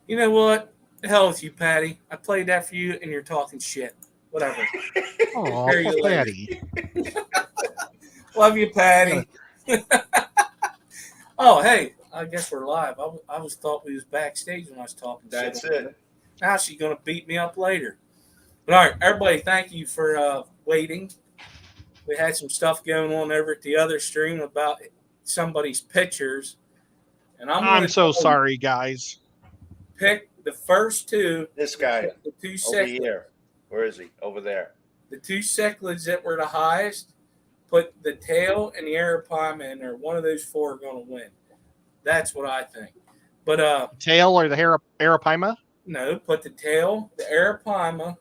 You know what? The hell with you, Patty. I played that for you, and you're talking shit. Whatever. Oh, Hear poor you later. Patty. Love you, Gotta- Patty. Oh, hey, I guess we're live. I was thought we was backstage when I was talking That's shit. it. Now she's gonna beat me up later. But all right, everybody, thank you for waiting. We had some stuff going on over at the other stream about somebody's pictures, and I'm I'm going so to sorry, guys. pick the first two. This guy The two over cichlids, here. Where is he? Over there. the two cichlids that were the highest. Put the tail and the arapaima in there. One of those four are going to win. That's what I think. But Tail or the Arapaima? no, put the tail, the arapaima,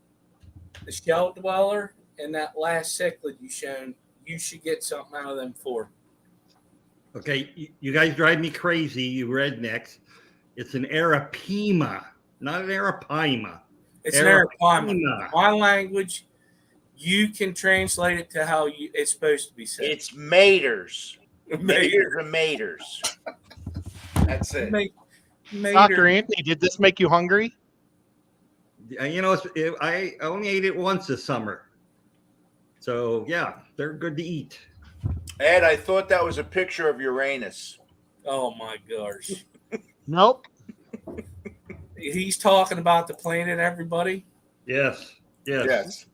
the shell dweller, and that last cichlid you shown. You should get something out of them four. Okay, you guys drive me crazy, you rednecks. It's an arapaima, not an arapaima. It's an arapaima. My language, you can translate it to how it's supposed to be said. It's maters. Maters and maters. That's it. Dr. Anthony, did this make you hungry? You know, I only ate it once this summer. So, yeah, they're good to eat. Ed, I thought that was a picture of Uranus. Oh, my gosh. Nope. He's talking about the planet, everybody? Yes. Yes.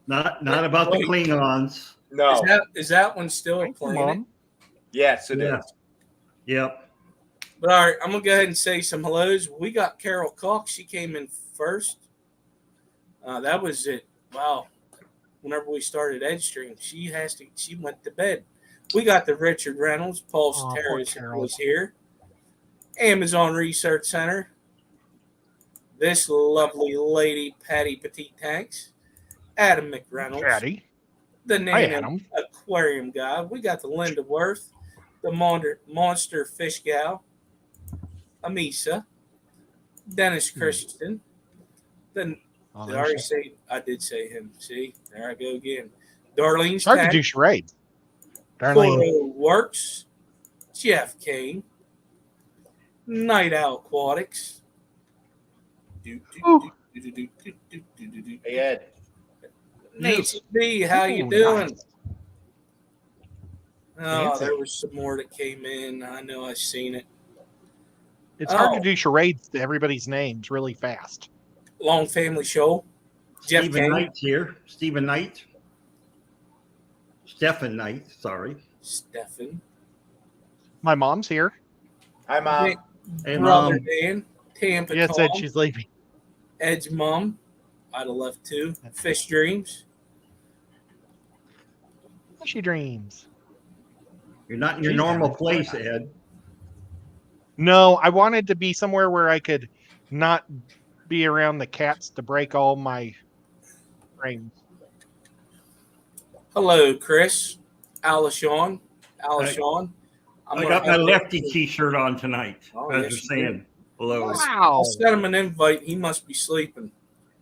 Not about the Klingons. No. Is that one still a planet? Yes, it is. Yep. But all right, I'm going to go ahead and say some hellos. We got Carol Cox. She came in first. That was it. Wow. Whenever we started EdStream, she went to bed. We got the Richard Reynolds. Paul Terrace was here. Amazon Research Center. This lovely lady, Patty Petite Tanks. Adam McReynolds. Patty. The name aquarium guy. We got the Linda Worth. The Monster Fish Gal. Amisa. Dennis Christensen. Then did I already say? I did say him. See, there I go again. Darlene's hard to do charades. Darlene Works. Jeff Kane. Night Owl Aquatics. Hey, Ed. Nancy B, how you doing? Oh, there was some more that came in. I know I've seen it. It's hard to do charades to everybody's names really fast. Long Family Show. Stephen Knight's here. Stephen Knight. Stephen Knight, sorry. Stephen. My mom's here. Hi, Mom. Hey, Brother Mom. Dan. Tampa Yeah, it said Tom. she's leaving. Ed's mom. I'd have left too. Fish Dreams. Fishy dreams. You're not in your normal place, Ed. No, I wanted to be somewhere where I could not be around the cats to break all my frames. Hello, Chris. Alishon. Alishon. I got my lefty t-shirt on tonight. Oh, as yes, you're you saying hello. Wow. I sent him an invite. He must be sleeping.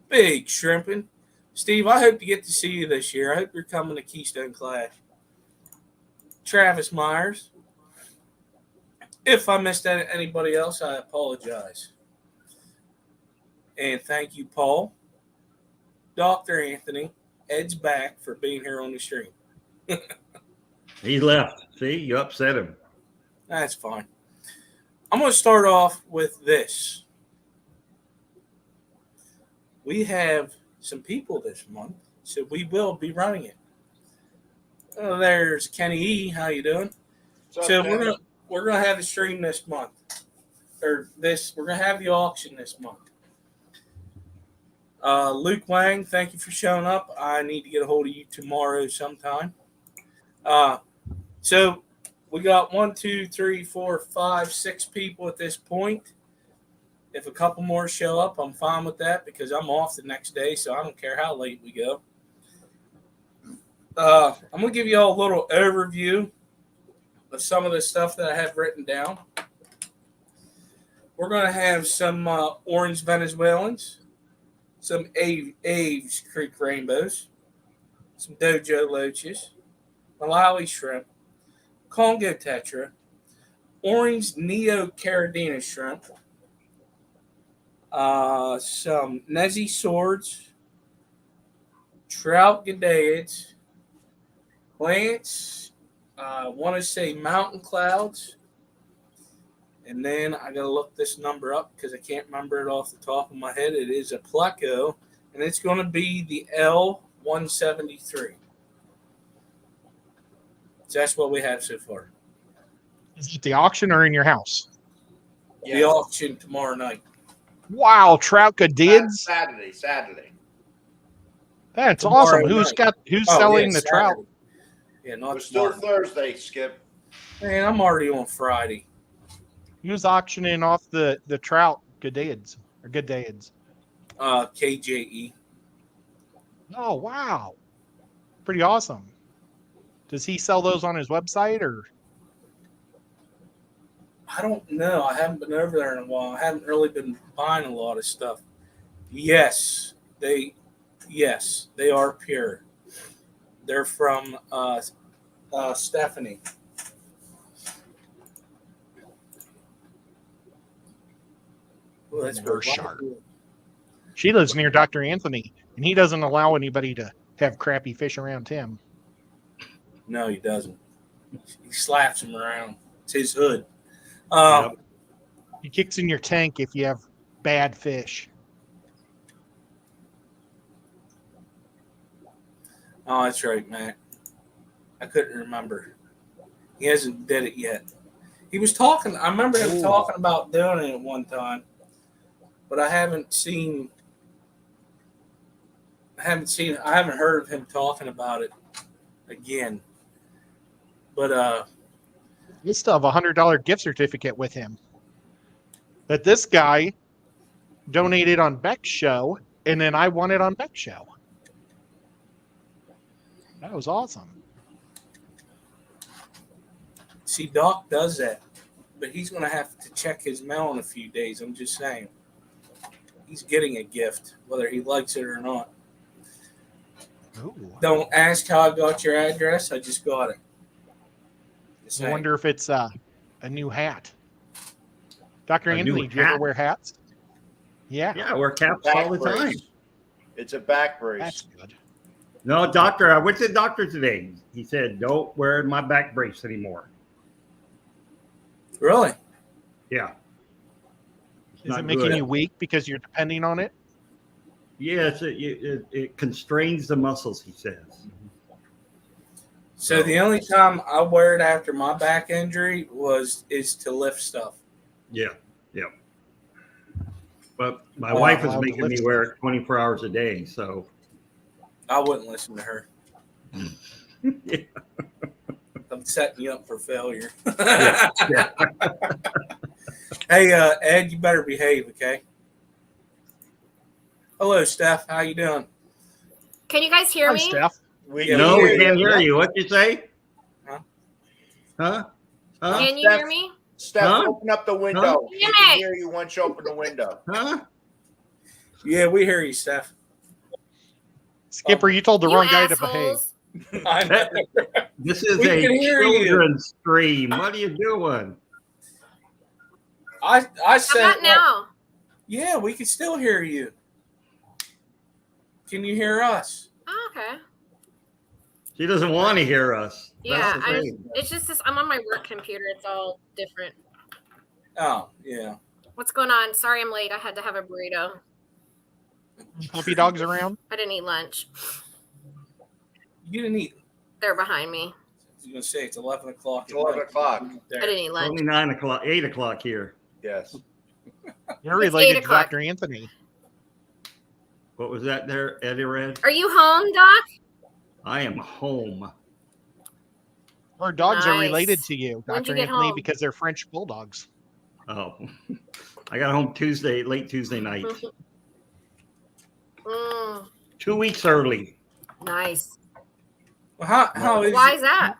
Big shrimping. Steve, I hope to get to see you this year. I hope you're coming to Keystone Clash. Travis Myers. If I missed anybody else, I apologize. And thank you, Paul. Dr. Anthony. Ed's back for being here on the stream. He left. See, you upset him. That's fine. I'm going to start off with this. We have some people this month, so we will be running it. There's Kenny E. How you doing? So we're gonna have the stream this month, we're gonna have the auction this month. Luke Wang, thank you for showing up. I need to get a hold of you tomorrow sometime. So we got 1, 2, 3, 4, 5, 6 people at this point. If a couple more show up, I'm fine with that because I'm off the next day, so I don't care how late we go. I'm going to give you all a little overview of some of the stuff that I have written down. We're going to have some orange Venezuelans, some Aves Creek Rainbows, some Dojo Loaches, Malawi Shrimp, Congo Tetra, orange Neo Caridina Shrimp, some Nezzy swords, trout gideids, plants. I want to say mountain clouds. And then I got to look this number up because I can't remember it off the top of my head. It is a Pleco, and it's going to be the L173. So that's what we have so far. Is it the auction or in your house? The auction tomorrow night. Wow, trout gadids. Saturday. That's Tomorrow awesome. Who's night. selling the Saturday. trout? Yeah, not It's still tomorrow. Thursday, Skip. Man, I'm already on Friday. Who's auctioning off the trout gadids or gadids? KJE. Oh, wow. Pretty awesome. Does he sell those on his website or? I don't know. I haven't been over there in a while. I haven't really been buying a lot of stuff. Yes, they are pure. They're from Stephanie. Well, that's Burchard. She lives near Dr. Anthony, and he doesn't allow anybody to have crappy fish around him. No, he doesn't. He slaps them around. It's his hood. He kicks in your tank if you have bad fish. Oh, that's right, Matt. I couldn't remember. He hasn't did it yet. He was talking. I remember him talking about doing it at one time, but I haven't heard of him talking about it again. But You still have a $100 gift certificate with him that this guy donated on Beck's show, and then I won it on Beck's show. That was awesome. see, Doc does that, but he's going to have to check his mail in a few days. I'm just saying. He's getting a gift, whether he likes it or not. Ooh. Don't ask how I got your address. I just got it. Just I saying. wonder if it's a new hat. Dr. A new Anthony, do you ever hat? wear hats? Yeah, Yeah, I wear caps Back all the brace. time. It's a back brace. that's good. No, doctor, I went to the doctor today. He said, don't wear my back brace anymore. Really? Yeah. Is Not it making good. you weak because you're depending on it? Yes, it constrains the muscles, he says. So the only time I wear it after my back injury is to lift stuff. Yeah, yeah. But my Oh, wife is allowed to making me lift wear it 24 hours a day, so. I wouldn't listen to her. Yeah. I'm setting you up for failure. Yeah. Hey, Ed, you better behave, okay? Hello, Steph. How you doing? Can you guys hear Hi, me? Steph. Yeah, No, we you. can't hear you. What'd you say? Huh? Huh? Huh? Can you Steph? hear me? Steph, Huh? open up the window. Huh? We Damn can it. hear you once you open the window. Huh? Yeah, we hear you, Steph. Skipper, you told the You wrong guy to behave. assholes. I know. This is We a can hear you. children's stream. What are you doing? I How said, about now? yeah, we can still hear you. Can you hear us? Oh, okay. She doesn't want to hear us. Yeah, That's the thing. it's just this. I'm on my work computer. It's all different. Oh, yeah. What's going on? Sorry, I'm late. I had to have a burrito. Puppy dogs around? I didn't eat lunch. You didn't eat. They're behind me. I was going to say it's 11 o'clock. It's 11 o'clock. I didn't eat lunch. Only 9 o'clock, 8 o'clock here. Yes. You're It's related 8 to o'clock. Dr. Anthony. What was that there, Eddie Red? Are you home, Doc? I am home. Our dogs are Nice. related to you, When'd you Dr. get Anthony, home? because they're French bulldogs. Oh, I got home late Tuesday night. Mm, 2 weeks early nice. Well, how is Why is that?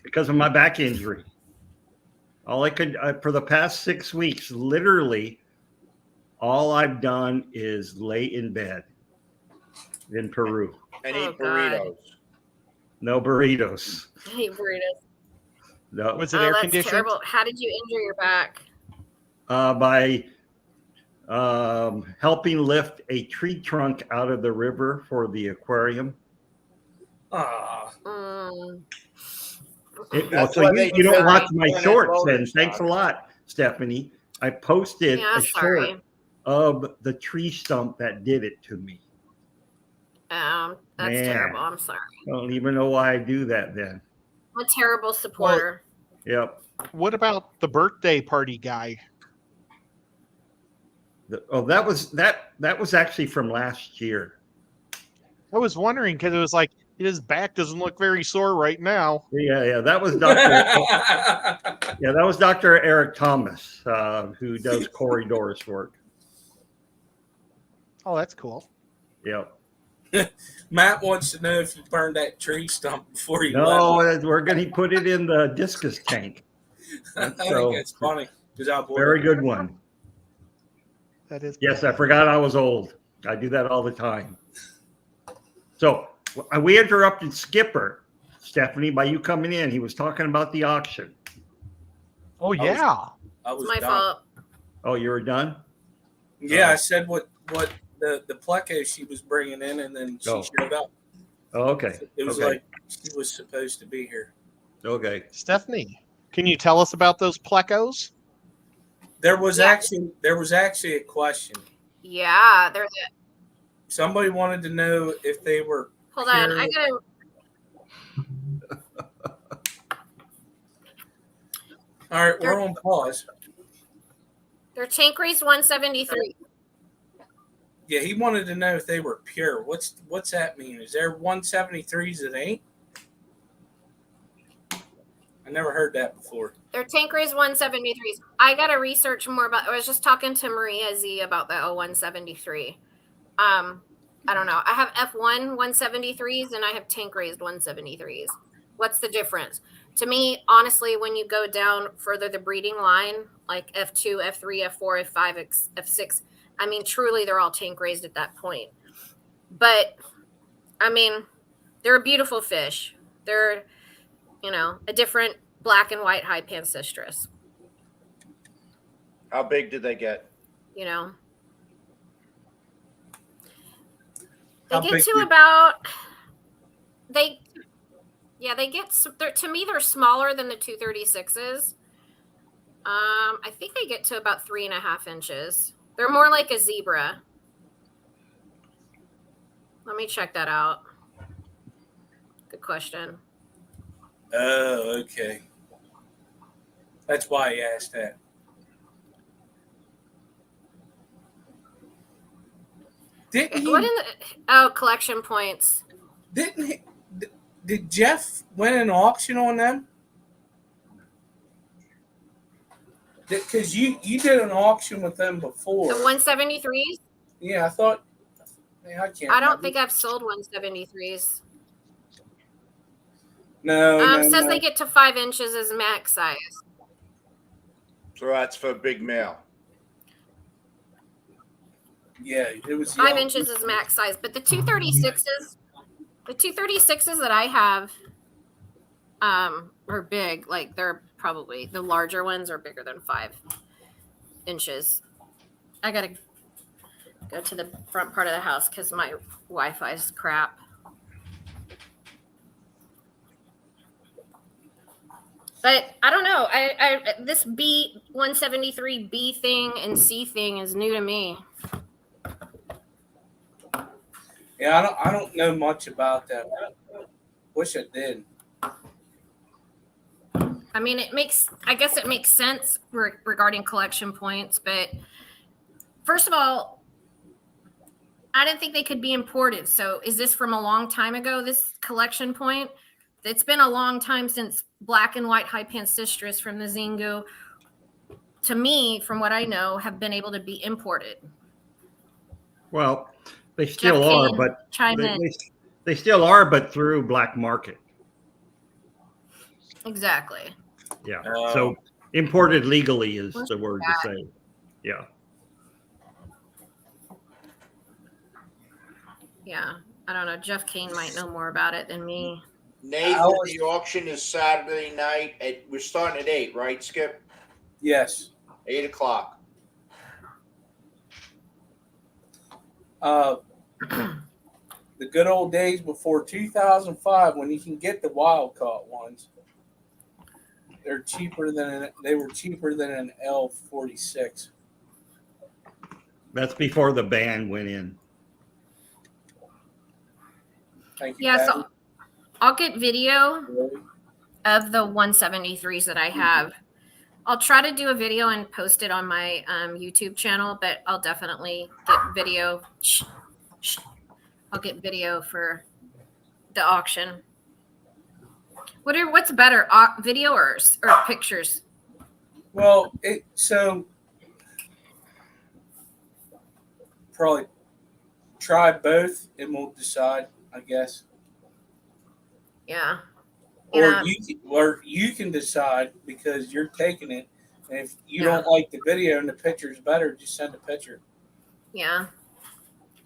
because of my back injury. All I could, for the past 6 weeks, literally, all I've done is lay in bed in Peru. And Oh, eat God. burritos. No burritos. I hate burritos. No. Was it Oh, air that's conditioned? terrible. How did you injure your back? By helping lift a tree trunk out of the river for the aquarium. Ah, Mm, That's So why they you don't sorry. watch my doing that shorts, loading then. Thanks a stock. lot, Stephanie. I posted yeah, a short sorry. of the tree stump that did it to me. That's Man. terrible. I'm sorry. I don't even know why I do that then. I'm a terrible supporter. Yep. What about the birthday party guy? That was actually from last year. I was wondering because it was like his back doesn't look very sore right now. Yeah. That was Dr. Eric Thomas, who does corridors work. Oh, that's cool. Yep. Matt wants to know if you burned that tree stump before you No, left. we're going to put it in the discus tank. I think So, that's funny. very good one. That is. Yes, I forgot I was old. I do that all the time. So we interrupted Skipper, Stephanie, by you coming in. He was talking about the auction. Oh yeah. I It's was my done. fault. Oh, you were done? Yeah, I said what the pleco she was bringing in, and then she Oh. showed up. Oh, okay. It was Okay. like she was supposed to be here. Okay. Stephanie, can you tell us about those plecos? There was Yeah. actually a question. Yeah, there's a Somebody wanted to know if they were hold on. pure- I gotta All right, we're on pause. they're tank race 173. Yeah, he wanted to know if they were pure. What's that mean? Is there 173s that ain't? I never heard that before. They're tank race 173s. I gotta research more about I was just talking to Maria Z about the 173. I don't know. I have F1 173s and I have tank raised 173s. What's the difference? To me, honestly, when you go down further the breeding line, like F2, F3, F4, F5, F6, I mean, truly, they're all tank raised at that point. But, I mean, they're a beautiful fish. They're, a different black and white high pansistrus. How big did they get? They How get big to did- about to me they're smaller than the 236s. I think they get to about 3.5 inches. They're more like a zebra. Let me check that out. Good question. Oh, okay. That's why he asked that. Didn't he? What in the collection points? Didn't he? Did Jeff win an auction on them? Because you did an auction with them before. The 173s? Yeah, I thought. Man, I can't. I don't remember. think I've sold 173s. No. Says they get to 5 inches as max size. So that's for a big male. Yeah, it was 5 inches is max size, but the 236s that I have are big. Like they're probably the larger ones are bigger than 5 inches. I gotta go to the front part of the house because my Wi-Fi is crap. But I don't know. I this B 173B thing and C thing is new to me. Yeah, I don't know much about that. Wish I did. I mean, I guess it makes sense regarding collection points, but first of all, I didn't think they could be imported. So is this from a long time ago, this collection point? It's been a long time since black and white high pansistrus from the Xingu, to me, from what I know, have been able to be imported. Well, they still Jeff are, Kane, but chime in. they still are, but through black market. Exactly. Yeah. Oh. So imported legally is the word to say. Yeah. Yeah. I don't know. Jeff Kane might know more about it than me. Nathan, the auction is Saturday night. We're starting at 8, right, Skip? Yes. 8 o'clock. Uh, the good old days before 2005, when you can get the wild caught ones, they were cheaper than an L46. That's before the ban went in. Thank you. Yeah, Patty. so I'll get video of the 173s that I have. I'll try to do a video and post it on my YouTube channel, but I'll definitely get video. I'll get video for the auction. What's better, video or pictures? Well, probably try both and we'll decide, I guess. Yeah. Or you can decide because you're taking it. And if you don't like the video and the picture's better, just send a picture. Yeah.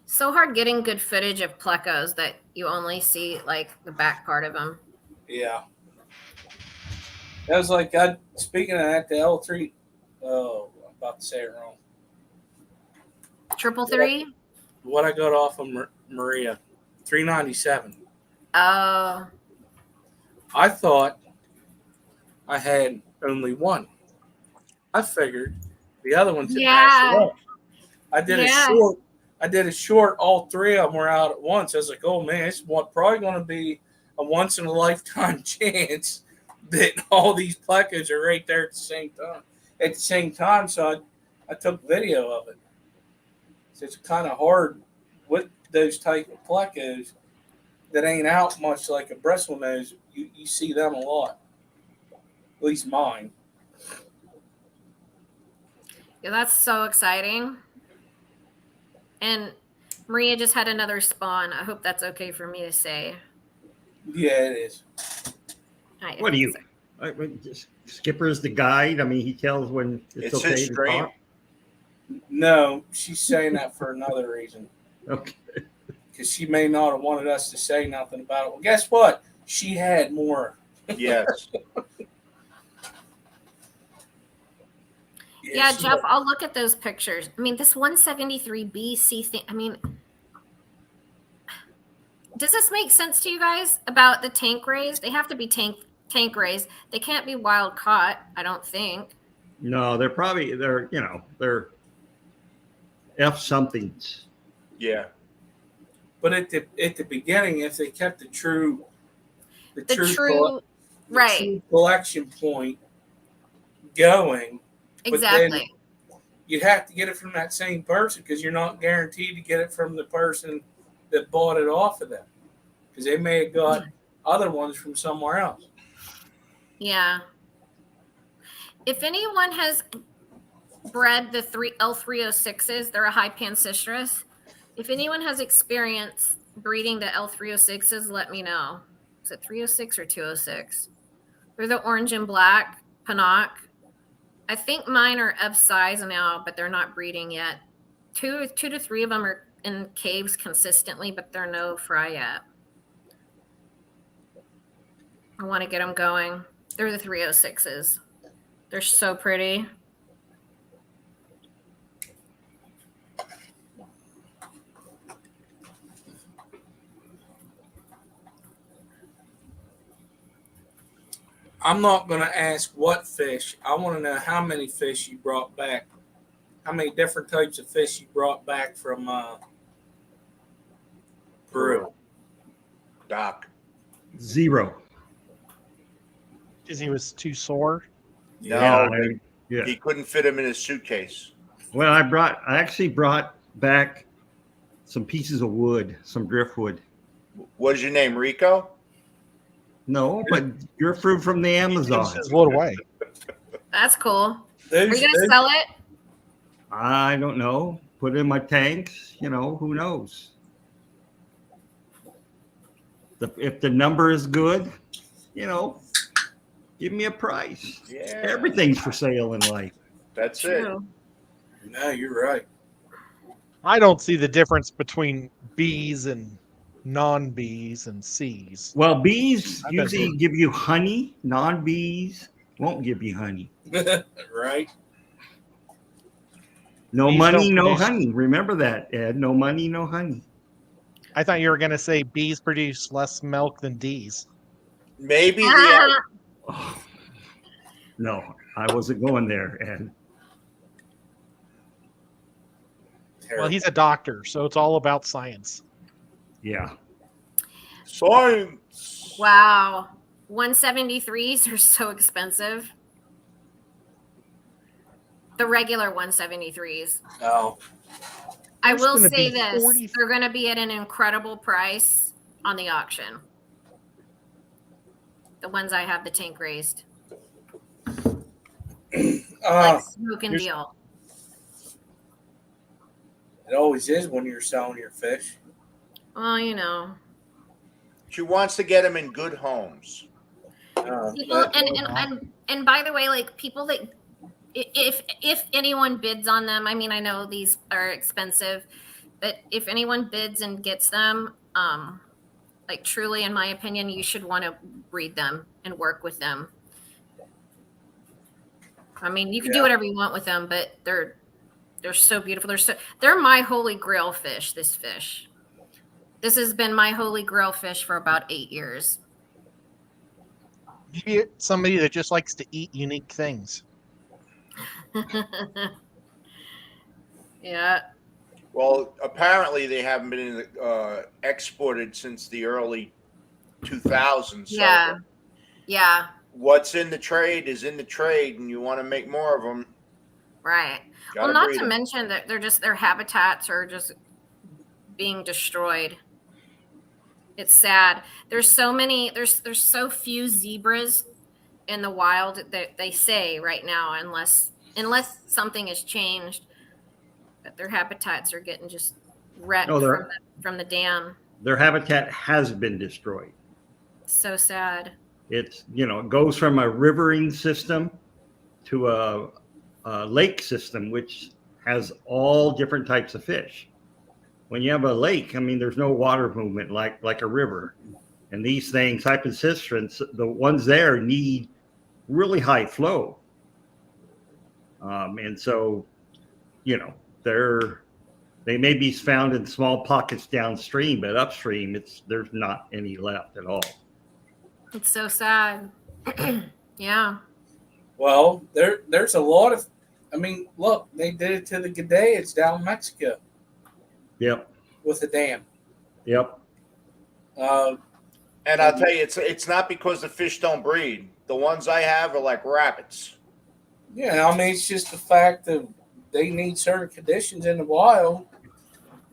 So hard getting good footage of plecos that you only see like the back part of them. Yeah. That was like, speaking of that, the L3, oh, I'm about to say it wrong. 333? What I got off of Maria, 397. Oh. I thought I had only one. I figured the other ones had passed it up. I did a short. All three of them were out at once. I was like, oh man, it's probably going to be a once in a lifetime chance that all these plecos are right there at the same time. So I took video of it. So it's kind of hard with those type of plecos that ain't out much like a bristlenose. You see them a lot. At least mine. Yeah, that's so exciting. And Maria just had another spawn. I hope that's okay for me to say. Yeah, it is. What do you? Skipper's the guide. I mean, he tells when it's okay his to stream. talk. No, she's saying that for another reason. Okay. Because she may not have wanted us to say nothing about it. Well, guess what? She had more. Yes. Yeah, Jeff, I'll look at those pictures. I mean, this 173BC thing, I mean, does this make sense to you guys about the tank rays? They have to be tank rays. They can't be wild caught, I don't think. No, they're F somethings. Yeah. But at the beginning, if they kept the true collection point going, exactly, you'd have to get it from that same person because you're not guaranteed to get it from the person that bought it off of them because they may have got other ones from somewhere else. Yeah. If anyone has bred the L306s, they're a high pancistrus. If anyone has experience breeding the L306s, let me know. Is it 306 or 206? They're the orange and black Panoc. I think mine are of size now, but they're not breeding yet. Two to three of them are in caves consistently, but they're no fry yet. I want to get them going. They're the 306s. They're so pretty. I'm not going to ask what fish. I want to know how many fish you brought back. How many different types of fish you brought back from Peru? Doc. 0. Because he was too sore. No, Yeah. he couldn't fit him in his suitcase. Well, I actually brought back some pieces of wood, some driftwood. What is your name, Rico? No, but you're fruit from the Amazon. His wood away. That's cool. Those, Are you going to sell it? I don't know. Put it in my tanks. Who knows? If the number is good, give me a price. Yeah. Everything's for sale in life. That's True. No, you're right. I don't see the difference between B's and non-B's and C's. Well, bees I bet usually so. give you honey. Non-bees won't give you honey. Right. No Bees money, don't no produce- honey. Remember that, Ed. No money, no honey. I thought you were going to say bees produce less milk than D's. Maybe Oh, no, I wasn't going there, Ed. Well, he's a doctor, so it's all about science. Yeah. science. Wow. 173s are so expensive. The regular 173s. Oh, I There's will gonna say be this. 40 They're going to be at an incredible price on the auction. The ones I have the tank raised. Like smoke and there's- deal. it always is when you're selling your fish. Well, you know. She wants to get them in good homes. People and by the way, like people that if anyone bids on them, I mean I know these are expensive, but if anyone bids and gets them, like truly in my opinion, you should want to breed them and work with them. I mean, you can do whatever you want with them, but they're so beautiful. They're my holy grail fish, this fish. This has been my holy grail fish for about 8 years. Maybe somebody that just likes to eat unique things. Yeah. Well, apparently they haven't been exported since the early 2000s. So Yeah. Yeah. what's in the trade is in the trade, and you want to make more of them. Right. Gotta Well, not breed to 'em. mention that their habitats are just being destroyed. It's sad. There's so few zebras in the wild that they say right now, unless something has changed, that their habitats are getting just wrecked from the dam. Their habitat has been destroyed. So sad. It's, it goes from a rivering system to a lake system, which has all different types of fish. When you have a lake, I mean, there's no water movement like a river. And these things, hypocistrants, the ones there need really high flow. And so, they may be found in small pockets downstream, but upstream, there's not any left at all. It's so sad. Yeah. Well, there's a lot of. I mean, look, they did it to the G'day. Down in Mexico. Yep. With the dam. Yep. And I'll tell you, it's not because the fish don't breed. The ones I have are like rabbits. Yeah, I mean, it's just the fact that they need certain conditions in the wild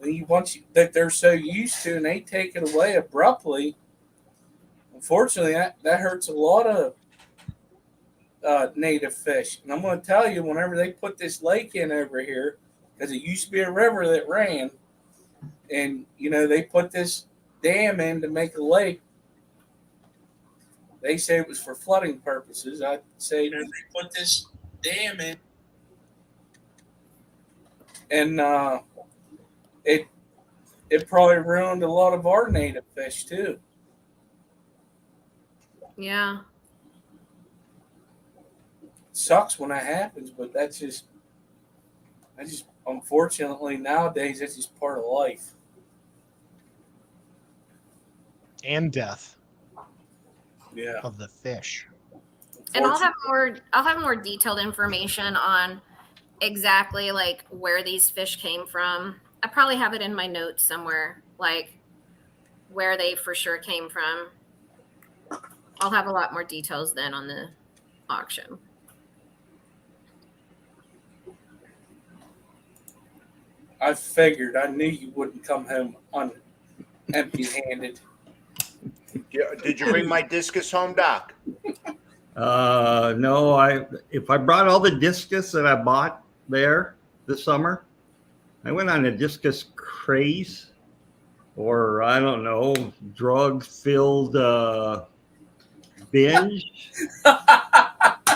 that they're so used to, and they take it away abruptly. Unfortunately, that hurts a lot of native fish. And I'm going to tell you, whenever they put this lake in over here, because it used to be a river that ran, and they put this dam in to make a lake. They say it was for flooding purposes. I'd say they put this dam in, and it probably ruined a lot of our native fish too. Yeah. It sucks when that happens, but that's just unfortunately nowadays that's just part of life. And death Yeah. of the fish. And I'll have more detailed information on exactly like where these fish came from. I probably have it in my notes somewhere, like where they for sure came from. I'll have a lot more details then on the auction. I figured. I knew you wouldn't come home empty-handed. Yeah, did you bring my discus home, Doc? No, if I brought all the discus that I bought there this summer, I went on a discus craze, or I don't know, drug-filled binge,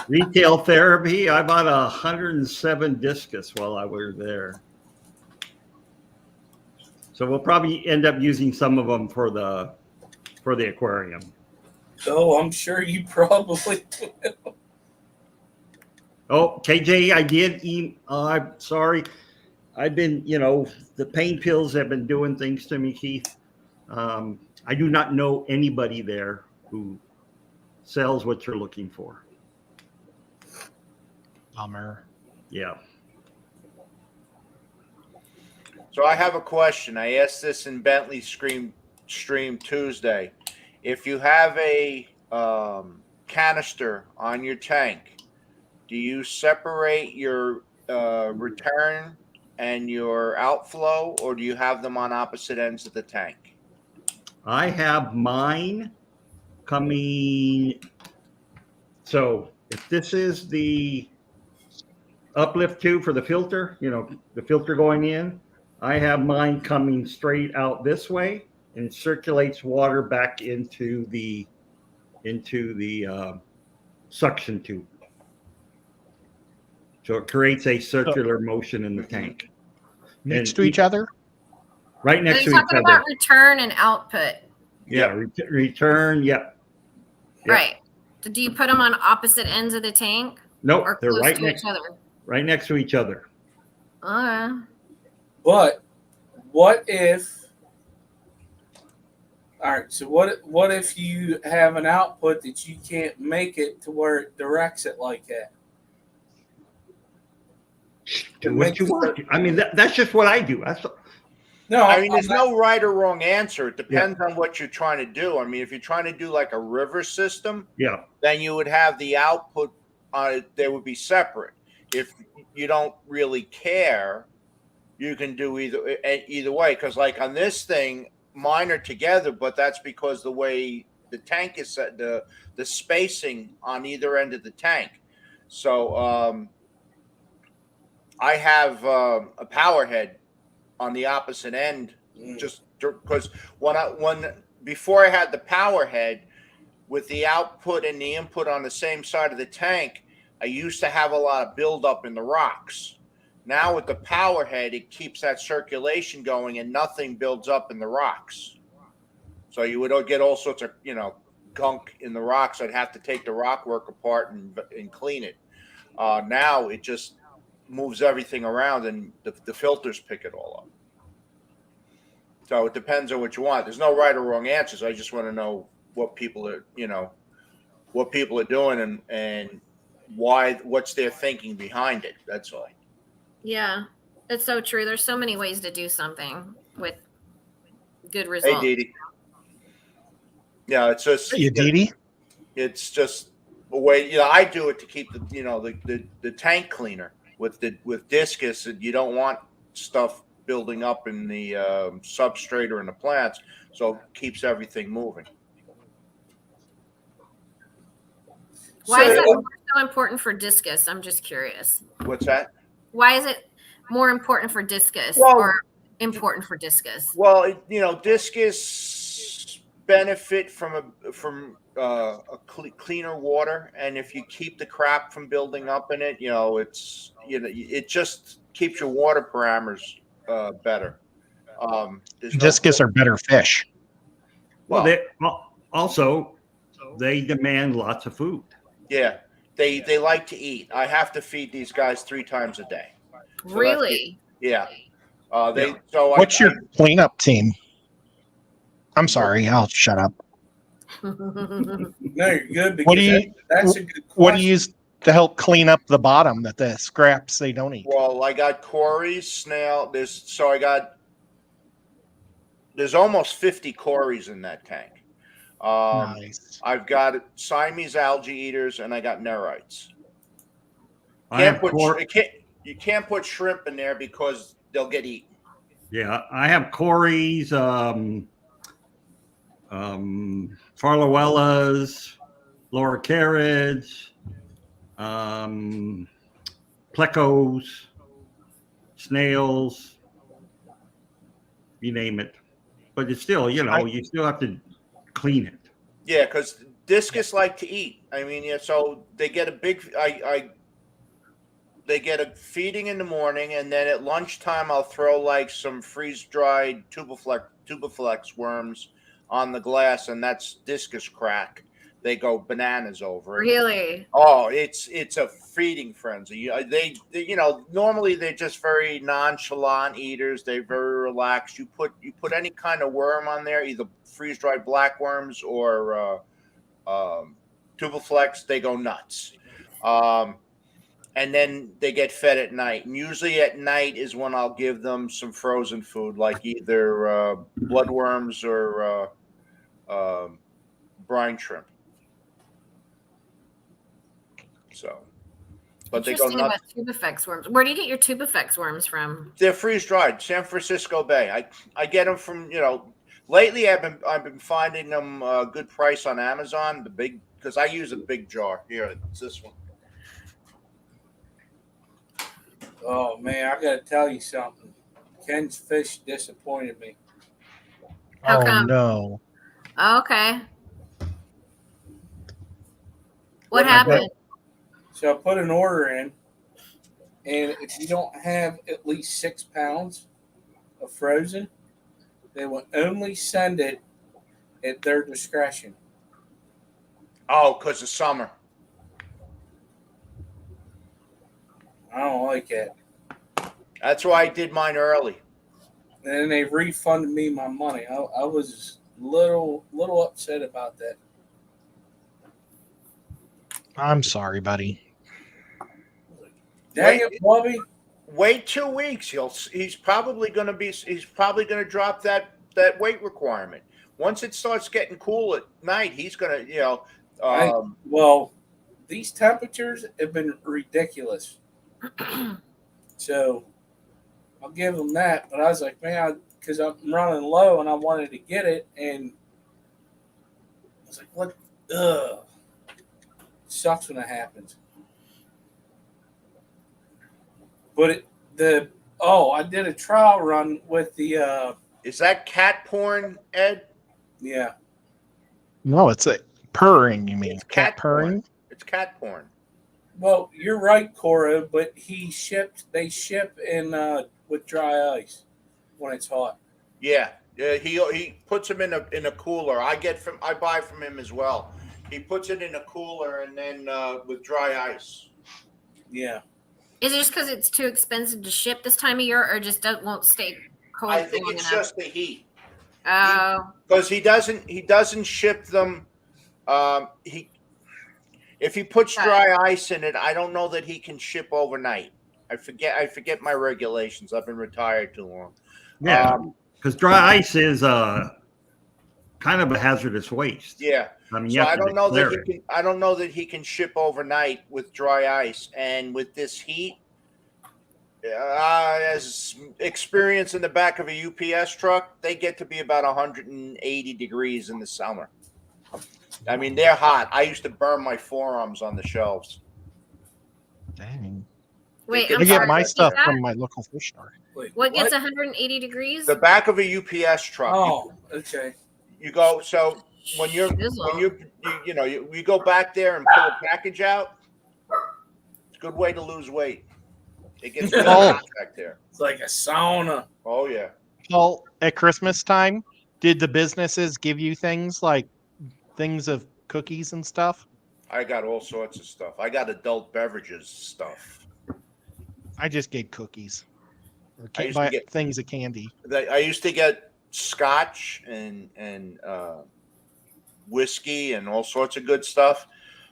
retail therapy. I bought 107 discus while I was there. So we'll probably end up using some of them for the aquarium. Oh, I'm sure you probably will. Oh, KJ, I did. I'm sorry. I've been, the pain pills have been doing things to me, Keith. I do not know anybody there who sells what you're looking for. Bummer. Yeah. So I have a question. I asked this in Bentley Stream Tuesday. If you have a canister on your tank, do you separate your return and your outflow, or do you have them on opposite ends of the tank? I have mine coming. So if this is the uplift tube for the filter, the filter going in, I have mine coming straight out this way and circulates water back into the suction tube. So it creates a circular motion in the tank. Next And to each other? Right Are next you to each talking other. about return and output? Yeah, return. Yep. Right. Do you put them on opposite ends of the tank? Nope, Or they're close right to next, each other? right next to each other. But what if? All right. So what if you have an output that you can't make it to where it directs it like that? Do what you want. I mean, that's just what I do. No, I mean, there's no right or wrong answer. It depends on what you're trying to do. I mean, if you're trying to do like a river system, then you would have the output they would be separate. If you don't really care, you can do either way. Because like on this thing, mine are together, but that's because the way the tank is set, the spacing on either end of the tank. So I have a power head on the opposite end, just because before I had the power head with the output and the input on the same side of the tank, I used to have a lot of buildup in the rocks. Now with the power head, it keeps that circulation going and nothing builds up in the rocks. So you would get all sorts of gunk in the rocks. I'd have to take the rock work apart and clean it. Now it just moves everything around and the filters pick it all up. So it depends on what you want. There's no right or wrong answers. I just want to know what people are doing and what's their thinking behind it. That's all. Yeah, it's so true. There's so many ways to do something with good results. Hey, Dee. Yeah, it's just Hey, Dee. It's just a way. I do it to keep the tank cleaner with discus. And you don't want stuff building up in the substrate or in the plants, so it keeps everything moving. Why is that so important for discus? I'm just curious. What's that? Why is it more important for discus or important for discus? Well, discus benefit from cleaner water, and if you keep the crap from building up in it, it just keeps your water parameters better. Discus are better fish. Well, they demand lots of food. Yeah, they like to eat. I have to feed these guys 3 times a day. So really? Yeah. What's your cleanup team? I'm sorry, I'll shut up. No, you're good. Because What do you? That's a good question. What do you use to help clean up the bottom that the scraps they don't eat? Well, I got Corey's snail. There's almost 50 Corys in that tank. Nice. I've got Siamese algae eaters and I got nerites. You can't put shrimp in there because they'll get eaten. Yeah, I have Corey's, Farlowellas, Laura Carriage, plecos, snails, you name it. But it's still, you still have to clean it. Yeah, because discus like to eat. I mean, so they get a big. They get a feeding in the morning, and then at lunchtime, I'll throw like some freeze-dried tubiflex worms on the glass, and that's discus crack They go bananas over it. Really? Oh, it's a feeding frenzy. They normally they're just very nonchalant eaters. They're very relaxed. You put any kind of worm on there, either freeze dried black worms or tubiflex, they go nuts. And then they get fed at night. And usually at night is when I'll give them some frozen food, like either bloodworms or brine shrimp. So, but they go Interesting nuts. about tubifex worms. Where do you get your tubifex worms from? They're freeze dried, San Francisco Bay. I get them from lately I've been finding them a good price on Amazon. The big, because I use a big jar. Here, it's this one. Oh man, I gotta tell you something. Ken's fish disappointed me. How Oh come? no. Okay. What happened? So I put an order in, and if you don't have at least 6 pounds of frozen, they will only send it at their discretion. Oh, because of summer. I don't like it. That's why I did mine early. And then they refunded me my money. I was little upset about that. I'm sorry, buddy. Dang it, Bobby. Wait 2 weeks. He's probably going to drop that weight requirement. Once it starts getting cool at night, he's going to well, these temperatures have been ridiculous. So I'll give him that. But I was like, man, because I'm running low and I wanted to get it, and I was like, what? Ugh. Sucks when it happens. But I did a trial run with the is that cat porn, Ed? Yeah. No, it's a purring, you mean? It's Cat purring? porn. It's cat porn. Well, you're right, Cora, but they ship in with dry ice when it's hot. Yeah. He puts them in a cooler. I buy from him as well. He puts it in a cooler and then with dry ice. Yeah. Is it just because it's too expensive to ship this time of year, or just won't stay cold? I think long it's enough? just the heat. Oh. Because he doesn't ship them. If he puts dry ice in it, I don't know that he can ship overnight. I forget my regulations. I've been retired too long. Yeah, because dry ice is kind of a hazardous waste. Yeah. I mean, So I don't know that he can ship overnight with dry ice, and with this heat, as experience in the back of a UPS truck, they get to be about 180 degrees in the summer. I mean, they're hot. I used to burn my forearms on the shelves. Dang. Wait, I I'm I sorry. get my repeat stuff that? from my local fish store. Wait, What gets 180 degrees? The back of a UPS truck. Oh, okay. You go, so when you go back there and pull a package out, it's a good way to lose weight. It gets really hot back there. It's like a sauna. Oh yeah. Well, at Christmas time, did the businesses give you things of cookies and stuff? I got all sorts of stuff. I got adult beverages stuff. I just get cookies. Or I used buy to get- things of candy. I used to get scotch and whiskey and all sorts of good stuff.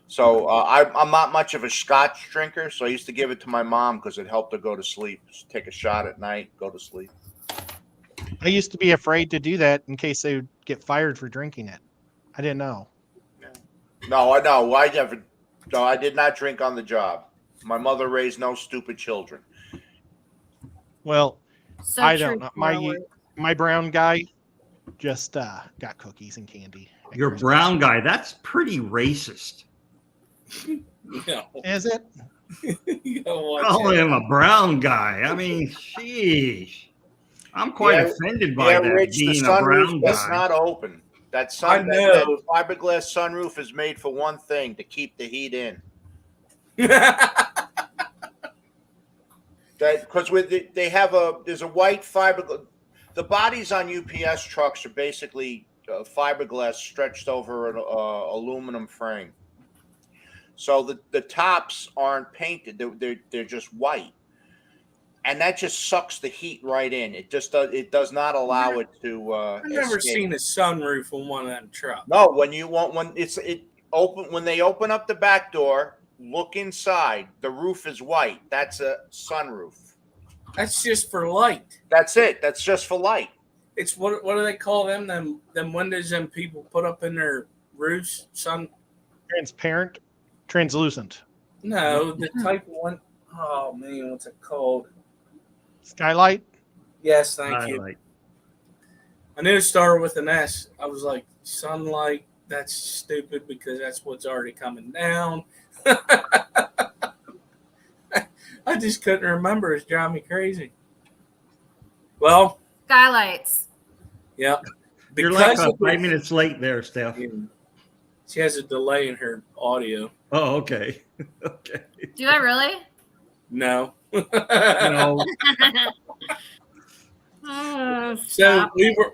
So I'm not much of a scotch drinker, so I used to give it to my mom because it helped her go to sleep. Just take a shot at night, go to sleep. I used to be afraid to do that in case they would get fired for drinking it. I didn't know. No, I know. I did not drink on the job. My mother raised no stupid children. Well, So I true, don't know. Cora. My brown guy just got cookies and candy. at Your Christmas. brown guy, that's pretty racist. Is it? You gotta watch Call it. him a brown guy. I mean, sheesh. I'm quite offended by that, Rich, the being a sunroof brown does guy. not open. That I know. fiberglass sunroof is made for one thing: to keep the heat in. Because there's a white fiber. The bodies on UPS trucks are basically a fiberglass stretched over an aluminum frame. So the tops aren't painted; they're just white, and that just sucks the heat right in. It does not allow it to. I've never escape. seen a sunroof on one of them trucks. No, when they open up the back door, look inside. The roof is white. That's a sunroof. That's just for light. That's it. That's just for light. It's what do they call them? Them windows them people put up in their roofs? Transparent, translucent. No, the type of one. Oh man, what's it called? Skylight. Yes, thank you. I knew it started with an S. I was like, sunlight. That's stupid because that's what's already coming down. I just couldn't remember. It's driving me crazy. Well, Skylights. yeah. You're like 5 minutes late there, Steph. She has a delay in her audio. Oh, okay. Okay. Do I really? No. No. So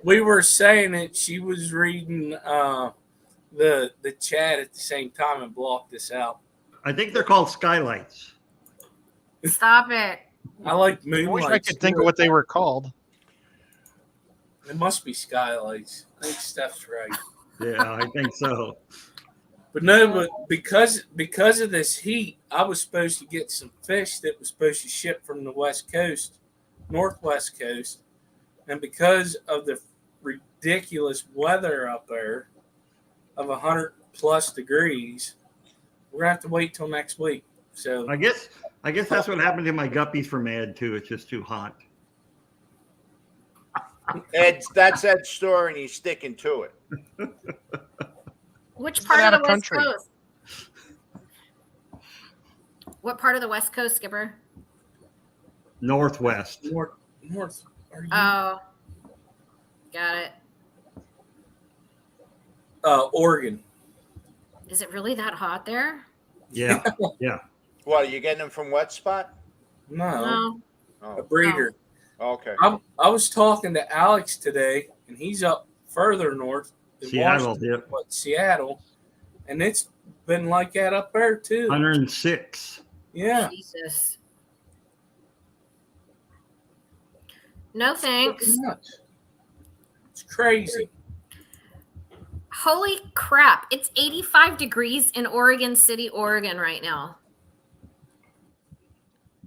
we were saying that she was reading the chat at the same time and blocked this out. I think they're called skylights. Stop it. I like I moonlight. wish I could think of what they were called. It must be skylights. I think Steph's right. Yeah, I think so. But no, but because of this heat, I was supposed to get some fish that was supposed to ship from the West Coast, Northwest Coast, and because of the ridiculous weather up there of 100+ degrees, we're gonna have to wait till next week. So I guess that's what happened to my guppies from Ed too. It's just too hot. That's Ed's story, and he's sticking to it. Which Let's part get of out the of West country. Coast? What part of the West Coast, Skipper? Northwest. north. Are you? Oh, got it. Oregon. Is it really that hot there? Yeah. Yeah. What, are you getting them from Wet Spot? No, No. a Oh, breeder. okay. I was talking to Alex today, and he's up further north in Seattle, Washington, yep. but Seattle, and it's been like that up there too. 106. Yeah, Jesus. No thanks. It's crazy. Holy crap. It's 85 degrees in Oregon City, Oregon right now.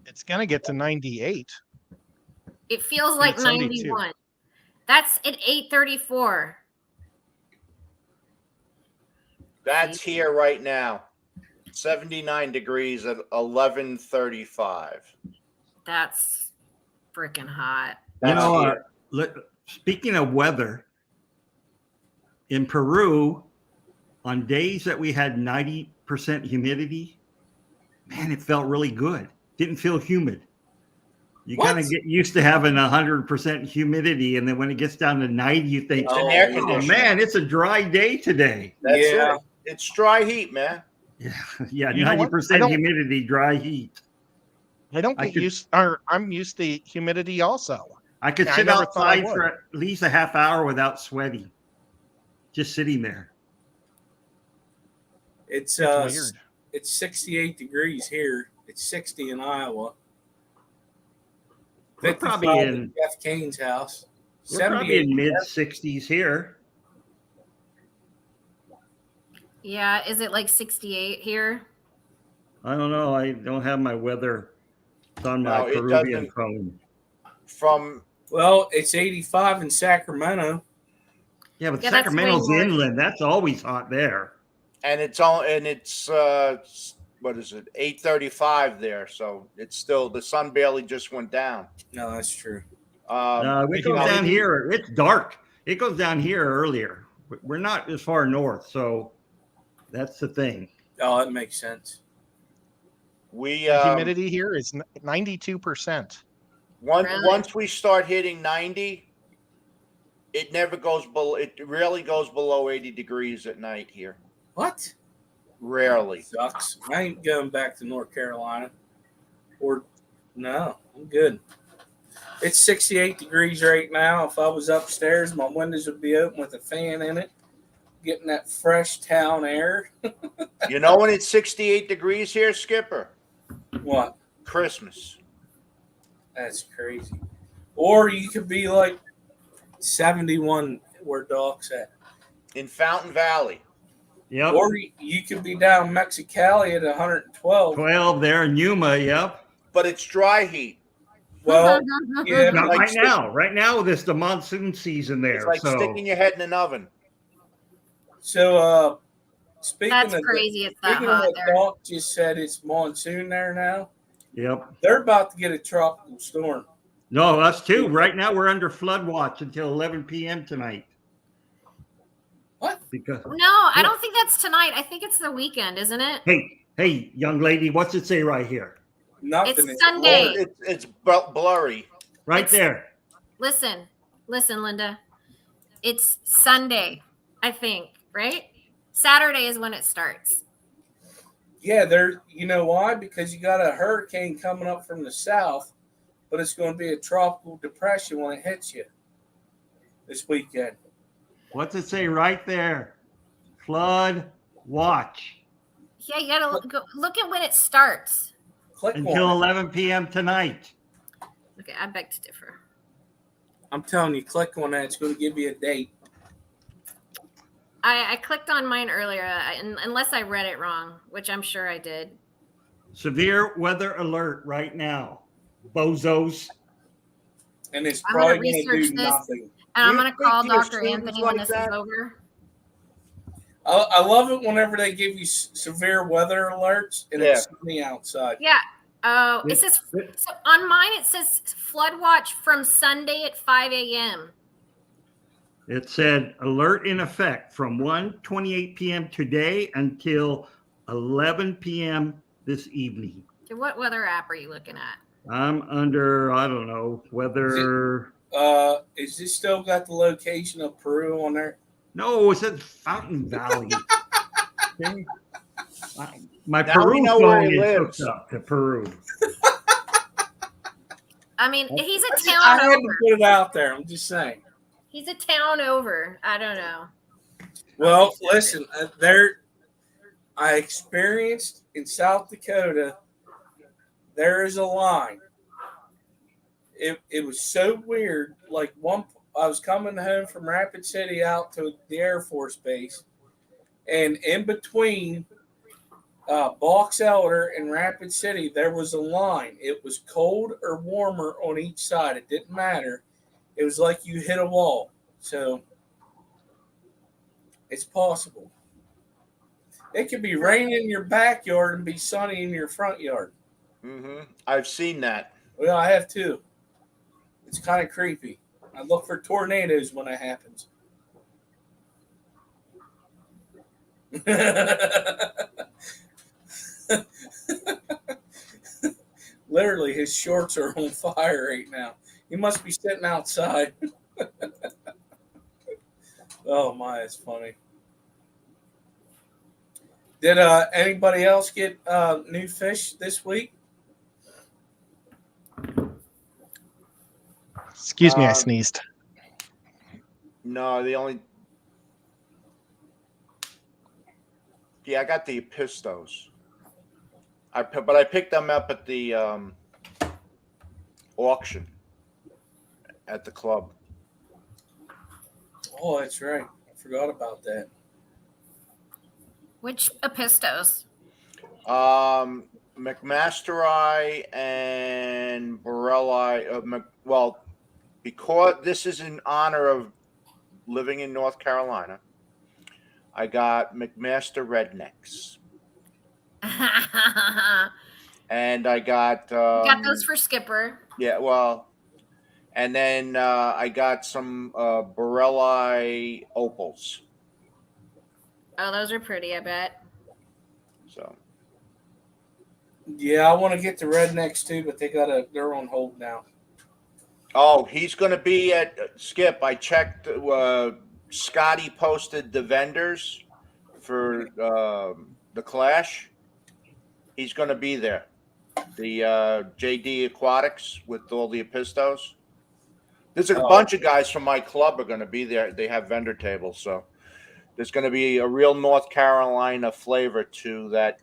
It's gonna get to 98. It feels like It's 72. 91. That's at 8:34. That's here right now. 79 degrees at 11:35. That's freaking hot. You That's know, here. speaking of weather, in Peru, on days that we had 90% humidity, man, it felt really good. Didn't feel humid. You What? kind of get used to having 100% humidity, and then when it gets down to 90, you think, It's an air Oh, conditioner. man, it's a dry day today. That's Yeah. it. It's dry heat, man. Yeah, yeah, You know what? 90% I don't- humidity, dry heat. I don't I get could- used, or I'm used to humidity also. I could Yeah, I sit never thought I outside would. for at least a half hour without sweating, just sitting there. It's It's weird. it's 68 degrees here. It's 60 in Iowa. We're probably 55 in at Jeff Kane's house. we're probably 78. in mid 60s here. Yeah, is it like 68 here? I don't know. I don't have my weather. It's on my No, it Peruvian doesn't. phone. From Well, it's 85 in Sacramento. Yeah, but Yeah, that's way Sacramento's more. inland. That's always hot there. and it's what is it? 8:35 there. So it's still, the sun barely just went down. No, that's true. It you goes know, down here. It's dark. It goes down here earlier. We're not as far north, so that's the thing. Oh, that makes sense. we The humidity here is 92%. Really? once we start hitting 90, it never goes below. It rarely goes below 80 degrees at night here. What? Rarely. Sucks. I ain't going back to North Carolina. Or no, I'm good. It's 68 degrees right now. If I was upstairs, my windows would be open with a fan in it, getting that fresh town air. You know when it's 68 degrees here, Skipper? What? Christmas. That's crazy. Or you could be like 71 where Doc's at. In Fountain Valley. Yep. Or you could be down Mexicali at 112. 12 there in Yuma. Yep. But it's dry heat. Well, yeah. Not like right stick- now. Right now, this the monsoon season there. It's like so sticking your head in an oven. So, speaking That's of crazy. It's that speaking of hot what there. Doc just said, it's monsoon there now. Yep. They're about to get a tropical storm. No, us too. Right now, we're under flood watch until 11 p.m. tonight. What? Because No, I don't think that's tonight. I think it's the weekend, isn't it? hey, young lady, what's it say right here? Nothing. It's Sunday. Oh, it's blurry. Right It's- there. Listen, Linda. It's Sunday, I think, right? Saturday is when it starts. Yeah, you know why? Because you got a hurricane coming up from the south, but it's going to be a tropical depression when it hits you this weekend. What's it say right there? Flood watch Yeah, you gotta look at when it starts. Click until on it. 11 p.m. tonight. Okay, I beg to differ. I'm telling you, click on that. It's going to give you a date. I clicked on mine earlier, unless I read it wrong, which I'm sure I did. Severe weather alert right now. Bozos. And it's I'm probably gonna going to research do this. nothing. And I'm You going to think call your Dr. students Anthony like when this that? is over. I love it whenever they give you severe weather alerts and it's sunny outside. Yeah. Oh, it says so on mine. It says flood watch from Sunday at 5 a.m. It said alert in effect from 1:28 p.m. today until 11 p.m. this evening. So what weather app are you looking at? I'm under, I don't know, weather. Is this still got the location of Peru on there? No, it said Fountain Valley. Okay. My Now we Peru know where phone he is lives. hooked up to Peru. I mean, he's a I town had to over. put it out there. I'm just saying. He's a town over. I don't know. Well, listen, I experienced in South Dakota, there is a line. It was so weird. Like I was coming home from Rapid City out to the Air Force Base, and in between Box Elder and Rapid City, there was a line. It was cold or warmer on each side. It didn't matter. It was like you hit a wall. So it's possible. It could be raining in your backyard and be sunny in your front yard. Mm-hmm. I've seen that. Well, I have too. It's kind of creepy. I look for tornadoes when it happens. Literally, his shorts are on fire right now. He must be sitting outside. Oh my, it's funny. Did anybody else get new fish this week? Excuse me, I sneezed. No, I got the pistos. But I picked them up at the auction at the club. Oh, that's right. I forgot about that. Which Epistos? McMasterai and Borelli. Well, because this is in honor of living in North Carolina, I got McMaster Rednecks. And I got... got those for Skipper. Yeah, well... And then I got some Borelli opals. Oh, those are pretty, I bet. So... Yeah, I want to get the rednecks too, but they're on hold now. Oh, he's going to be at Skip. I checked. Scotty posted the vendors for the Clash. He's going to be there. The JD Aquatics with all the Epistos. There's a bunch of guys from my club are going to be there. They have vendor tables, so there's going to be a real North Carolina flavor to that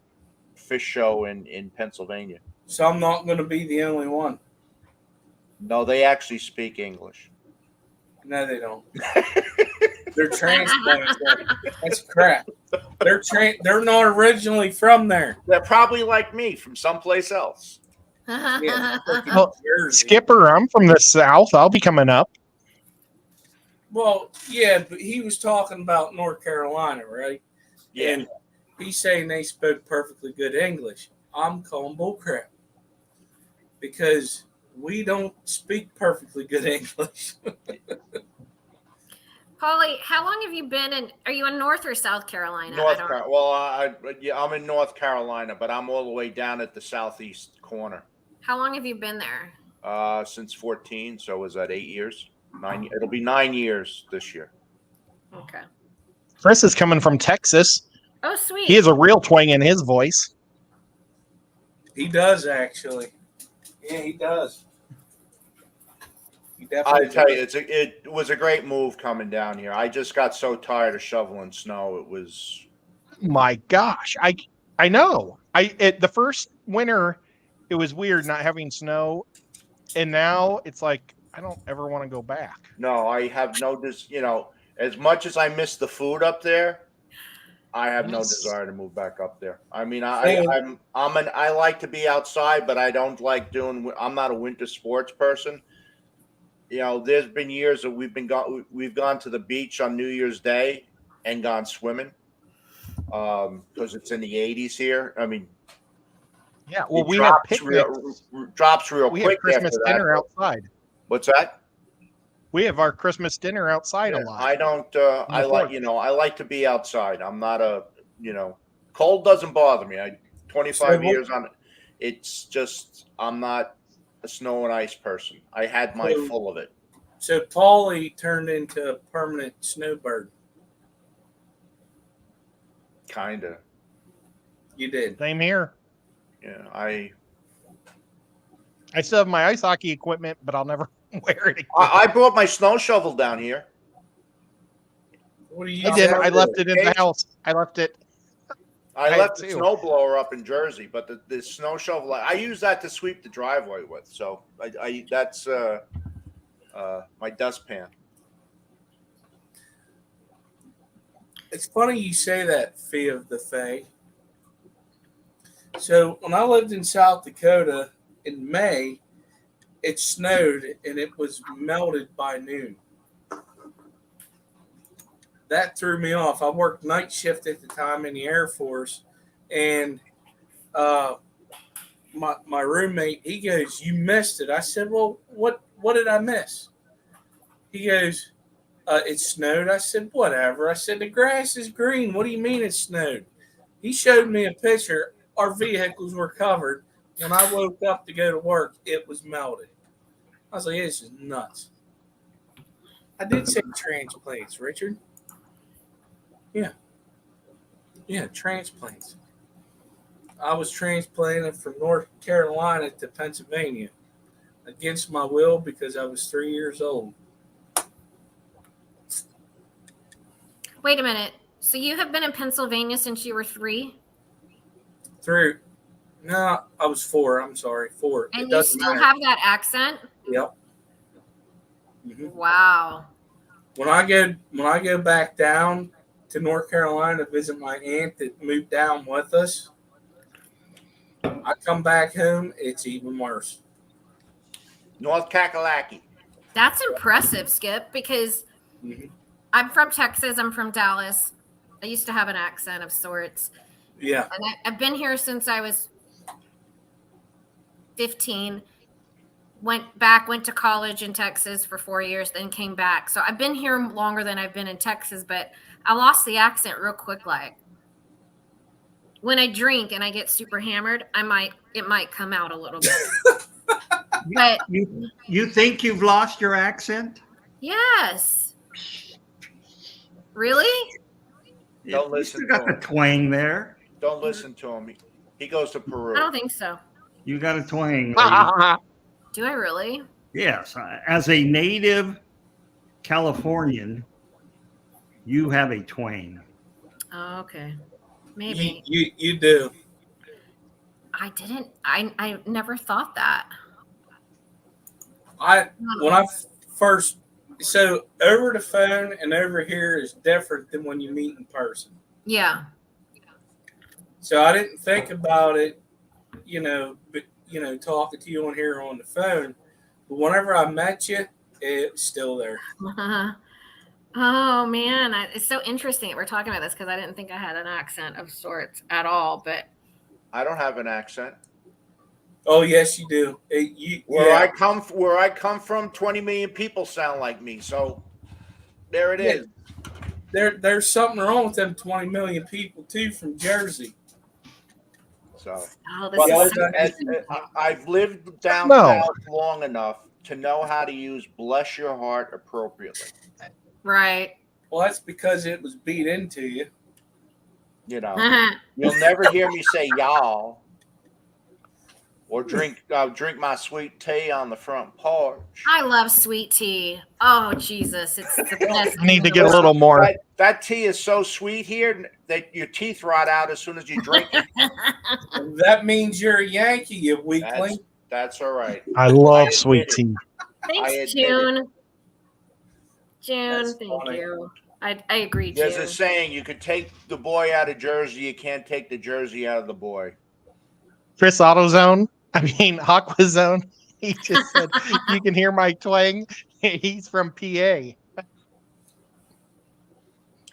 fish show in Pennsylvania. So I'm not going to be the only one. No, they actually speak English. No, they don't. They're transplants. That's crap. They're not originally from there. They're probably like me from someplace else. Yeah, Well, Skipper, I'm from the South. I'll be coming up. Well, yeah, but he was talking about North Carolina, right? Yeah. And he's saying they spoke perfectly good English. I'm calling bullcrap because we don't speak perfectly good English. Paulie, how long have you been in? Are you in North or South Carolina? Well, I'm in North Carolina, but I'm all the way down at the southeast corner. How long have you been there? Since 14. So was that 8 years? 9. It'll be 9 years this year. Okay. Chris is coming from Texas. Oh, sweet. He has a real twang in his voice. He does, actually. Yeah, he does. I tell you, it was a great move coming down here. I just got so tired of shoveling snow. It was. My gosh, I know. The first winter, it was weird not having snow, and now it's like I don't ever want to go back. No, I have no. As much as I miss the food up there, I have no desire to move back up there. I mean, I like to be outside, but I don't like doing. I'm not a winter sports person. There's been years that we've gone to the beach on New Year's Day and gone swimming because it's in the 80s here. I mean, yeah. Well, we have picnics. Drops real we quick. Have Christmas dinner outside. What's that? We have our Christmas dinner outside a lot. I don't. I like to be outside. I'm not a. Cold doesn't bother me. 25 years on it. It's just I'm not a snow and ice person. I had my full of it. So Paulie turned into a permanent snowbird. Kinda. You did. Same here. Yeah, I still have my ice hockey equipment, but I'll never wear it again. I brought my snow shovel down here. What do you? I did. I left it in the house. I left it. I left the snow blower up in Jersey, but the snow shovel, I use that to sweep the driveway with. So that's my dustpan. It's funny you say that, Fee of the Fae. So when I lived in South Dakota in May, it snowed and it was melted by noon. That threw me off. I worked night shift at the time in the Air Force, and my roommate, he goes, "You missed it." I said, "Well, what did I miss?" He goes, "It snowed." I said, "Whatever." I said, "The grass is green. What do you mean it snowed?" He showed me a picture. Our vehicles were covered. When I woke up to go to work, it was melted. I was like, "This is nuts." I did say transplants, Richard. Yeah, transplants. I was transplanted from North Carolina to Pennsylvania against my will because I was 3 years old. Wait a minute. So you have been in Pennsylvania since you were 3? No, I was 4. I'm sorry, 4. And you still have that accent? Yep. Mm-hmm. Wow. When I go back down to North Carolina to visit my aunt that moved down with us, I come back home, it's even worse. North Kakalaki. That's impressive, Skip, because I'm from Texas. I'm from Dallas. I used to have an accent of sorts. Yeah. And I've been here since I was 15. Went to college in Texas for 4 years, then came back. So I've been here longer than I've been in Texas, but I lost the accent real quick. Like when I drink and I get super hammered, it might come out a little bit. But you think you've lost your accent? Yes. Really? Don't listen. You got the twang there. Don't listen to him. He goes to Peru. I don't think so. You got a twang. Do I really? Yes, as a native Californian, you have a twang. Oh, okay. Maybe. You do. I didn't. I never thought that. When I first, so over the phone and over here is different than when you meet in person. Yeah. So I didn't think about it, but talking to you on here on the phone. But whenever I met you, it's still there. Oh man, it's so interesting that we're talking about this because I didn't think I had an accent of sorts at all. But I don't have an accent. Oh yes, you do. Where I come from, 20 million people sound like me. So there it is. There's something wrong with them 20 million people too from Jersey. So I've lived down south long enough to know how to use "bless your heart" appropriately. Right. Well, that's because it was beat into you. You'll never hear me say "y'all" or drink my sweet tea on the front porch. I love sweet tea. Oh Jesus, it's the best. I need to get a little more. That tea is so sweet here that your teeth rot out as soon as you drink it. That means you're a Yankee, you weakling. That's all right. I love sweet tea. Thanks, June. June, thank you. I agree, June. There's a saying: you can take the boy out of Jersey, you can't take the Jersey out of the boy. Chris Aquazone. He just said, you can hear my twang. He's from PA.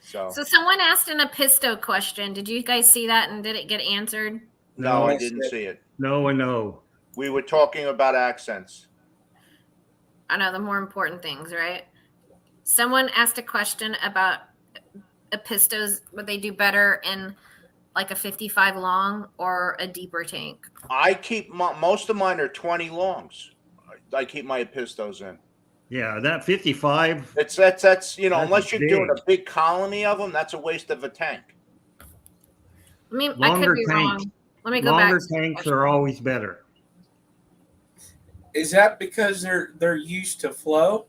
So someone asked an Episto question. Did you guys see that and did it get answered? No, I didn't see it. No. We were talking about accents. I know the more important things, right? Someone asked a question about Epistos. Would they do better in like a 55 long or a deeper tank? I keep most of mine are 20 longs. I keep my Epistos in. Yeah, that 55. That's unless you're doing a big colony of them, that's a waste of a tank. I mean, I could be wrong. Let me go back. Longer tanks are always better. Is that because they're used to flow?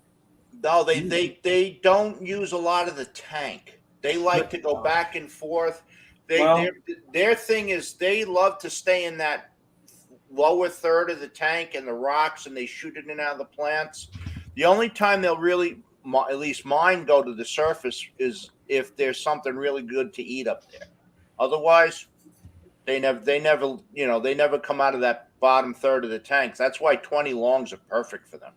No, they don't use a lot of the tank. They like to go back and forth. Their thing is they love to stay in that lower third of the tank and the rocks, and they shoot it in and out of the plants. The only time they'll really, at least mine, go to the surface is if there's something really good to eat up there. Otherwise, they never come out of that bottom third of the tanks. That's why 20 longs are perfect for them.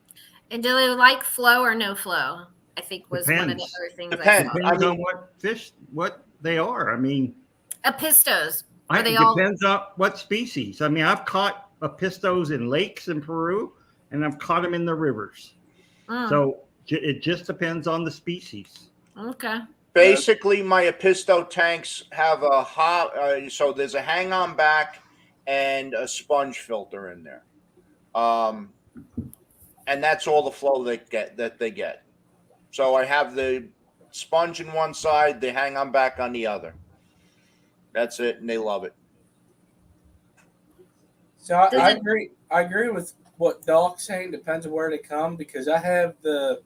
And do they like flow or no flow? I think was one of the other things. Depends. Depends on what they are. I mean, Epistos. It depends on what species. I mean, I've caught Epistos in lakes in Peru, and I've caught them in the rivers. So it just depends on the species. Okay. Basically, my Episto tanks have so there's a hang-on back and a sponge filter in there, and that's all the flow they get. So I have the sponge on one side, the hang-on back on the other. That's it, and they love it. So I agree. I agree with what Doc's saying. Depends on where they come, because I have the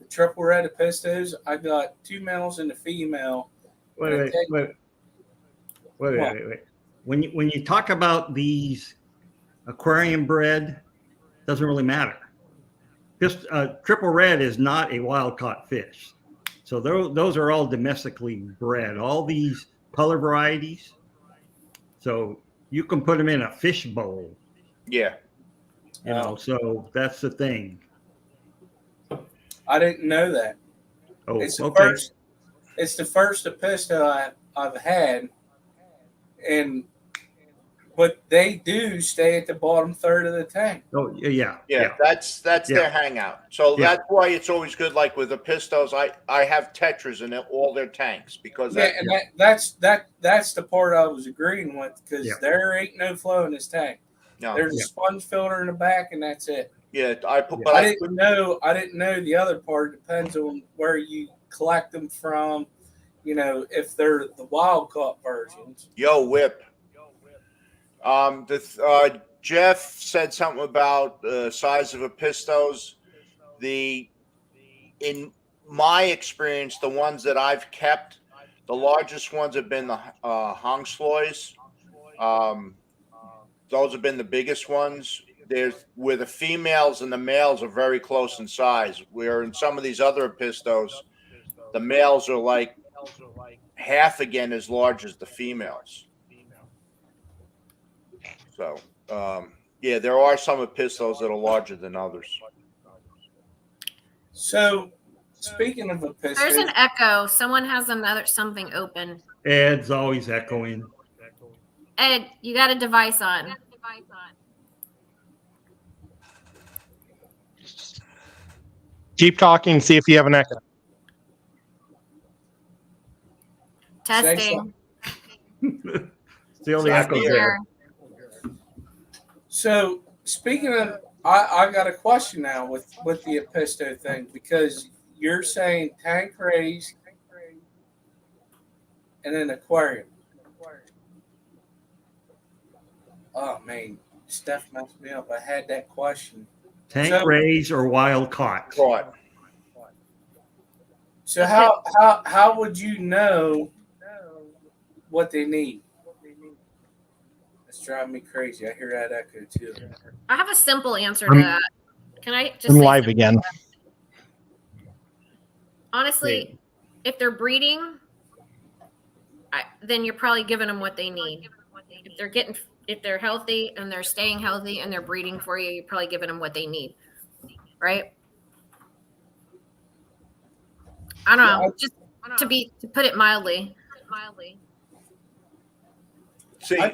triple red Epistos. I got 2 males and a female. Wait. When you talk about these aquarium bred, doesn't really matter. Just triple red is not a wild caught fish. So those are all domestically bred. All these color varieties. So you can put them in a fish bowl. Yeah. So that's the thing. I didn't know that. Oh, it's the okay. It's the first Episto I've had, but they do stay at the bottom third of the tank. Oh yeah. That's their hangout. So that's why it's always good. Like with Epistos, I have tetras in all their tanks because that's the part I was agreeing with, because there ain't no flow in this tank. No. There's a sponge filter in the back, and that's it. Yeah, I didn't know the other part. It depends on where you collect them from. If they're the wild caught versions. Yo, Whip. Jeff said something about the size of Epistos. In my experience, the ones that I've kept, the largest ones have been the Hongsloys. Those have been the biggest ones. There's where the females and the males are very close in size. Where in some of these other Epistos, the males are like half again as large as the females. So, yeah, there are some Epistos that are larger than others. So, speaking of Epistos, There's an echo. Someone has something open. Ed's always echoing. Ed, you got a device on. Keep talking. See if you have an echo. Testing. Still the echo's there. So, speaking of, I got a question now with the Episto thing, because you're saying tank raised and then aquarium. Oh man, Steph messed me up. I had that question. Tank raised or wild caught? Caught. So how would you know what they need? It's driving me crazy. I hear that echo too. I have a simple answer to that. Can I just I'm say live something? again. Honestly, if they're breeding, then you're probably giving them what they need. If they're healthy and they're staying healthy and they're breeding for you, you're probably giving them what they need, right? I don't know. Just to put it mildly. See, I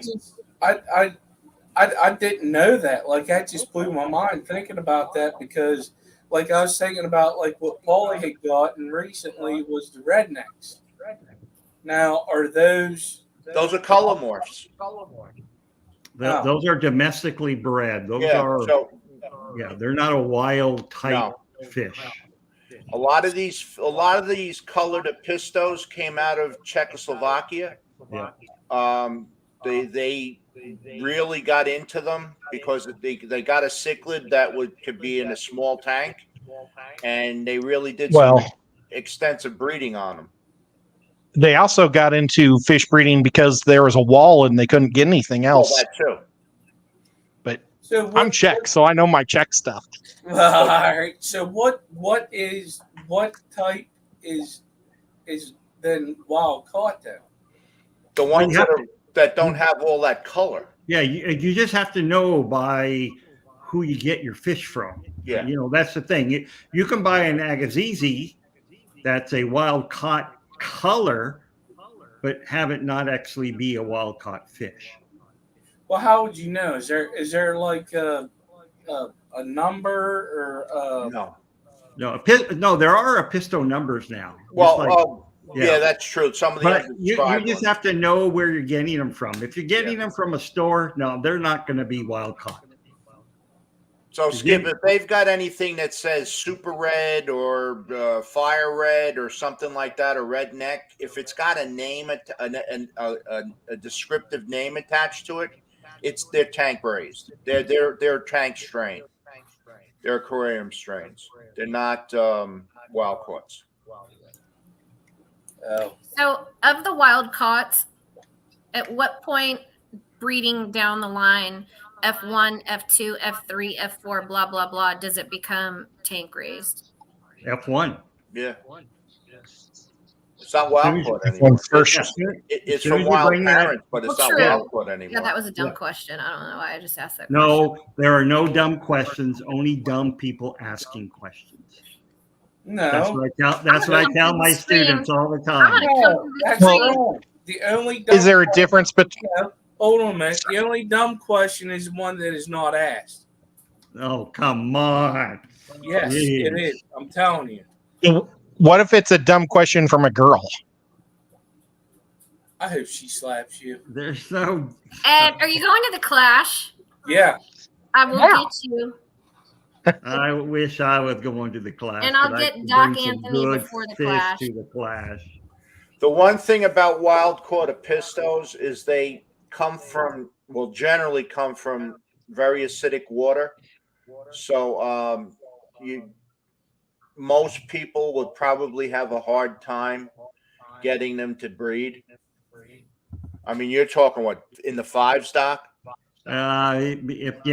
didn't know that. Like, that just blew my mind thinking about that, because like I was thinking about like what Paulie had gotten recently was the rednecks. Now, are those are color morphs. Those are domestically bred. Those are they're not a wild type fish. A lot of these colored Epistos came out of Czechoslovakia. Yeah. They really got into them because they got a cichlid that could be in a small tank, and they really did some extensive breeding on them. They also got into fish breeding because there was a wall and they couldn't get anything else. That too. But I'm Czech, so I know my Czech stuff. all right. So what type is then wild caught then? The ones that don't have all that color. Yeah, you just have to know by who you get your fish from. Yeah. That's the thing. You can buy an Agassiz that's a wild caught color, but have it not actually be a wild caught fish. Well, how would you know? Is there like a number or No, there are Episto numbers now. Well, yeah, that's true. Some of the you just have to know where you're getting them from. If you're getting them from a store, no, they're not going to be wild caught. So, Skip, if they've got anything that says super red or fire red or something like that, or redneck, if it's got a name, a descriptive name attached to it, they're tank raised. They're tank strain. They're aquarium strains. They're not wild caughts. So, of the wild caughts, at what point breeding down the line, F1, F2, F3, F4, blah, blah, blah, does it become tank raised? F1. Yeah. It's not wild caught anymore. It's from wild parents, but it's not wild caught anymore. Yeah, that was a dumb question. I don't know why I just asked that question. No, there are no dumb questions, only dumb people asking questions. No. That's what I tell my students all the time. The only dumb is there a difference between... Hold on a minute. The only dumb question is one that is not asked. Oh, come on. Yes, it is. I'm telling you. What if it's a dumb question from a girl? I hope she slaps you. There's no... Ed, are you going to the Clash? Yeah. I will get you. I wish I was going to the Clash. And I'll get Doc Anthony before the Clash. To the Clash. The one thing about wild caught Epistos is they generally come from very acidic water. So most people would probably have a hard time getting them to breed. I mean, you're talking what, in the 5 stock? I've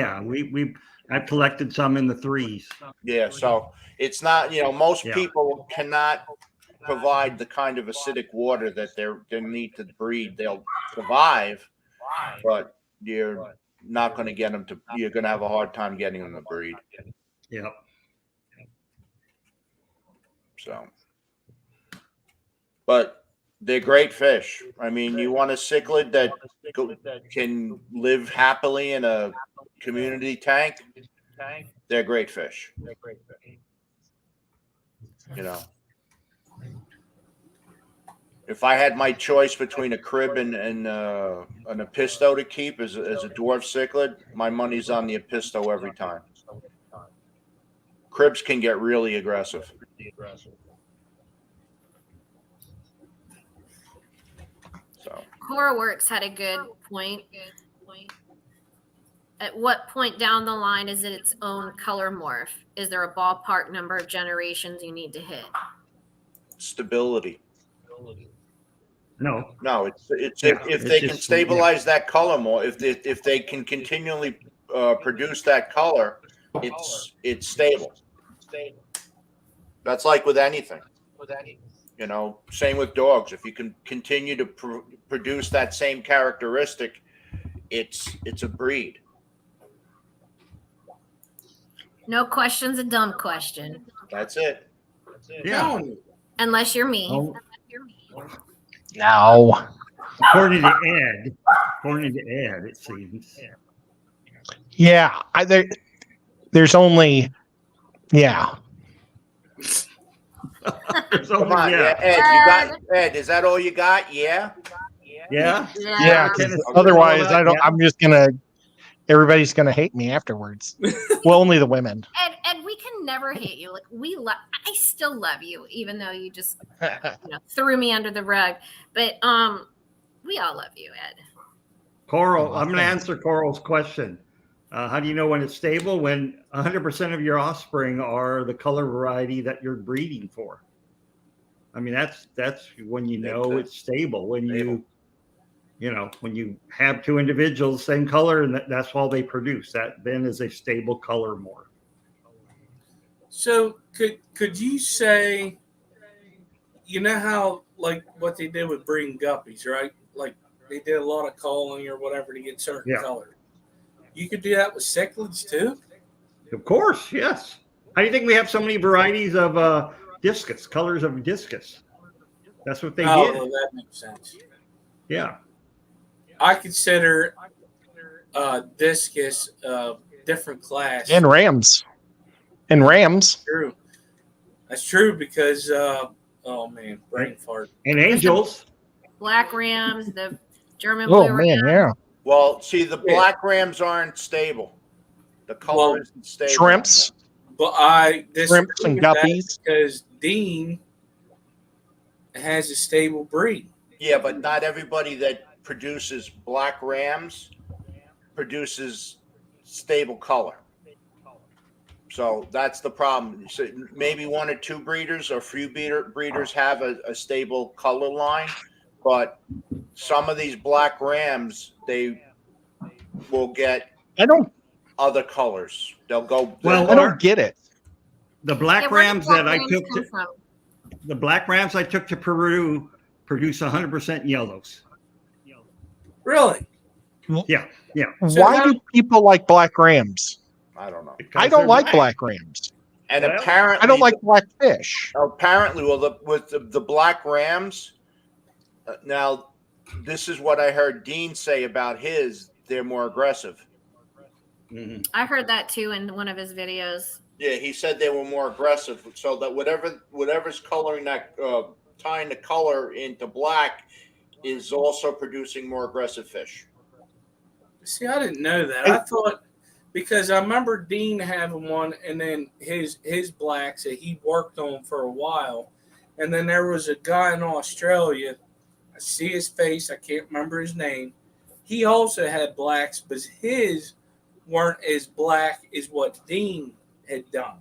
collected some in the 3s. Yeah, so it's not, most people cannot provide the kind of acidic water that they need to breed. They'll survive, but you're not going to get them to. You're going to have a hard time getting them to breed. Yep. So, but they're great fish. I mean, you want a cichlid that can live happily in a community tank. They're great fish. If I had my choice between a crib and an Episto to keep as a dwarf cichlid, my money's on the Episto every time. Cribs can get really aggressive. So HorrorWorks had a good point. At what point down the line is it its own color morph? Is there a ballpark number of generations you need to hit? Stability. No, it's if they can stabilize that color more, if they can continually produce that color, it's stable. That's like with anything. Same with dogs. If you can continue to produce that same characteristic, it's a breed. No question's a dumb question. That's it. Yeah. Unless you're me. Oh. No. According to Ed, it seems. Yeah, there's only, yeah. Come on, Ed. Ed, is that all you got? Yeah. Yeah. Yeah. Otherwise, everybody's gonna hate me afterwards. Well, only the women. And we can never hate you. Like I still love you, even though you just threw me under the rug. But we all love you, Ed. Coral, I'm going to answer Coral's question. How do you know when it's stable? When 100% of your offspring are the color variety that you're breeding for. I mean, that's when you know it's stable. When when you have 2 individuals, same color, and that's all they produce. That then is a stable color morph. So could you say, how like what they did with breeding guppies, right? Like they did a lot of calling or whatever to get certain color. You could do that with cichlids too? Of course, yes. How do you think we have so many varieties of discus, colors of discus? That's what they did. Oh, that makes sense. Yeah. I consider discus a different class. And rams. True. That's true because brain fart. And angels. Black rams, the German blue man, ram. yeah. Well, see, the black rams aren't stable. The color isn't stable. Shrimps. But I shrimps and guppies because Dean has a stable breed. Yeah, but not everybody that produces black rams produces stable color. So that's the problem. So maybe 1 or 2 breeders or few breeders have a stable color line, but some of these black rams, they will get other colors. They'll go. Well, I don't get it. The black rams that I took to Peru produce 100% yellows. Really? Yeah. So why do people like black rams? I don't know. I don't like black rams. And apparently, I don't like black fish. Apparently, with the black rams, now this is what I heard Dean say about his. They're more aggressive. Mm-hmm. I heard that too in one of his videos. Yeah, he said they were more aggressive, so that whatever's coloring that, tying the color into black, is also producing more aggressive fish. See, I didn't know that. I thought because I remember Dean having one, and then his blacks that he worked on for a while, and then there was a guy in Australia. I see his face. I can't remember his name. He also had blacks, but his weren't as black as what Dean had done.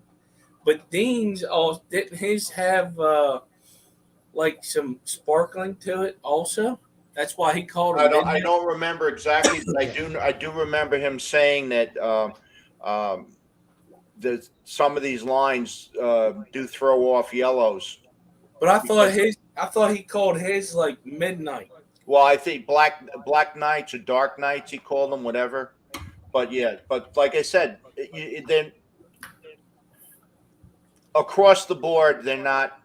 But Dean's all didn't his have like some sparkling to it also? That's why he called it. I don't remember exactly, but I do remember him saying that some of these lines do throw off yellows. But I thought he called his like midnight. Well, I think black nights or dark nights he called them, whatever. But yeah, but like I said, then across the board, they're not.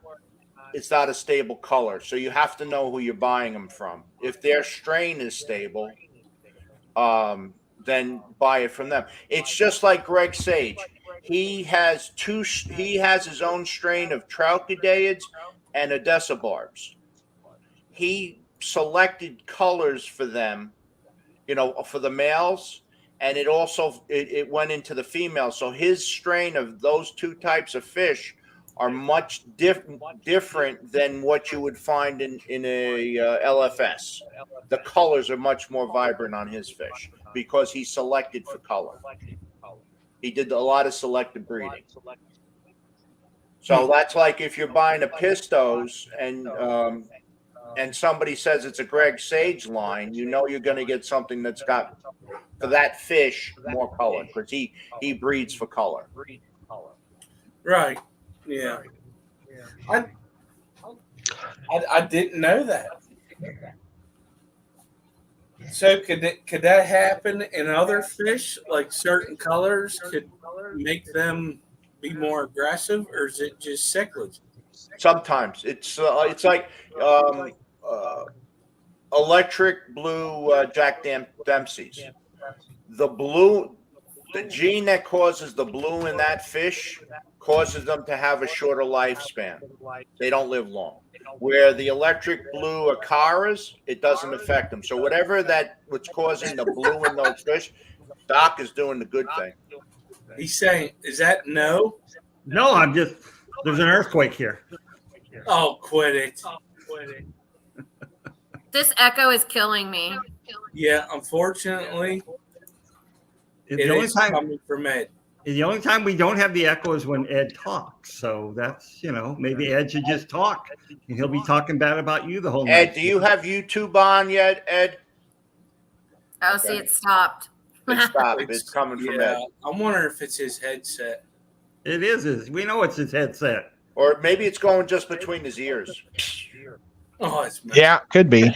It's not a stable color, so you have to know who you're buying them from. If their strain is stable, then buy it from them. It's just like Greg Sage. He has his own strain of Traucadeids and Odessabarbs. He selected colors for them, for the males, and it went into the females. So his strain of those two types of fish are much different than what you would find in a LFS. The colors are much more vibrant on his fish because he selected for color. He did a lot of selective breeding. So that's like if you're buying a Pistos and somebody says it's a Greg Sage line, you're going to get something that's got, for that fish, more color because he breeds for color. Right. Yeah. I didn't know that. So could that happen in other fish? Like certain colors could make them be more aggressive, or is it just cichlids? Sometimes it's like electric blue Jack Dempsey's. The gene that causes the blue in that fish causes them to have a shorter lifespan. They don't live long. Where the electric blue Acaras, it doesn't affect them. So what's causing the blue in those fish, Doc is doing the good thing. He's saying, is that no? No, there's an earthquake here. Oh, quit it. This echo is killing me. Yeah, unfortunately, it is coming from Ed. The only time we don't have the echo is when Ed talks. So that's, maybe Ed should just talk. And he'll be talking bad about you the whole night. Ed, do you have YouTube on yet, Ed? Oh, okay. See, it stopped. It stopped. It's coming from Ed. I'm wondering if it's his headset. It is. We know it's his headset. Or maybe it's going just between his ears. Oh, it's could be.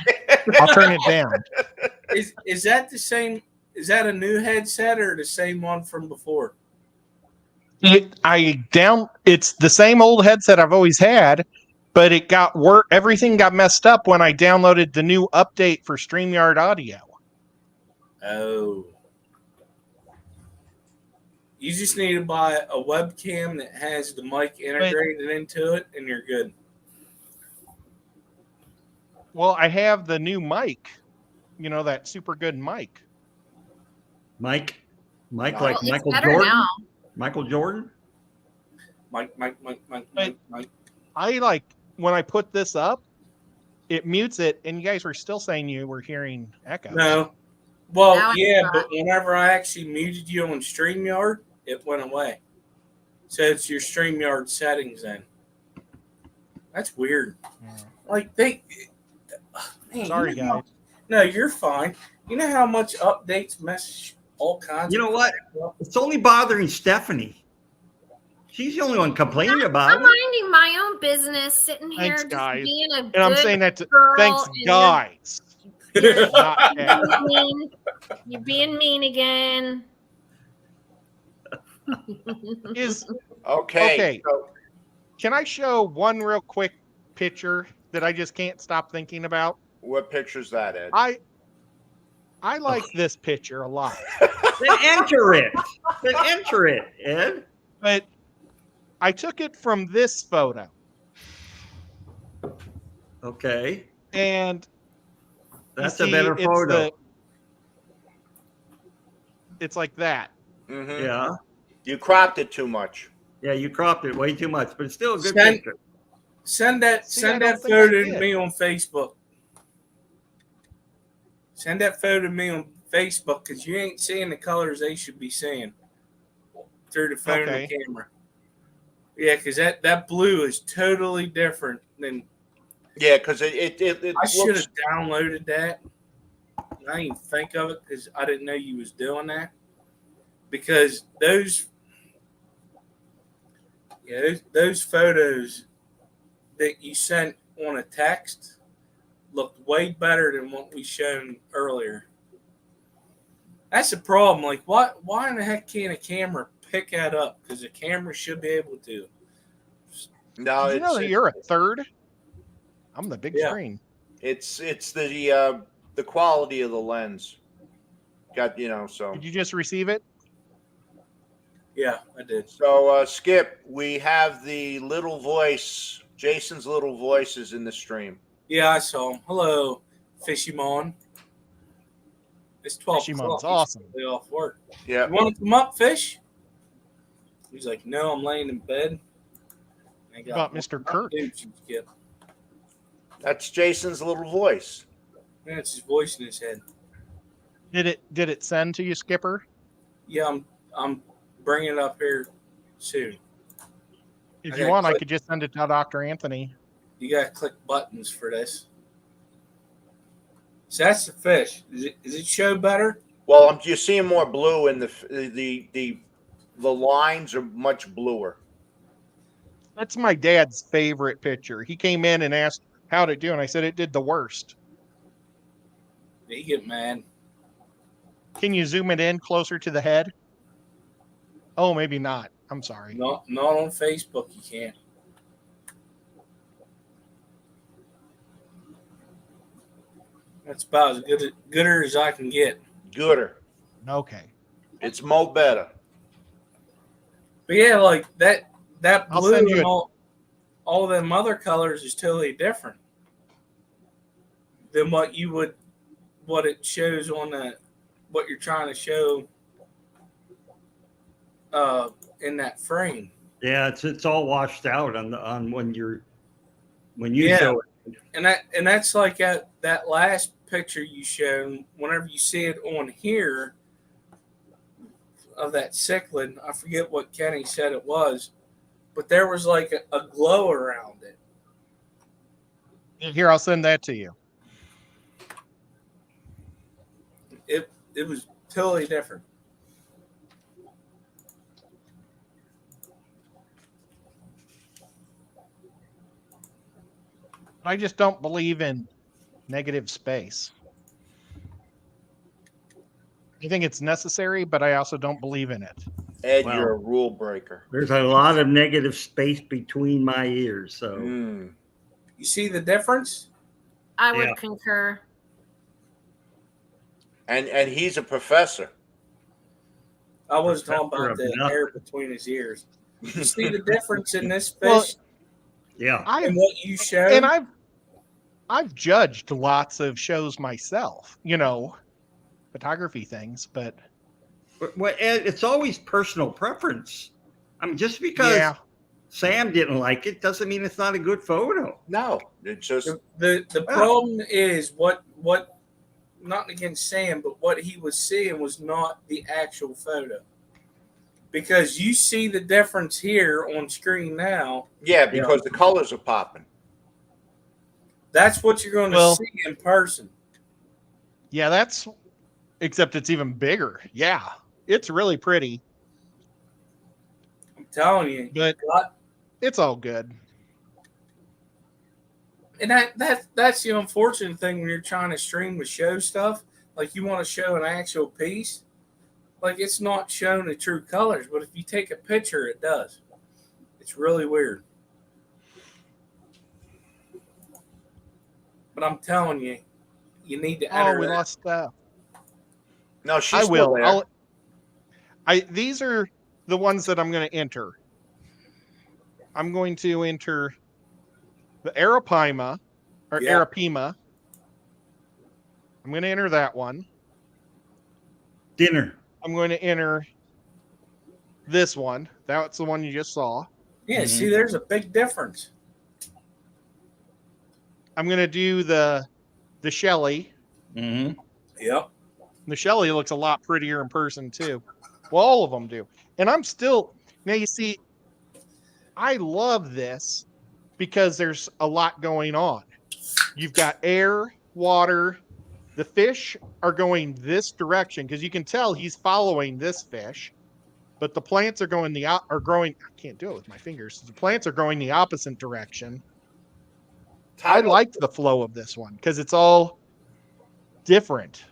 I'll turn it down. Is that the same? Is that a new headset or the same one from before? It's the same old headset I've always had, but it got everything got messed up when I downloaded the new update for StreamYard Audio. Oh. You just need to buy a webcam that has the mic integrated into it, and you're good. Well, I have the new mic, that super good mic. Mike, like Michael Jordan. Now. Michael Jordan. Mike. I like when I put this up, it mutes it, and you guys were still saying you were hearing echoes. No. Well, yeah, but whenever I actually muted you on StreamYard, it went away. So it's your StreamYard settings then. That's weird. Like man, sorry, guys. No, you're fine. You know how much updates mess all kinds. You know what? It's only bothering Stephanie. She's the only one complaining about it. I'm minding my own business, sitting here thanks, just guys. being a and I'm saying that thanks, guys. You're being mean again. Okay. So, can I show one real quick picture that I just can't stop thinking about? What picture's that, Ed? I like this picture a lot. Then enter it. Ed. But I took it from this photo. Okay. And that's a better photo. It's like that. Mm-hmm. Yeah. You cropped it too much. Yeah, you cropped it way too much, but it's still a good picture. Send that photo to me on Facebook. Send that photo to me on Facebook because you ain't seeing the colors they should be seeing through the phone and camera. Yeah, because that blue is totally different than. Yeah, because it I should have downloaded that. I didn't even think of it because I didn't know you was doing that. Because those photos that you sent on a text looked way better than what we shown earlier. That's the problem. Like, why in the heck can't a camera pick that up? Because a camera should be able to. No, Did you know that you're a third? I'm the big screen. It's the quality of the lens. Got so. Did you just receive it? Yeah, I did. So Skip, we have the little voice. Jason's little voice is in the stream. Yeah, I saw him. Hello, Fishymon. It's 12 Fishymon's o'clock. awesome. He's off work. Yeah. You want to come up, Fish? He's like, no, I'm laying in bed. About Mr. Kirk. Skip. That's Jason's little voice. Yeah, it's his voice in his head. Did it send to you, Skipper? Yeah, I'm bringing it up here soon. If you want, I could just send it to Dr. Anthony. You got to click buttons for this. So that's the fish. Does it show better? Well, you're seeing more blue, and the lines are much bluer. That's my dad's favorite picture. He came in and asked how'd it do, and I said it did the worst. You get mad. Can you zoom it in closer to the head? Oh, maybe not. I'm sorry. Not on Facebook. You can't. That's about as gooder as I can get. Gooder. Okay. It's mo better. But yeah, like that blue send you and all them other colors is totally different than what it shows on what you're trying to show in that frame. Yeah, it's all washed out on when you show it. And that's like that last picture you showed. Whenever you see it on here of that cichlid, I forget what Kenny said it was, but there was like a glow around it. Here, I'll send that to you. It was totally different. I just don't believe in negative space. I think it's necessary, but I also don't believe in it. Ed, you're a rule breaker. There's a lot of negative space between my ears, so You see the difference? I would concur. And he's a professor. I was talking about the hair between his ears. You see the difference in this fish? And what you showed? And I've judged lots of shows myself, photography things, but it's always personal preference. I mean, just because Sam didn't like it doesn't mean it's not a good photo. No, it's just the problem is what not against Sam, but what he was seeing was not the actual photo. Because you see the difference here on screen now. Yeah, because the colors are popping. That's what you're going to see in person. Yeah, except it's even bigger. Yeah, it's really pretty. I'm telling you. But it's all good. And that's the unfortunate thing when you're trying to stream with show stuff. Like you want to show an actual piece. Like it's not showing the true colors, but if you take a picture, it does. It's really weird. But I'm telling you, you need to enter. Oh, we lost stuff. No, she's I will. Still there. These are the ones that I'm going to enter. I'm going to enter the Arapaima or Arapima. I'm going to enter that one. Dinner. I'm going to enter this one. That's the one you just saw. Yeah, see, there's a big difference. I'm going to do the Shelley. Mm-hmm. Yep. The Shelly looks a lot prettier in person too. Well, all of them do. And I'm still, now you see, I love this because there's a lot going on. You've got air, water. The fish are going this direction because you can tell he's following this fish, but the plants are going growing. I can't do it with my fingers. The plants are going the opposite direction. I liked the flow of this one because it's all different.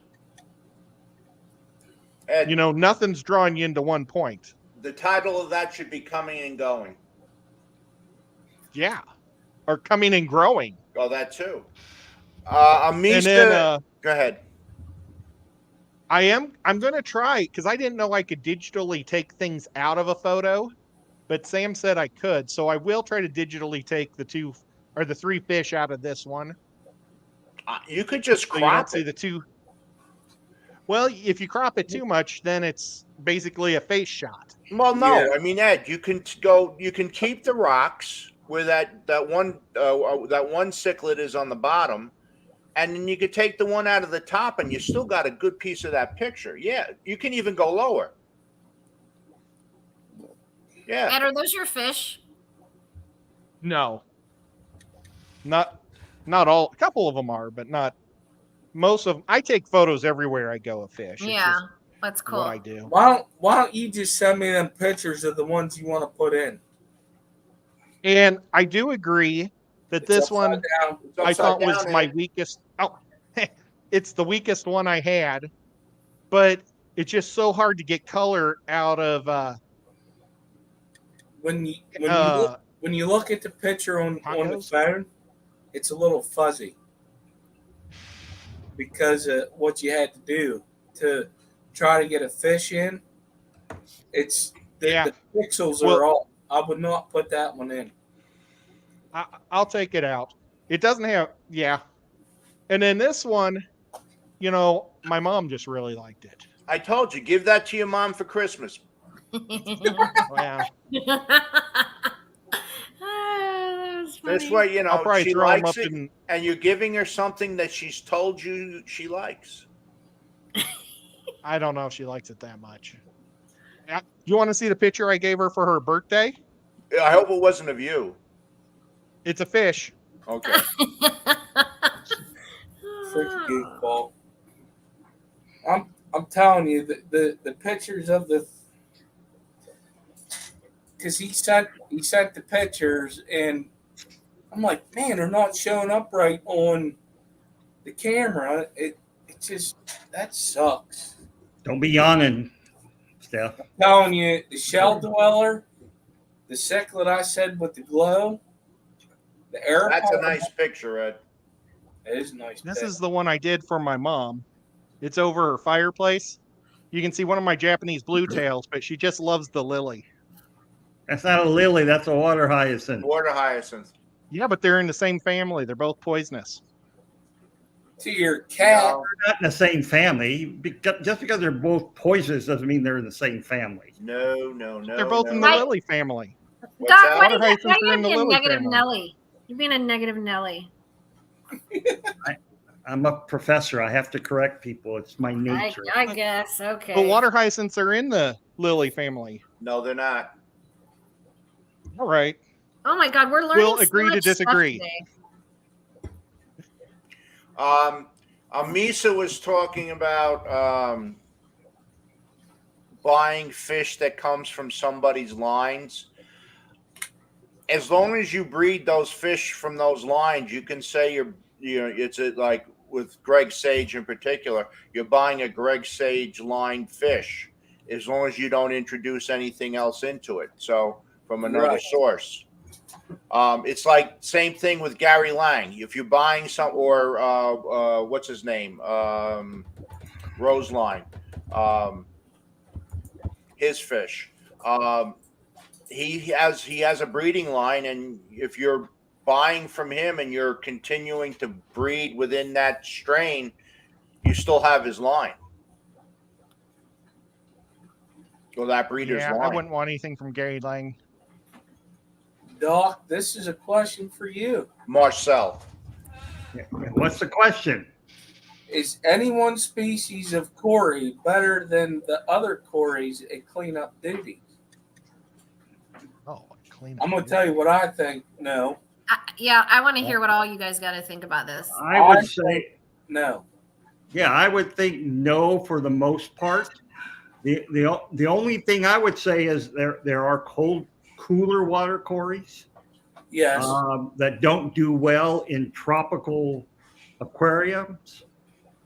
Ed, you know, nothing's drawing you into one point. The title of that should be Coming and Going. Yeah. Or Coming and Growing. Oh, that too. Amisa, and then, go ahead. I'm going to try, because I didn't know I could digitally take things out of a photo, but Sam said I could. So I will try to digitally take the 3 fish out of this one. You could just crop so you don't it. see the 2. Well, if you crop it too much, then it's basically a face shot. Well, no, yeah. I mean, Ed, you can keep the rocks where that one cichlid is on the bottom, and then you could take the one out of the top, and you still got a good piece of that picture. Yeah, you can even go lower. Yeah. Ed, are those your fish? No. Not all. A couple of them are, but not most of them. I take photos everywhere I go of fish. Yeah, that's cool. What I do. Why don't you just send me them pictures of the ones you want to put in? And I do agree that this one I thought was my weakest. Oh, it's the weakest one I had, but it's just so hard to get color out of. When you look at the picture on the phone, it's a little fuzzy because of what you had to do to try to get a fish in. It's the pixels are all. I would not put that one in. I'll take it out. It doesn't have, And then this one, you know, my mom just really liked it. I told you, give that to your mom for Christmas. Yeah. This way, you know, she likes it, and you're giving her something that she's told you she likes. I don't know if she likes it that much. You want to see the picture I gave her for her birthday? I hope it wasn't of you. It's a fish. Okay. Freaking goofball. I'm telling you, the pictures of the, because he sent the pictures, and I'm like, man, they're not showing up right on the camera. It just, that sucks. Don't be yawning, Steph. I'm telling you, the shell dweller, the cichlid I said with the glow, the air. That's a nice picture, Ed. It is nice. This is the one I did for my mom. It's over her fireplace. You can see one of my Japanese blue tails, but she just loves the lily. That's not a lily. That's a water hyacinth. Water hyacinth. Yeah, but they're in the same family. They're both poisonous. To your cat. No, they're not in the same family. Just because they're both poisonous doesn't mean they're in the same family. No. They're both in the lily family. Doc, why are you being a negative Nelly? You're being a negative Nelly. I'm a professor. I have to correct people. It's my nature. I guess. Okay. But water hyacinths are in the lily family. No, they're not. All right. Oh my God, we're learning. We'll agree to disagree. Amisa was talking about buying fish that comes from somebody's lines. As long as you breed those fish from those lines, you can say it's like with Greg Sage in particular, you're buying a Greg Sage line fish, as long as you don't introduce anything else into it. So from another source. It's like same thing with Gary Lang. If you're buying some, or what's his name, Roseline, his fish. He has a breeding line, and if you're buying from him and you're continuing to breed within that strain, you still have his line. Or that breeder's line. I wouldn't want anything from Gary Lang. Doc, this is a question for you. Marcel. What's the question? Is any one species of Cory better than the other Corys at cleanup duty? Oh, clean. I'm going to tell you what I think. No. I want to hear what all you guys got to think about this. I would say no. Yeah, I would think no for the most part. The only thing I would say is there are cooler water Corys. Yes. That don't do well in tropical aquariums.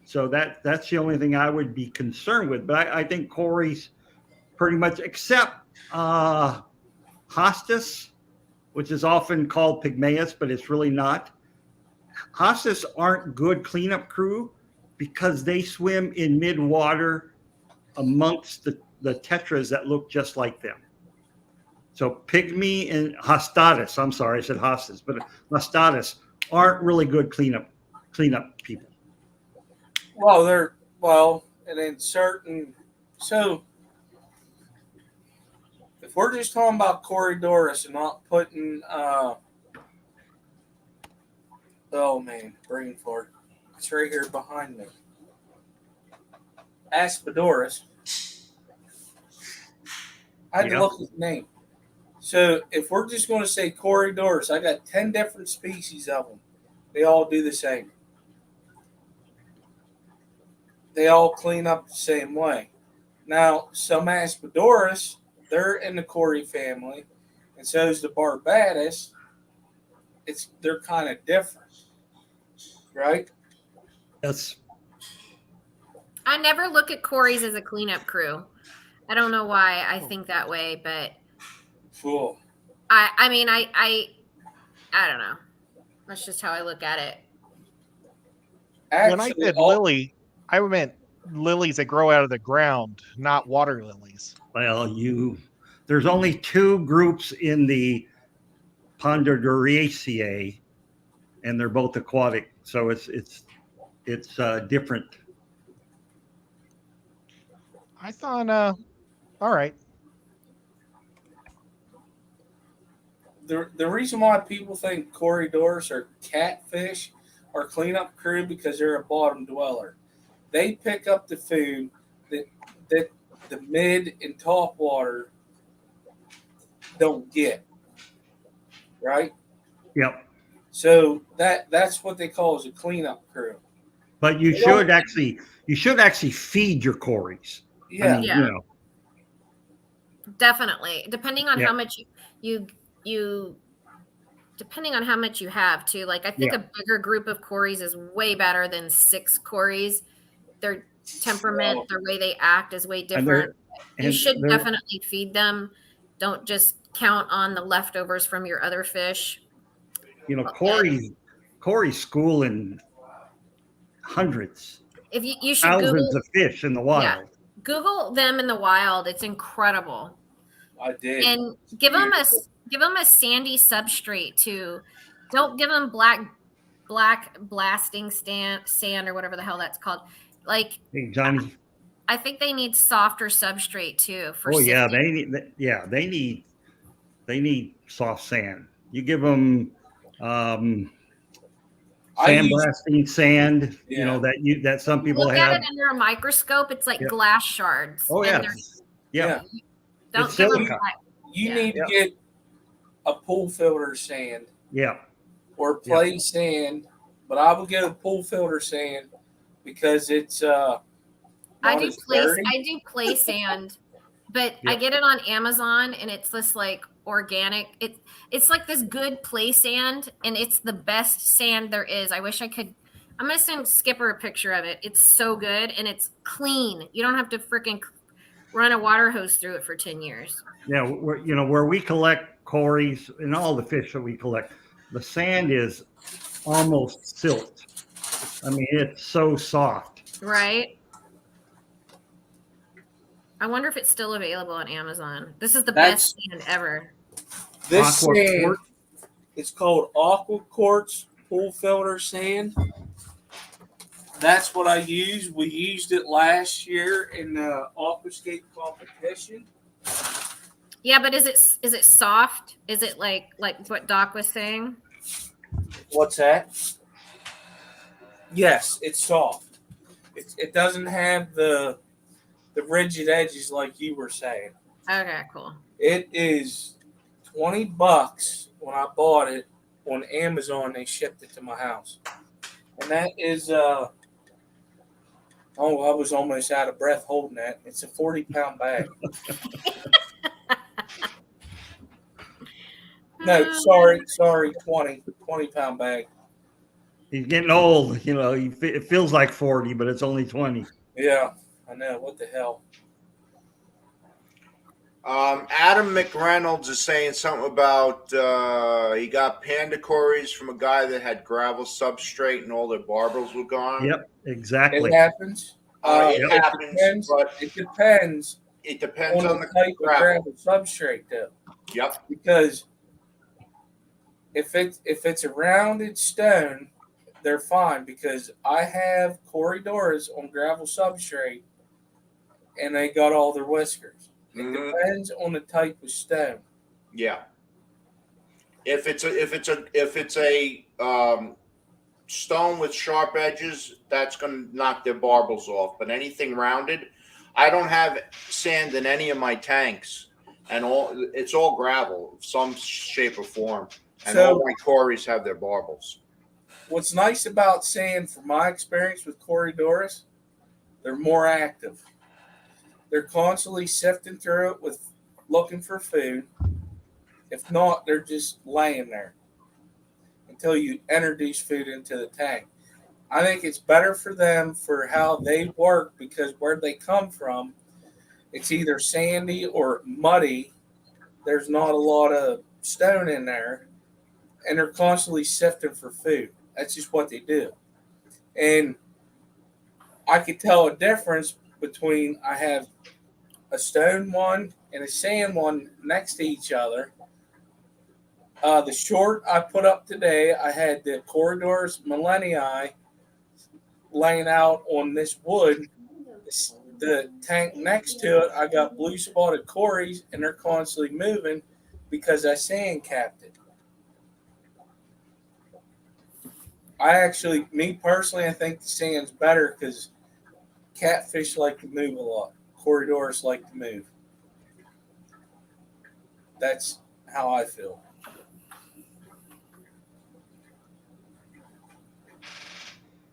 So that's the only thing I would be concerned with. But I think Corys pretty much, except Hostis, which is often called Pygmaeus, but it's really not. Hostis aren't good cleanup crew because they swim in mid-water amongst the tetras that look just like them. So Pygmy and Hostatus, I'm sorry, I said Hostis, but Hostatus aren't really good cleanup people. Well, and in certain, so if we're just talking about Corydoras and not putting, oh man, brain fart. It's right here behind me. Aspidoras. I had to look at the name. So if we're just going to say Corydoras, I got 10 different species of them. They all do the same. They all clean up the same way. Now, some Aspidoras, they're in the Cory family, and so is the Barbatus. They're kind of different, right? Yes. I never look at Corys as a cleanup crew. I don't know why I think that way, but Cool. I mean, I don't know. That's just how I look at it. Actually, when I said lily, I meant lilies that grow out of the ground, not water lilies. Well, there's only two groups in the Ponderosaceae, and they're both aquatic, so it's different. I thought, all right. The reason why people think Corydoras are catfish or cleanup crew because they're a bottom dweller. They pick up the food that the mid and top water don't get. Right? Yep. So that's what they call as a cleanup crew. But you should actually feed your Corys. Yeah. I mean, you know. Definitely. Depending on how much you depending on how much you have too. Like I think a bigger group of Corys is way better than 6 Corys. Their temperament, their way they act is way different. You should definitely feed them. Don't just count on the leftovers from your other fish. You know, Corys school in hundreds. If you should thousands of fish in the wild. Yeah, Google them in the wild. It's incredible. I did. And give them a sandy substrate too. Don't give them black blasting sand or whatever the hell that's called. Like, hey, Johnny. I think they need softer substrate too. They need soft sand. You give them sandblasting sand. Yeah. You know that some people look have. at it under a microscope. It's like glass shards. Oh yeah. Yeah. Don't it's give them silica. You need to get a pool filter sand. Yeah. Or plain sand, but I will get a pool filter sand because it's I do play sand, but I get it on Amazon and it's this like organic. It's like this good play sand and it's the best sand there is. I wish I could. I'm gonna send Skipper a picture of it. It's so good and it's clean. You don't have to freaking run a water hose through it for 10 years. Yeah, where we collect Corys and all the fish that we collect, the sand is almost silt. I mean, it's so soft. Right. I wonder if it's still available on Amazon. This is the best sand ever. This sand, it's called Aqua Quartz Pool Filter Sand. That's what I use. We used it last year in the Aquascape competition. Yeah, but is it soft? Is it like what Doc was saying? What's that? Yes, it's soft. It doesn't have the rigid edges like you were saying. Okay, cool. It is $20 when I bought it on Amazon. They shipped it to my house, and that is I was almost out of breath holding that. It's a 40-pound bag. No, sorry, 20-pound bag. He's getting old. You know, it feels like 40, but it's only 20. Yeah, I know. What the hell? Adam McReynolds is saying something about he got panda cories from a guy that had gravel substrate and all their barbels were gone. Yep, exactly. It happens. It happens, but it depends. It depends on the type gravel. of gravel substrate, though. Yep. Because if it's a rounded stone, they're fine. Because I have corridoras on gravel substrate, and they got all their whiskers. It depends on the type of stone. Yeah. If it's a stone with sharp edges, that's going to knock their barbels off. But anything rounded, I don't have sand in any of my tanks, and it's all gravel of some shape or form, and all my quarries have their barbels. What's nice about sand, from my experience with corridoras, they're more active. They're constantly sifting through it looking for food. If not, they're just laying there until you introduce food into the tank. I think it's better for them for how they work, because where they come from, it's either sandy or muddy. There's not a lot of stone in there, and they're constantly sifting for food. That's just what they do. And I could tell a difference between I have a stone one and a sand one next to each other. The short I put up today, I had the Corridors Millenii laying out on this wood. The tank next to it, I got blue spotted cories, and they're constantly moving because I sand capped it. Me personally, I think the sand's better because catfish like to move a lot. Corridors like to move. That's how I feel.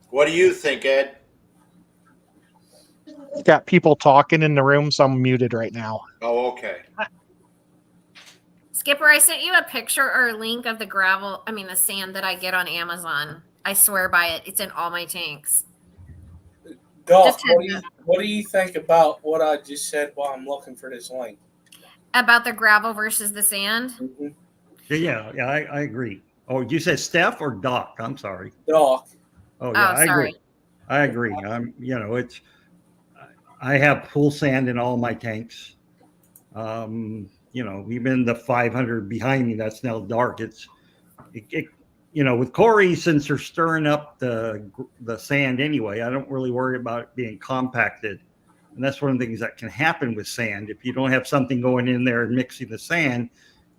What do you think, Ed? Got people talking in the room, so I'm muted right now. Oh, okay. Skipper, I sent you a picture or a link of the sand that I get on Amazon. I swear by it. It's in all my tanks. Doc, what do you think about what I just said while I'm looking for this link? About the gravel versus the sand? Mm-hmm. Yeah, I agree. Oh, you said Steph or Doc? I'm sorry. Doc. Oh, yeah, sorry. I agree. I have pool sand in all my tanks. Even the 500 behind me, that's now dark. With Corey, since they're stirring up the sand anyway, I don't really worry about it being compacted. And that's one of the things that can happen with sand. If you don't have something going in there and mixing the sand,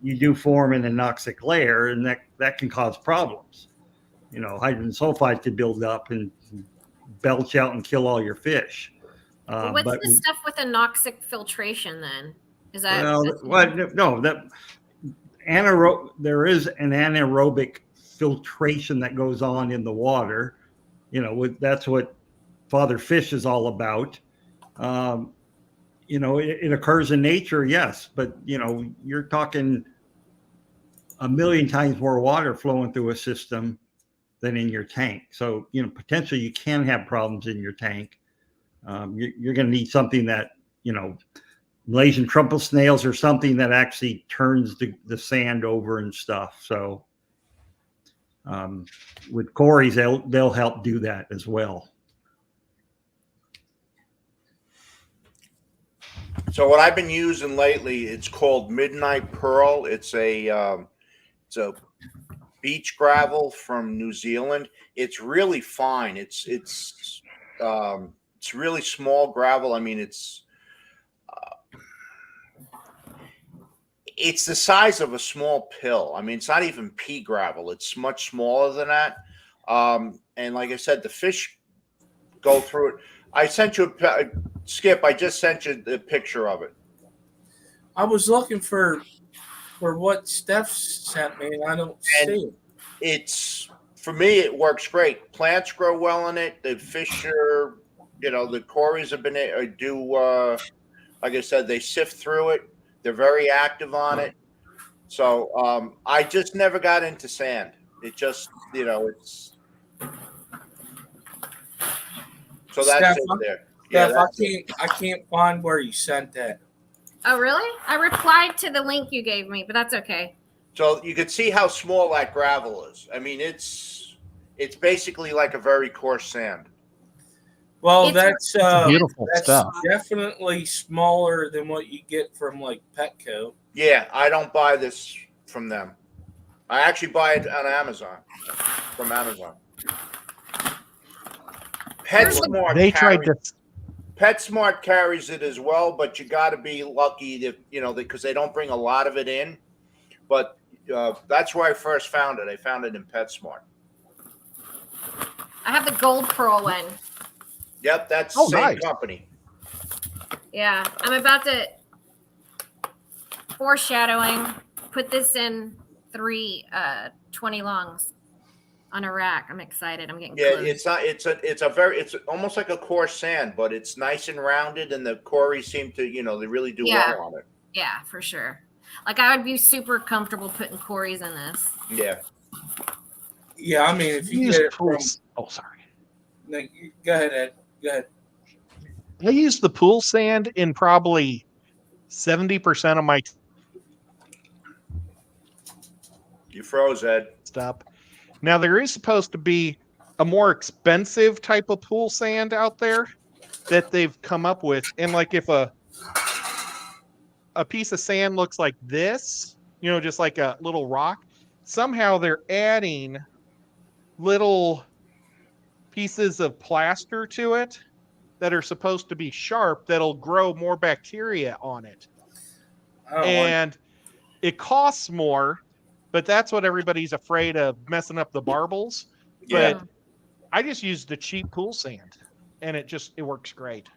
you do form an anoxic layer, and that can cause problems. Hydrogen sulfide could build up and belch out and kill all your fish. What's the stuff with anoxic filtration then? Is that there is an anaerobic filtration that goes on in the water. That's what Father Fish is all about. It occurs in nature, yes, but you're talking a million times more water flowing through a system than in your tank. So, potentially you can have problems in your tank. You're going to need something that, Malaysian trumpet snails or something that actually turns the sand over and stuff. So with cories, they'll help do that as well. So what I've been using lately, it's called Midnight Pearl. It's a beach gravel from New Zealand. It's really fine. It's really small gravel. I mean, it's the size of a small pill. I mean, it's not even pea gravel. It's much smaller than that. And like I said, the fish go through it. I sent you Skip. I just sent you the picture of it. I was looking for what Steph sent me, and I don't see it. It's, for me, it works great. Plants grow well in it. The fish are, the cories have been like I said, they sift through it. They're very active on it. So I just never got into sand. It just, it's. So that's it there. Yeah, I can't find where you sent that. Oh, really? I replied to the link you gave me, but that's okay. So you can see how small that gravel is. I mean, it's basically like a very coarse sand. Well, that's beautiful stuff. Definitely smaller than what you get from like Petco. Yeah, I don't buy this from them. I actually buy it on Amazon, from Amazon. PetSmart carries it as well, but you got to be lucky that because they don't bring a lot of it in. But that's where I first found it. I found it in PetSmart. I have the gold pearl one. Yep, that's the same company. Yeah, I'm about to foreshadowing. Put this in 3 20 longs on a rack. I'm excited. I'm getting close. It's almost like a coarse sand, but it's nice and rounded, and the cories seem to they really do well on it. Yeah, for sure. Like I would be super comfortable putting cories in this. Yeah. Yeah, I mean if you get it from sorry. No, go ahead, Ed. Go ahead. I use the pool sand in probably 70% of my. You froze, Ed. Stop. Now there is supposed to be a more expensive type of pool sand out there that they've come up with, and like if a piece of sand looks like this, just like a little rock, somehow they're adding little pieces of plaster to it that are supposed to be sharp that'll grow more bacteria on it. And it costs more, but that's what everybody's afraid of, messing up the marbles. Yeah. But I just use the cheap pool sand, and it works great.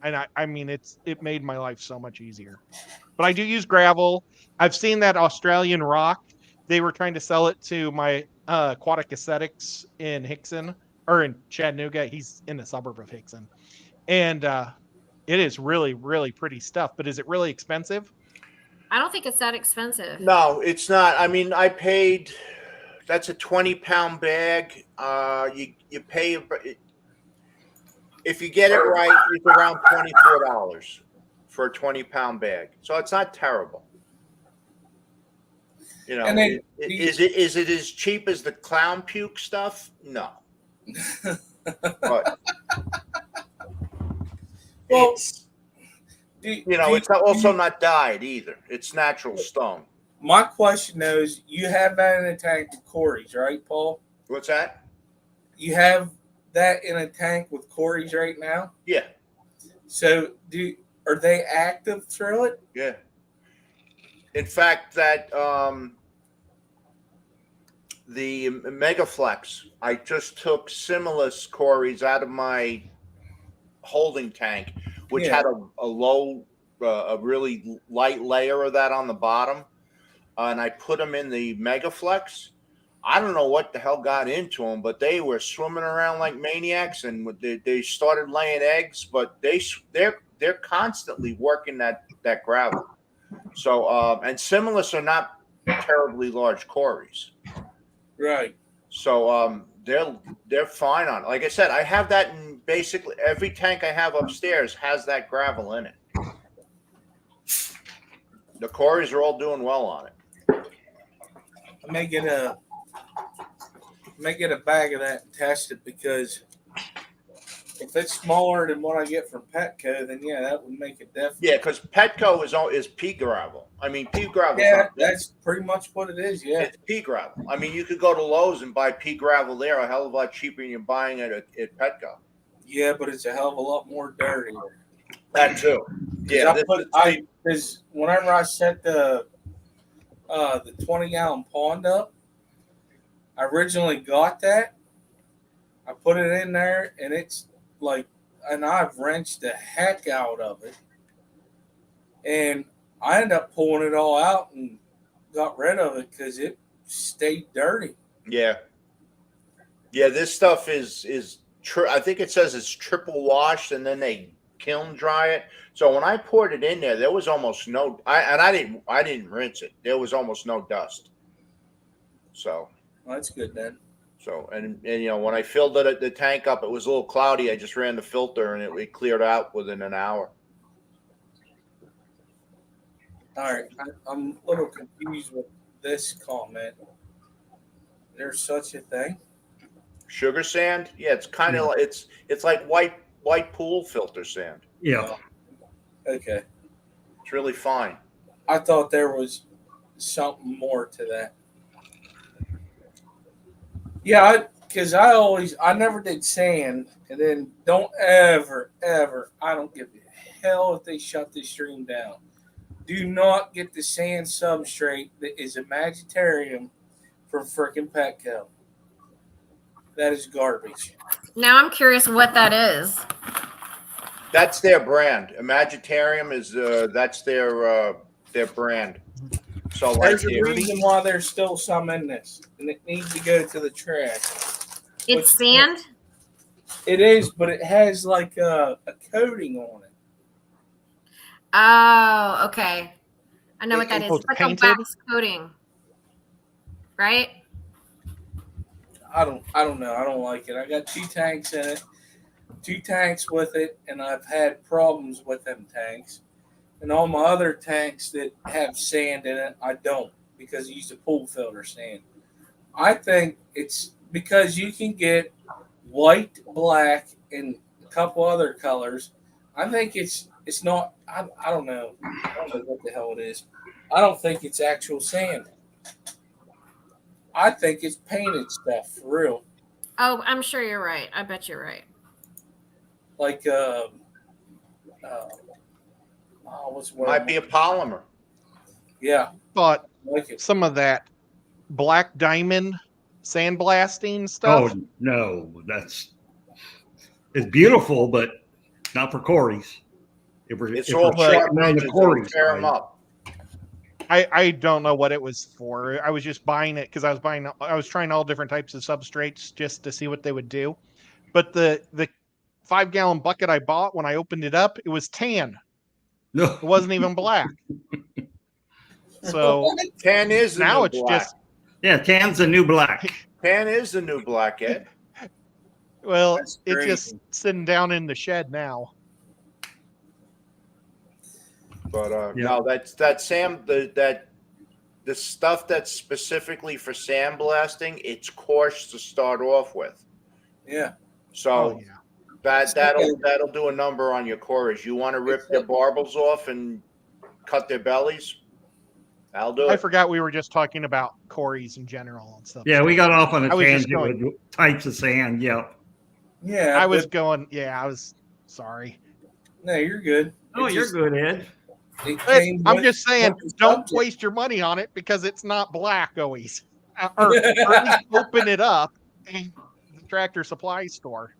And I mean, it made my life so much easier. But I do use gravel. I've seen that Australian rock. They were trying to sell it to my Aquatic Aesthetics in Hickson, or in Chattanooga. He's in the suburb of Hickson. And it is really, really pretty stuff. But is it really expensive? I don't think it's that expensive. No, it's not. I mean, I paid, that's a 20-pound bag. You pay, if you get it right, it's around $24 for a 20-pound bag. So it's not terrible. Is it as cheap as the clown puke stuff? No. But well, it's also not dyed either. It's natural stone. My question though is, you have that in a tank with cories, right, Paul? What's that? You have that in a tank with cories right now? Yeah. So are they active through it? Yeah. In fact, that the Megaflex, I just took Similis cories out of my holding tank, which had a really light layer of that on the bottom, and I put them in the Megaflex. I don't know what the hell got into them, but they were swimming around like maniacs, and they started laying eggs. But they're constantly working that gravel. So and Similis are not terribly large cories, right? So they're fine on it. Like I said, I have that in basically every tank I have upstairs has that gravel in it. The cories are all doing well on it. I may get a bag of that and test it, because if it's smaller than what I get from Petco, then that would make it definitely. Yeah, because Petco is pea gravel. I mean, pea gravel. Yeah, that's pretty much what it is. Yeah, it's pea gravel. I mean, you could go to Lowe's and buy pea gravel there a hell of a lot cheaper than you're buying it at Petco. Yeah, but it's a hell of a lot more dirty. That too. Yeah, because whenever I set the 20-gallon pond up, I originally got that. I put it in there, and it's like, and I've wrenched the heck out of it, and I ended up pulling it all out and got rid of it because it stayed dirty. Yeah. Yeah, this stuff is I think it says it's triple washed, and then they kiln dry it. So when I poured it in there was almost no. I didn't rinse it. There was almost no dust. So Well, that's good then. So and when I filled the tank up, it was a little cloudy. I just ran the filter, and it cleared out within an hour. All right, I'm a little confused with this comment. There's such a thing. Sugar sand? Yeah, it's kind of it's like white pool filter sand. Yeah. Okay. It's really fine. I thought there was something more to that. Yeah, because I never did sand, and then don't ever, I don't give a hell if they shut this stream down. Do not get the sand substrate that is a Magitarium from frickin' Petco. That is garbage. Now I'm curious what that is. That's their brand. Imagitarium is that's their brand. So there's a reason why there's still some in this, and it needs to go to the trash. It's sand? It is, but it has like a coating on it. Oh, okay. I know what that is. It's like painted? a wax coating, right? I don't know. I don't like it. I got 2 tanks in it, 2 tanks with it, and I've had problems with them tanks. And all my other tanks that have sand in it, I don't, because I use a pool filter sand. I think it's because you can get white, black, and a couple other colors. I think it's not. I don't know. I don't know what the hell it is. I don't think it's actual sand. I think it's painted stuff for real. Oh, I'm sure you're right. I bet you're right. Like what's the word? might be a polymer. Yeah, But like it. some of that black diamond sandblasting stuff. Oh no, it's beautiful, but not for quarries. It's all the quarries. Tear them up. I don't know what it was for. I was just buying it because I was trying all different types of substrates just to see what they would do. But the 5-gallon bucket I bought, when I opened it up, it was tan. No, It wasn't even black. So Tan is the now new it's black. just tan's the new black. Tan is the new black, Ed. well, That's it's crazy. just sitting down in the shed now. But Yeah. no, that Sam the stuff that's specifically for sandblasting, it's coarse to start off with. Yeah. So Oh yeah. that'll do a number on your cores. You want to rip their barbels off and cut their bellies? I'll do I it. forgot we were just talking about quarries in general and stuff. Yeah, we got off on a I was just tangent with types of sand. Yeah. Yeah. I was going. Yeah, I was sorry. No, you're good. Oh, you're good, Ed. I'm just saying, don't subject. waste your money on it because it's not black always. Or at least open it up in the Tractor Supply store.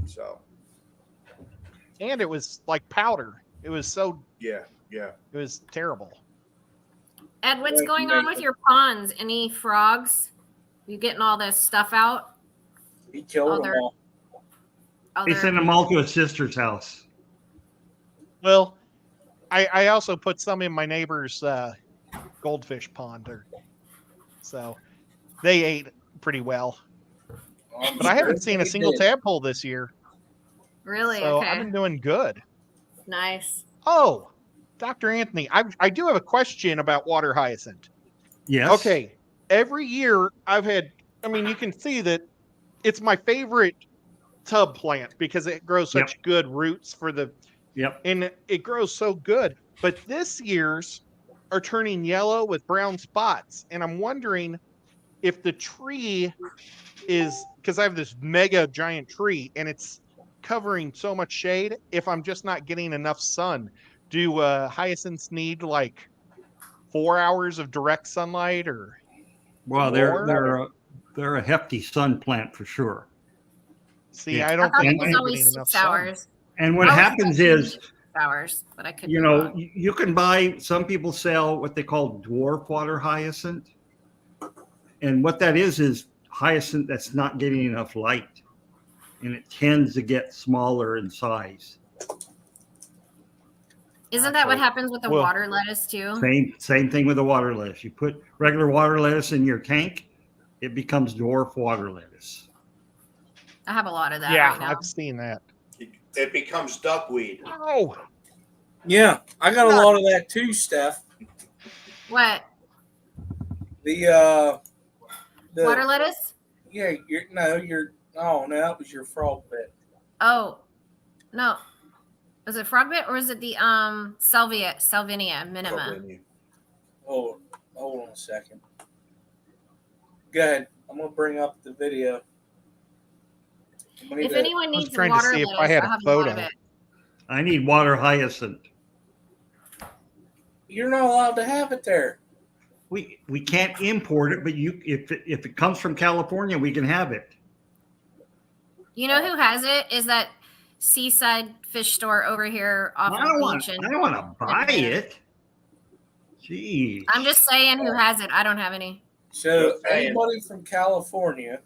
So And it was like powder. It was so. yeah. It was terrible. Ed, what's going on with your ponds? Any frogs? You getting all this stuff out? He killed them all. He sent them all to his sister's house. Well, I also put some in my neighbor's goldfish pond, so they ate pretty well. But I haven't seen a single tadpole this year. Really? So Okay. I've been doing good. Nice. Oh, Dr. Anthony, I do have a question about water hyacinth. Yes. Okay. Every year I've had, you can see that it's my favorite tub plant because it grows such good roots for the, and it grows so good. But this year's are turning yellow with brown spots. And I'm wondering if the tree is, because I have this mega giant tree and it's covering so much shade, if I'm just not getting enough sun. Do hyacinths need like 4 hours of direct sunlight or? Well, they're they're a hefty sun plant for sure. See, Yeah. I I don't thought think it was I'm always getting enough 6 hours. And what I was happens expecting is, 6 hours, but I could you be know, wrong. you can buy, some people sell what they call dwarf water hyacinth. And what that is hyacinth that's not getting enough light. And it tends to get smaller in size. Isn't that what Gotcha. happens with the Well, water lettuce too? Same thing with the water lettuce. You put regular water lettuce in your tank, it becomes dwarf water lettuce. I have a lot of that Yeah, right now. I've seen that. It becomes duckweed. Oh, Yeah, I got a lot of that too, Steph. What? The Water lettuce? Yeah, oh no, that was your frog bit. Oh, no. Was it frog bit or is it the Salvinia minima? Hold on a second. Go ahead. I'm gonna bring up the video. If anyone needs trying to water see if lettuce, I had a have a lot of photo. it. I need water hyacinth. You're not allowed to have it there. We can't import it, but if it comes from California, we can have it. You know who has it? Is that Seaside Fish Store over here off I of don't Beach. want to buy it. Jeez. I'm just saying who has it. I don't have any. So anybody from California,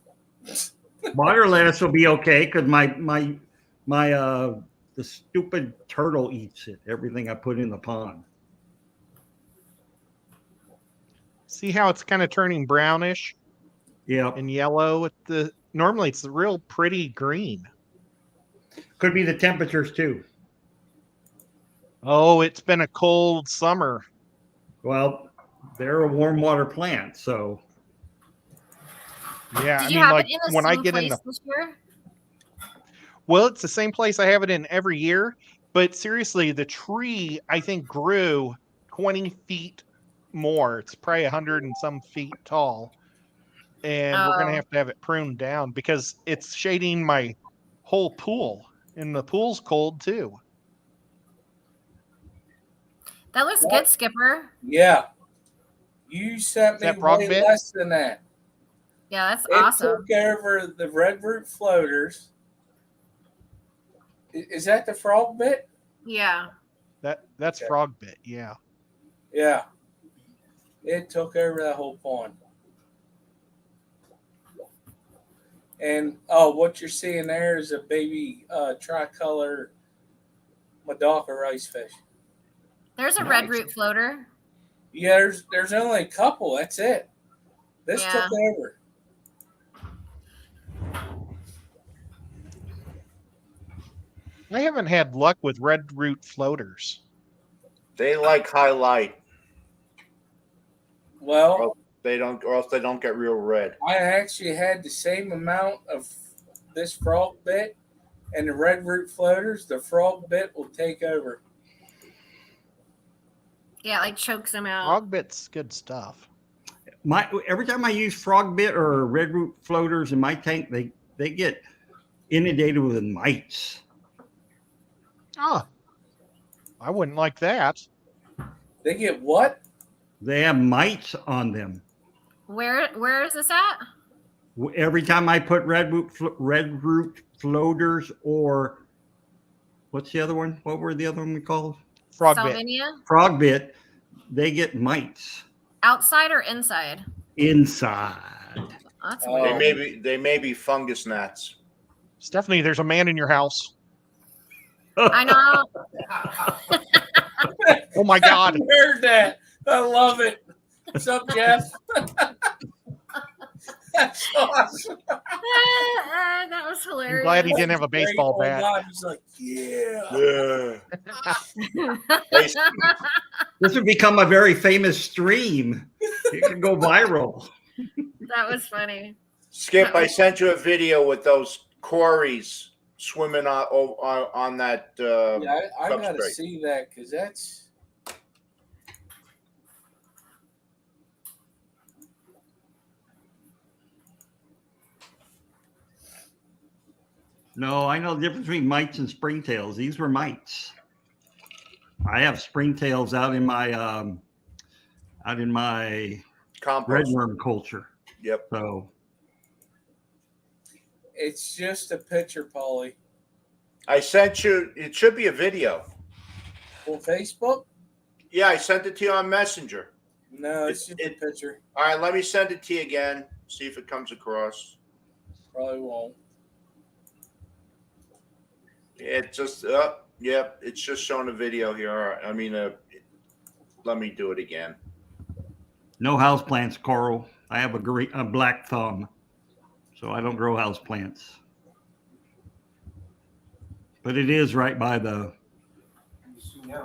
Water lettuce will be okay because my the stupid turtle eats it. Everything I put in the pond. see how it's kind of turning brownish Yeah, and yellow at normally it's real pretty green. could be the temperatures too. Oh, it's been a cold summer. Well, they're a warm water plant, so Yeah, Did I you mean, have like it in the when I same get in place the this year? well, it's the same place I have it in every year. But seriously, the tree I think grew 20 feet more. It's probably 100 and some feet tall, and we're gonna Oh. have it pruned down because it's shading my whole pool, and the pool's cold too. That looks What? good, Skipper. yeah, you sent Is me that frog way bit? less than that. Yeah, that's It awesome. took over the red root floaters. Is that the frog bit? Yeah. That's Okay. frog bit, yeah. Yeah. It took over that whole pond. And what you're seeing there is a baby tricolor Madaka rice fish. There's a Nice. red root floater. Yeah, there's only a couple. That's it. This Yeah. took over. I haven't had luck with red root floaters. They like highlight. Well, Or else they don't get real red. I actually had the same amount of this frog bit and the red root floaters. The frog bit will take over. Yeah, it like chokes them out. Frog bit's good stuff. Every time I use frog bit or red root floaters in my tank, they get inundated with mites. Oh, I wouldn't like that. They get what? They have mites on them. Where is this at? Every time I put red root floaters or what's the other one? What were the other one we called? Frog bit. Salvinia? Frog bit. They get mites Outside or inside? inside. Oh, that's Oh. weird. They may be fungus gnats. Stephanie, there's a man in your house. I know. Oh my God. I heard that. I love it. What's up, Jeff? That's awesome. That was hilarious. I'm glad he didn't have a baseball Great old bat. guy. He's like, yeah. This would become a very famous stream. It could go viral. That was funny. Skip, I sent you a video with those Corys swimming on that. Yeah, I got to substrate. see that because that's. No, I know the difference between mites and springtails. These were mites. I have springtails out in my Compost. redworm culture. Yep. So It's just a picture, Paulie. I sent you. It should be a video. On Facebook? Yeah, I sent it to you on Messenger. No, it's just a picture. All right, let me send it to you again. See if it comes across. Probably won't. It just it's just showing a video here. All right, I mean, let me do it again. No houseplants, Coral. I have a black thumb, so I don't grow houseplants. But it is right by the.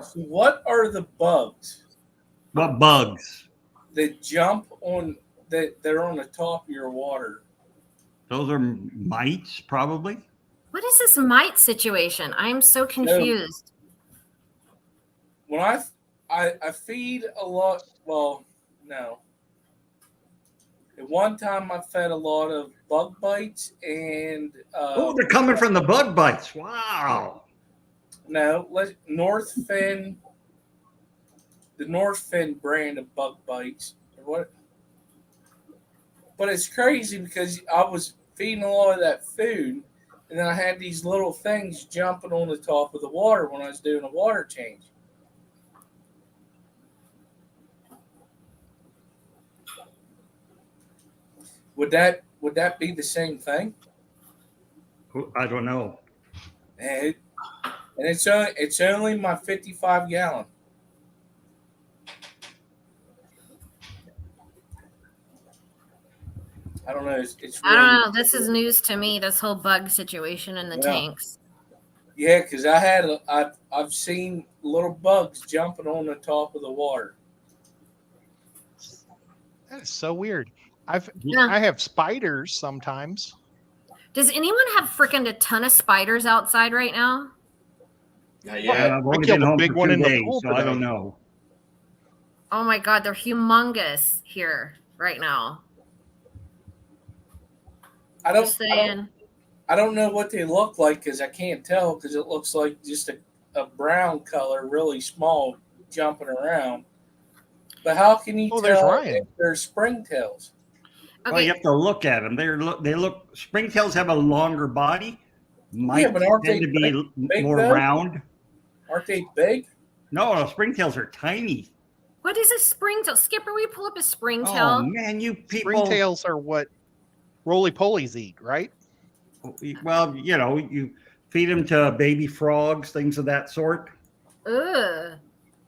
So what are the bugs? What bugs? That jump on they're on the top of your water. Those are mites, probably. What is this mite situation? I'm so confused. When I feed a lot, well, no. At one time, I fed a lot of bug bites and. Oh, they're coming from the bug bites! Wow. No, North Fin. The North Fin brand of bug bites. What? But it's crazy because I was feeding a lot of that food, and then I had these little things jumping on the top of the water when I was doing a water change. Would that be the same thing? I don't know. And it's only my 55 gallon. I don't know. It's really, I don't know. This is news to me. This whole bug situation in the tanks. Yeah, because I've seen little bugs jumping on the top of the water. That is so weird. I have spiders sometimes. Does anyone have freaking a ton of spiders outside right now? Yeah, I've only been home for 2 days, so I don't know. Oh my God, they're humongous here right now. I don't know what they look like because I can't tell because it looks like just a brown color, really small, jumping around. But how can you tell if they're springtails? Okay. Well, you have to look at them. They look. Springtails have a longer body. Yeah, but aren't they tend to be big, more though? round. Aren't they big? No, springtails are tiny. What is a springtail? Skipper, will you pull up a Oh springtail? man, you people. Springtails are what roly-polies eat, right? Well, you feed them to baby frogs, things of that sort. Ugh.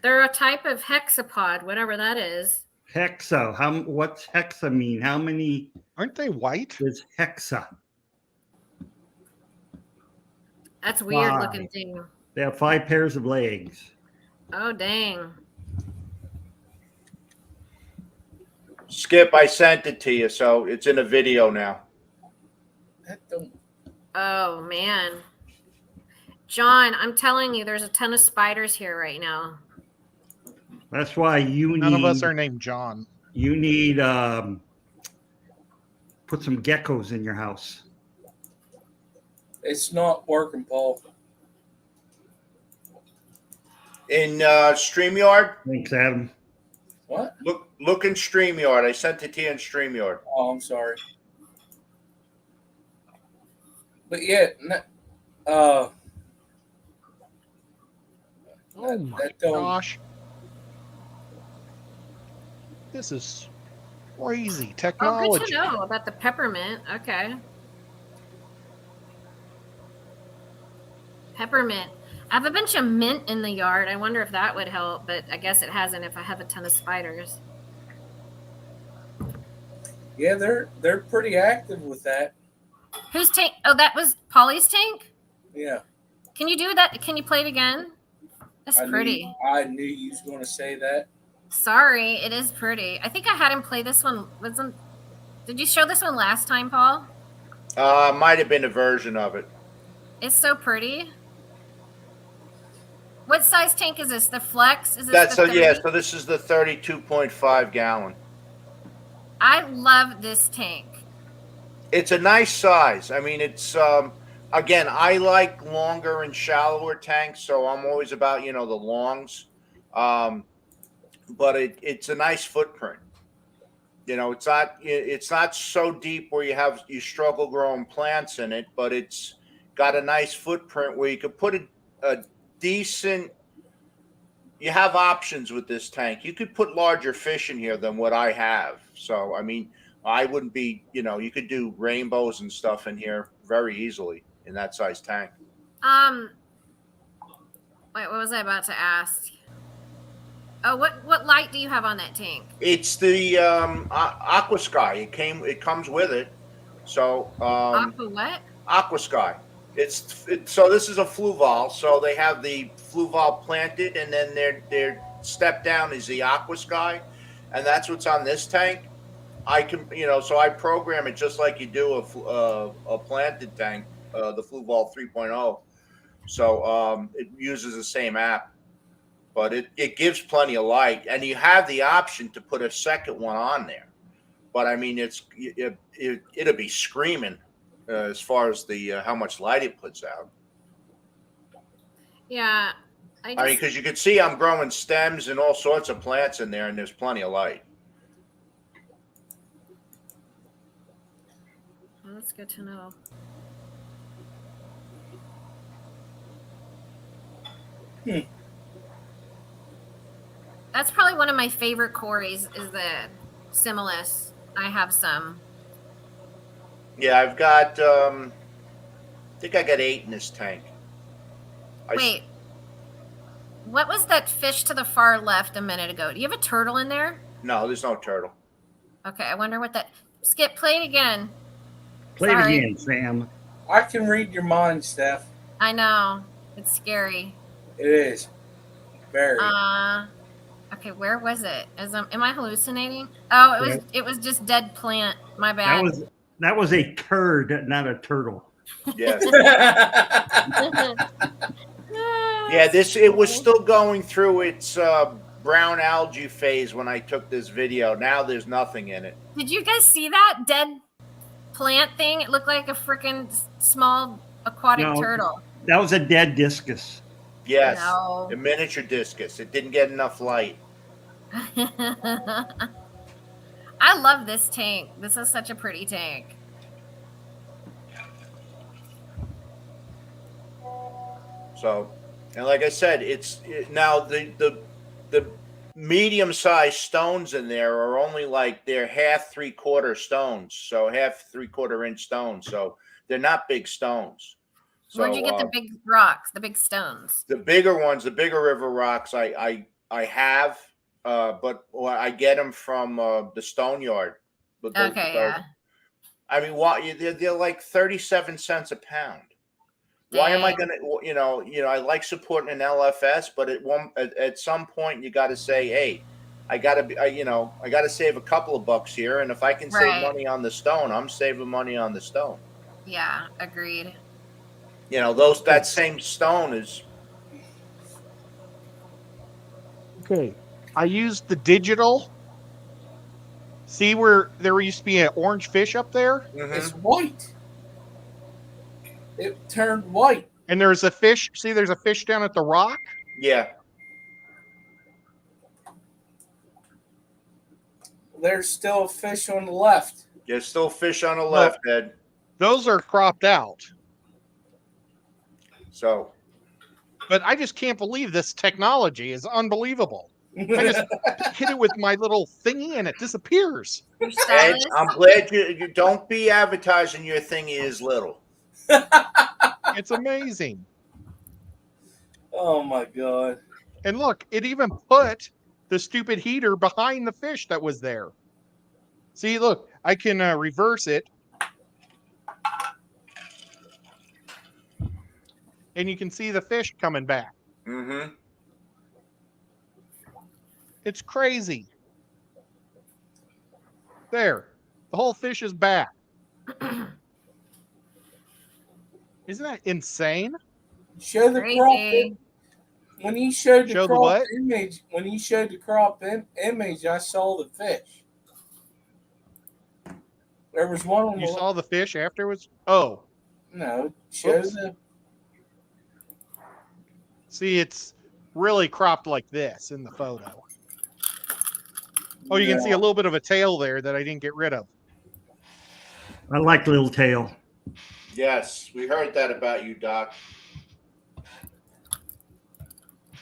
They're a type of hexapod, whatever that is. Hexa. What's hexa mean? How many? Aren't they white? Is hexa? That's weird looking thing. They have 5 pairs of legs. Oh dang. Skip, I sent it to you, so it's in a video now. Oh man. John, I'm telling you, there's a ton of spiders here right now. That's why none of us are named John. You need put some geckos in your house. It's not working, Paul. In StreamYard? Thanks, Adam. What? Look in StreamYard. I sent it to you in StreamYard. Oh, I'm sorry. But yeah, oh my gosh. This is crazy technology. Oh, good to know about the peppermint. Okay. Peppermint. I have a bunch of mint in the yard. I wonder if that would help, but I guess it hasn't if I have a ton of spiders. Yeah, they're pretty active with that. Whose tank? Oh, that was Polly's tank? Yeah. Can you do that? Can you play it again? That's pretty. I knew you was going to say that. Sorry, it is pretty. I think I had him play this one. Did you show this one last time, Paul? Might have been a version of it. It's so pretty. What size tank is this? The Flex? Is this so this is the 32.5 gallon. I love this tank. It's a nice size. I mean, it's again, I like longer and shallower tanks, so I'm always about the longs. But it's a nice footprint. You know, it's not so deep where you struggle growing plants in it, but it's got a nice footprint where you could put a decent. You have options with this tank. You could put larger fish in here than what I have. So, I mean, I wouldn't be, you could do rainbows and stuff in here very easily in that size tank. Wait, what was I about to ask? Oh, what light do you have on that tank? It's the Aqua Sky. It comes with it. So Aqua what? Aqua Sky. So this is a fluval. So they have the fluval planted, and then their step down is the Aqua Sky, and that's what's on this tank. I can, so I program it just like you do a planted tank, the fluval 3.0. So it uses the same app. But it gives plenty of light, and you have the option to put a second one on there. But I mean, it'll be screaming as far as the how much light it puts out. Yeah, I mean, because you can see I'm growing stems and all sorts of plants in there, and there's plenty of light. Well, that's good to know. That's probably one of my favorite quarries is the Similis. I have some. Yeah, I've got, I think I got 8 in this tank. Wait, what was that fish to the far left a minute ago? Do you have a turtle in there? No, there's no turtle. Okay, I wonder what that... Skip, play it again. Play it again, Sam. I can read your mind, Steph. I know. It's scary. It is. Very. Okay, where was it? Am I hallucinating? Oh, it was just dead plant. My bad. That was a turd, not a turtle. Yes. Yeah, it was still going through its brown algae phase when I took this video. Now there's nothing in it. Did you guys see that dead plant thing? It looked like a freaking small aquatic turtle. That was a dead discus. Yes, a miniature discus. It didn't get enough light. I love this tank. This is such a pretty tank. So, and like I said, now the medium-sized stones in there are only like they're half 3/4 stones, so half 3/4 inch stones. So they're not big stones. So, where'd you get the big rocks, the big stones? The bigger ones, the bigger river rocks, I have, but I get them from the stone yard. Okay, yeah. I mean, they're like 37 cents a pound. Dang. Why am I gonna? I like supporting an LFS, but at some point you got to say, hey, I gotta save a couple of bucks here, and if I can save money on the stone, I'm saving money on the stone. Yeah, agreed. That same stone is. Okay, I used the digital. See where there used to be an orange fish up there? Mm-hmm. It's white. It turned white. And there's a fish. See, there's a fish down at the rock? Yeah. There's still a fish on the left. There's still fish on the left, Ed. Those are cropped out. So. But I just can't believe this technology is unbelievable. I just hit it with my little thingy and it disappears. Ed, I'm glad you don't be advertising your thingy is little. It's amazing. Oh my God. And look, it even put the stupid heater behind the fish that was there. See, look, I can reverse it. And you can see the fish coming back. Mm-hmm. It's crazy. There. The whole fish is back. Isn't that insane? Show the crop. When you showed the crop image, I saw the fish. There was one on You saw the fish afterwards? Oh. No. Show the. See, it's really cropped like this in the photo. Oh, you can see a little bit of a tail there that I didn't get rid of. I like little tail. Yes, we heard that about you, Doc.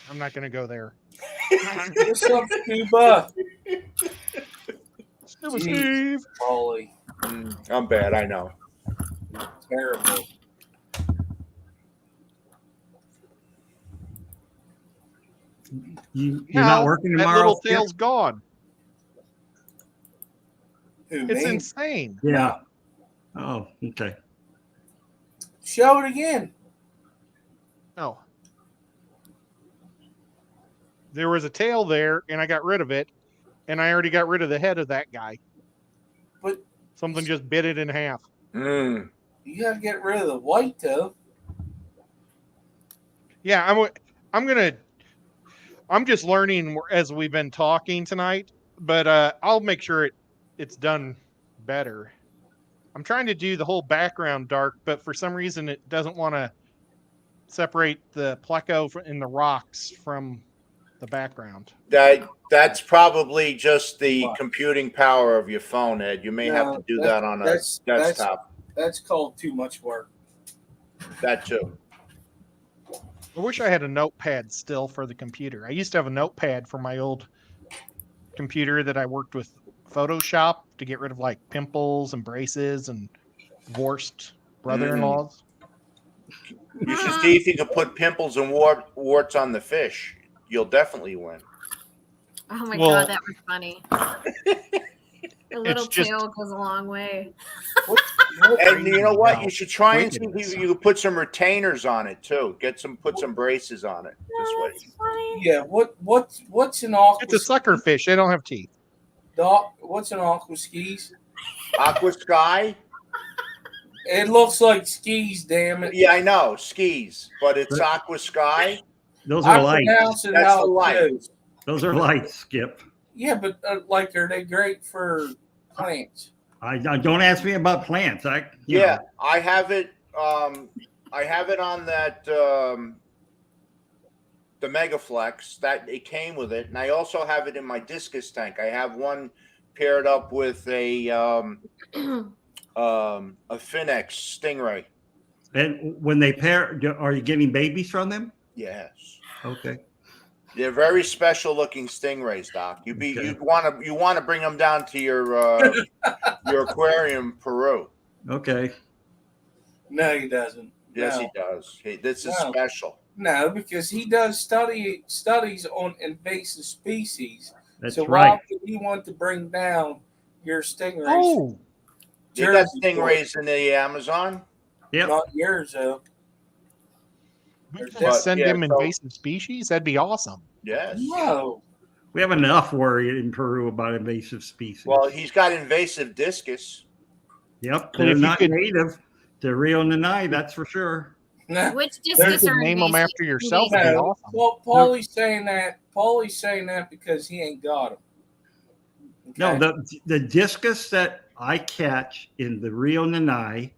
I'm not going to go there. What's up, Scuba? Scuba Steve. Holy, I'm bad, I know. terrible. You're not working That tomorrow? little Skip? tail's gone. Who, It's me? insane. Yeah. Oh, okay. Show it again. No. There was a tail there, and I got rid of it, and I already got rid of the head of that guy. But Something just bit it in half. Mm. you gotta get rid of the white though. Yeah, I'm just learning as we've been talking tonight, but I'll make sure it's done better. I'm trying to do the whole background dark, but for some reason it doesn't want to separate the pleco in the rocks from the background. That's probably just the computing power of your phone, Ed. You may have to do that on a desktop. That's called too much work. That too. I wish I had a notepad still for the computer. I used to have a notepad for my old computer that I worked with Photoshop to get rid of like pimples and braces and divorced brother-in-laws. You should see if you can put pimples and warts on the fish. You'll definitely win. Oh my God, that was funny. A little just- tail goes a long way. And you know what? You should try and see if you could put some retainers on it too. Put some braces on it. This way. That's funny. Yeah. What's an aqua? It's a sucker fish. They don't have teeth. Doc, what's an aqua skis? Aqua Sky? It looks like skis. Damn it. Yeah, I know skis, but it's Aqua Sky. Those I are lights. pronounce it That's how the it light. goes. Those are lights, Skip. Yeah, but like, are they great for plants? I don't ask me about plants. Yeah, I have it. I have it on that the Megaflex that it came with it, and I also have it in my discus tank. I have one paired up with a Finex Stingray. And when they pair, are you getting babies from them? Yes, Okay. they're very special looking stingrays, Doc. You want to bring them down to your aquarium, Peru. Okay. No, he doesn't. Yes, No. he does. This is No. special. No, because he does studies on invasive species. That's so right. why would he want to bring down your stingrays? Oh, You got Jersey stingrays in the Amazon? Yep. Not yours though. we could But, send yeah, them invasive species. That'd be awesome. Yes. No. We have enough worry in Peru about invasive species. Well, he's got invasive discus. Yep. And They're if you not could- native to Rio Nanai, that's for sure. No. Which You discus could are name them invasive? after yourself. Would be No. awesome. Well, Paulie's saying that. Paulie's saying that because he ain't got them. No, the discus that I catch in the Rio Nanai,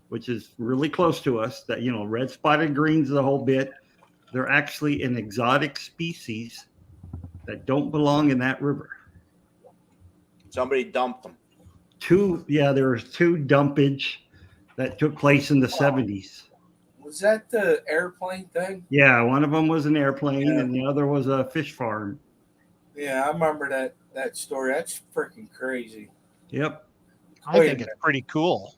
which is really close to us, that, red spotted greens, the whole bit, they're actually an exotic species that don't belong in that river. Somebody dumped them. There was two dumpage that took place in the 70s. Was that the airplane thing? Yeah, one of them was an airplane Yeah. and the other was a fish farm. Yeah, I remember that story. That's freaking crazy. Yep. I Wait a think it's pretty cool.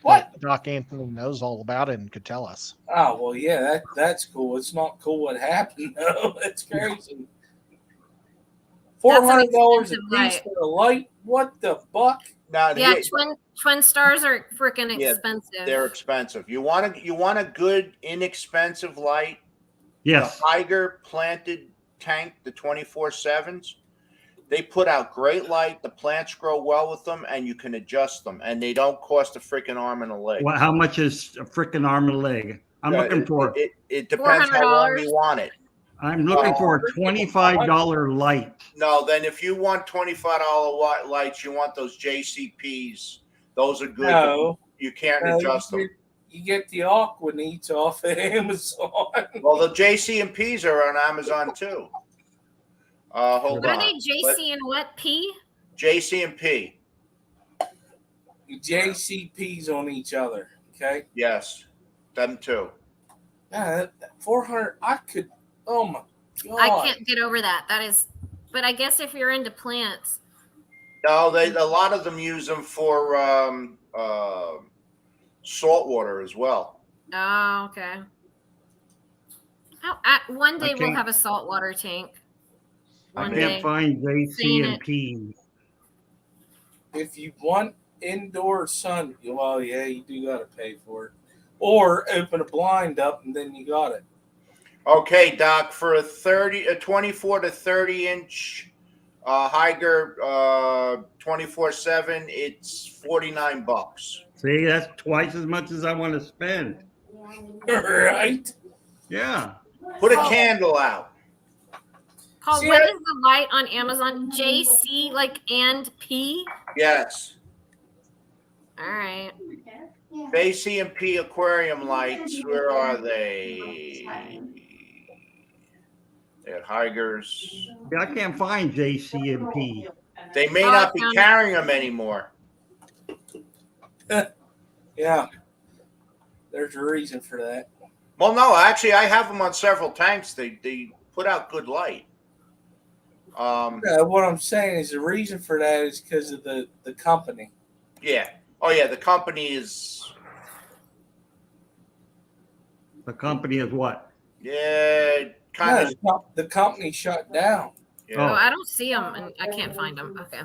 What? that Doc Anthony knows all about it and could tell us. Oh well, yeah, that's cool. It's not cool what happened though. That's crazy. $400 a expensive piece light. for a light. What the fuck? Now, Yeah, twin stars are freaking Yeah, expensive. they're expensive. You want a good, inexpensive light. Yes. The Tiger planted tank, the 24/7s. They put out great light. The plants grow well with them, and you can adjust them, and they don't cost a freaking arm and a leg. Well, how much is a freaking arm and a leg? I'm looking for. It depends how long you want it. I'm looking for a $25 light. No, then if you want $25 lights, you want those JCPs. Those are good. No. You can't No, adjust them. You get the Aqua Neats off of Amazon. Well, the JC&Ps are on Amazon too. Hold What are on. they? JC and what? P? JC and P. JCPs on each other. Okay. Yes, them too. Yeah, 400. I could. Oh my god. I can't get over that. That is, but I guess if you're into plants. No, a lot of them use them for salt water as well. Oh, okay. One day we'll have a saltwater tank. I can't find JC and P. If you want indoor sun, well, yeah, you do got to pay for it, or open a blind up and then you got it. Okay, Doc, for a 24 to 30 inch Higer 24/7, it's $49. See, that's twice as much as I want to spend. Right? Yeah. Put a candle out. Paul, what is the light on Amazon? JC like and P? Yes. All right. JC and P aquarium lights. Where are they? They're Higers. Yeah, I can't find JC and P. They may not be carrying them anymore. Yeah. There's a reason for that. Well, no, actually, I have them on several tanks. They put out good light. What I'm saying is the reason for that is because of the company. Yeah. Oh, yeah. The company is. The company is what? Yeah, kind of. The company shut down. Yeah. Oh, I don't see them, and I can't find them. Okay.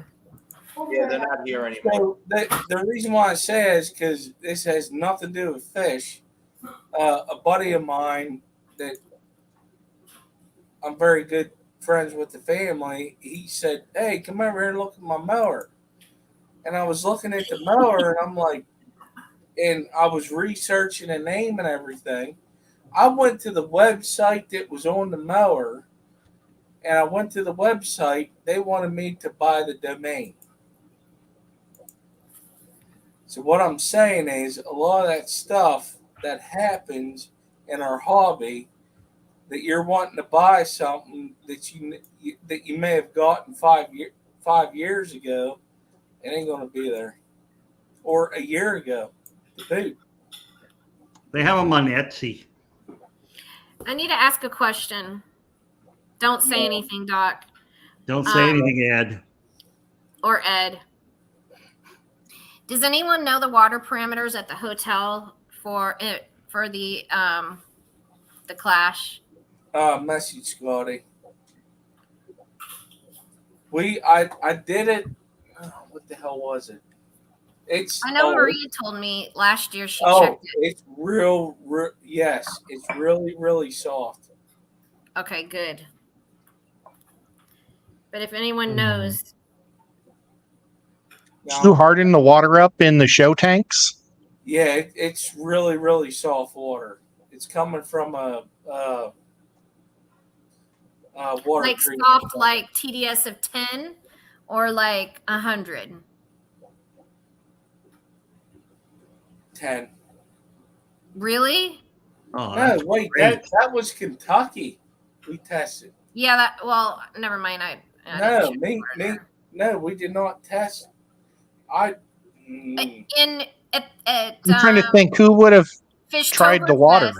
Yeah, they're not here anymore. So the reason why I say it is because this has nothing to do with fish. A buddy of mine that I'm very good friends with the family, he said, "Hey, come over here and look at my mower." And I was looking at the mower, and I'm like, and I was researching the name and everything. I went to the website that was on the mower, and I went to the website. They wanted me to buy the domain. So what I'm saying is a lot of that stuff that happens in our hobby, that you're wanting to buy something that you may have gotten 5 years ago, it ain't going to be there, or a year ago. The boot. They have them on Etsy. I need to ask a question. Don't say anything, Doc. Don't say anything, Ed. Or Ed. Does anyone know the water parameters at the hotel for the Clash? Message Scotty. I did it. Oh, what the hell was it? I know Maria told me last year she checked it. It's real. Yes, it's really, really soft. Okay, good. But if anyone knows. Did you harden the water up in the show tanks? Yeah, it's really, really soft water. It's coming from a water like treatment. Soft, like TDS of 10 or like 100? 10. Really? Oh, no, wait, that was Kentucky. We tested. Yeah, well, never mind. No, we did not test. I'm trying to think who would have tried the water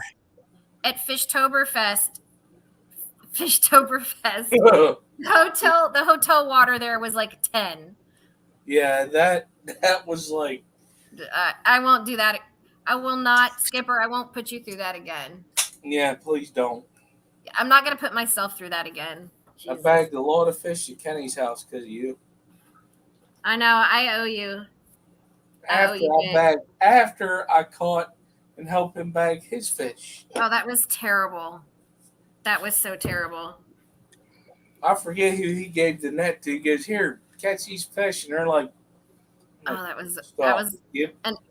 at Fishtoberfest. The hotel water there was like 10. Yeah, that was like. I won't do that. I will not, Skipper. I won't put you through that again. Yeah, please don't. I'm not gonna put myself through that again. Jesus. I bagged a lot of fish at Kenny's house because of you. I know. I owe you. After I caught and helped him bag his fish. Oh, that was terrible. That was so terrible. I forget who he gave the net to. He goes, "Here, catch these fish," and they're like, "Oh, that was an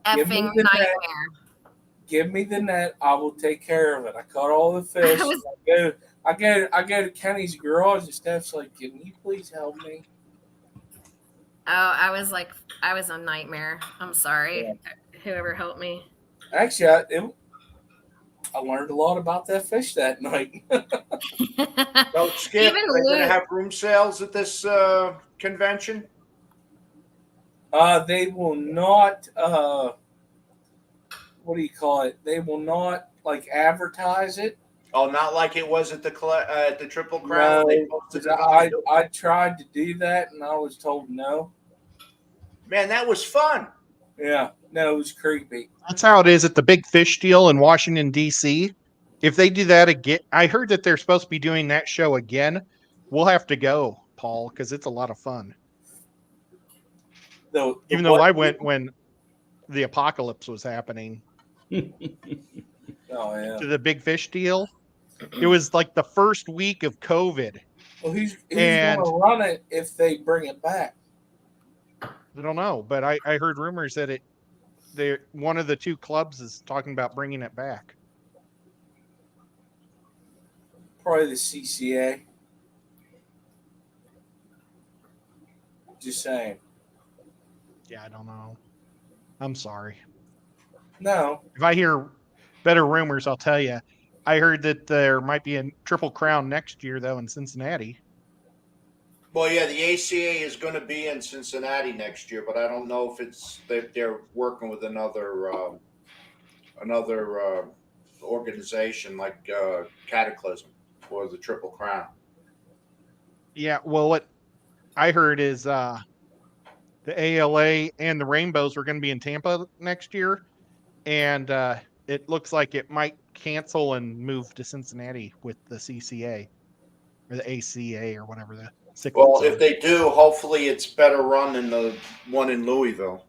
effing nightmare." Give me the net. I will take care of it. I caught all the fish. I go to Kenny's garage and Steph's like, "Can you please help me?" Oh, I was a nightmare. I'm sorry. Yeah. Whoever helped me. Actually, I learned a lot about that fish that night. So, Skip, Even are they going to Luke. have room sales at this convention? They will not. What do you call it? They will not like advertise it. Oh, not like it was at the Triple Crown. No, They posted it I tried to do that and I was told no. Man, that was fun. Yeah, no, it was creepy. That's how it is at the Big Fish Deal in Washington, D.C. If they do that again, I heard that they're supposed to be doing that show again. We'll have to go, Paul, because it's a lot of fun. Even though I went when the apocalypse was happening. Oh, yeah. To the Big Fish Deal. It was like the first week of COVID. Well, who's going to run it if they bring it back? I don't know, but I heard rumors that one of the two clubs is talking about bringing it back. Probably the CCA. Just saying. Yeah, I don't know. I'm sorry. No. If I hear better rumors, I'll tell you. I heard that there might be a Triple Crown next year, though, in Cincinnati. Well, yeah, the ACA is going to be in Cincinnati next year, but I don't know if it's that they're working with another organization like Cataclysm or the Triple Crown. Yeah, well, what I heard is the ALA and the Rainbows were going to be in Tampa next year, and it looks like it might cancel and move to Cincinnati with the CCA or the ACA or whatever the. Well, if they do, hopefully it's better run than the one in Louisville.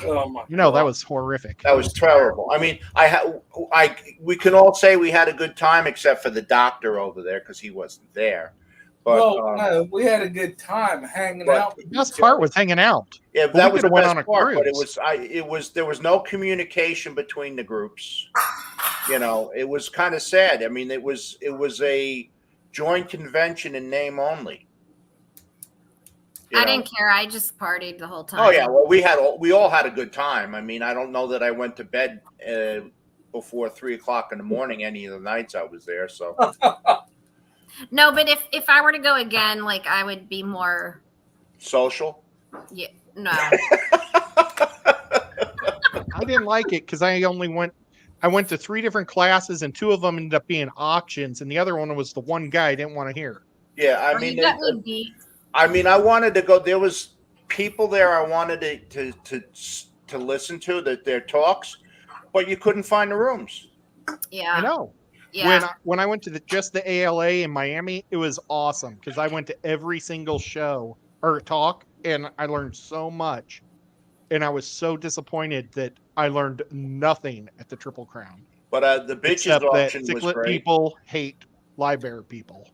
Oh my! That was horrific. That was terrible. I mean, we can all say we had a good time except for the doctor over there because he wasn't there. But, no, we had a good time hanging out. The best part was hanging out. Yeah, that was the best part. But there was no communication between the groups. It was kind of sad. I mean, it was a joint convention in name only. I didn't care. I just partied the whole time. Oh yeah, well we all had a good time. I mean, I don't know that I went to bed before 3:00 in the morning any of the nights I was there. So no, but if I were to go again, like I would be more social. Yeah, no. I didn't like it because I went to 3 different classes and 2 of them ended up being auctions, and the other one was the one guy I didn't want to hear. Yeah, I mean, I wanted to go. There was people there I wanted to listen to their talks, but you couldn't find the rooms. Yeah, I know. Yeah. When I went to just the ALA in Miami, it was awesome because I went to every single show or talk, and I learned so much. And I was so disappointed that I learned nothing at the Triple Crown. But the bitches auction was great. People hate library people.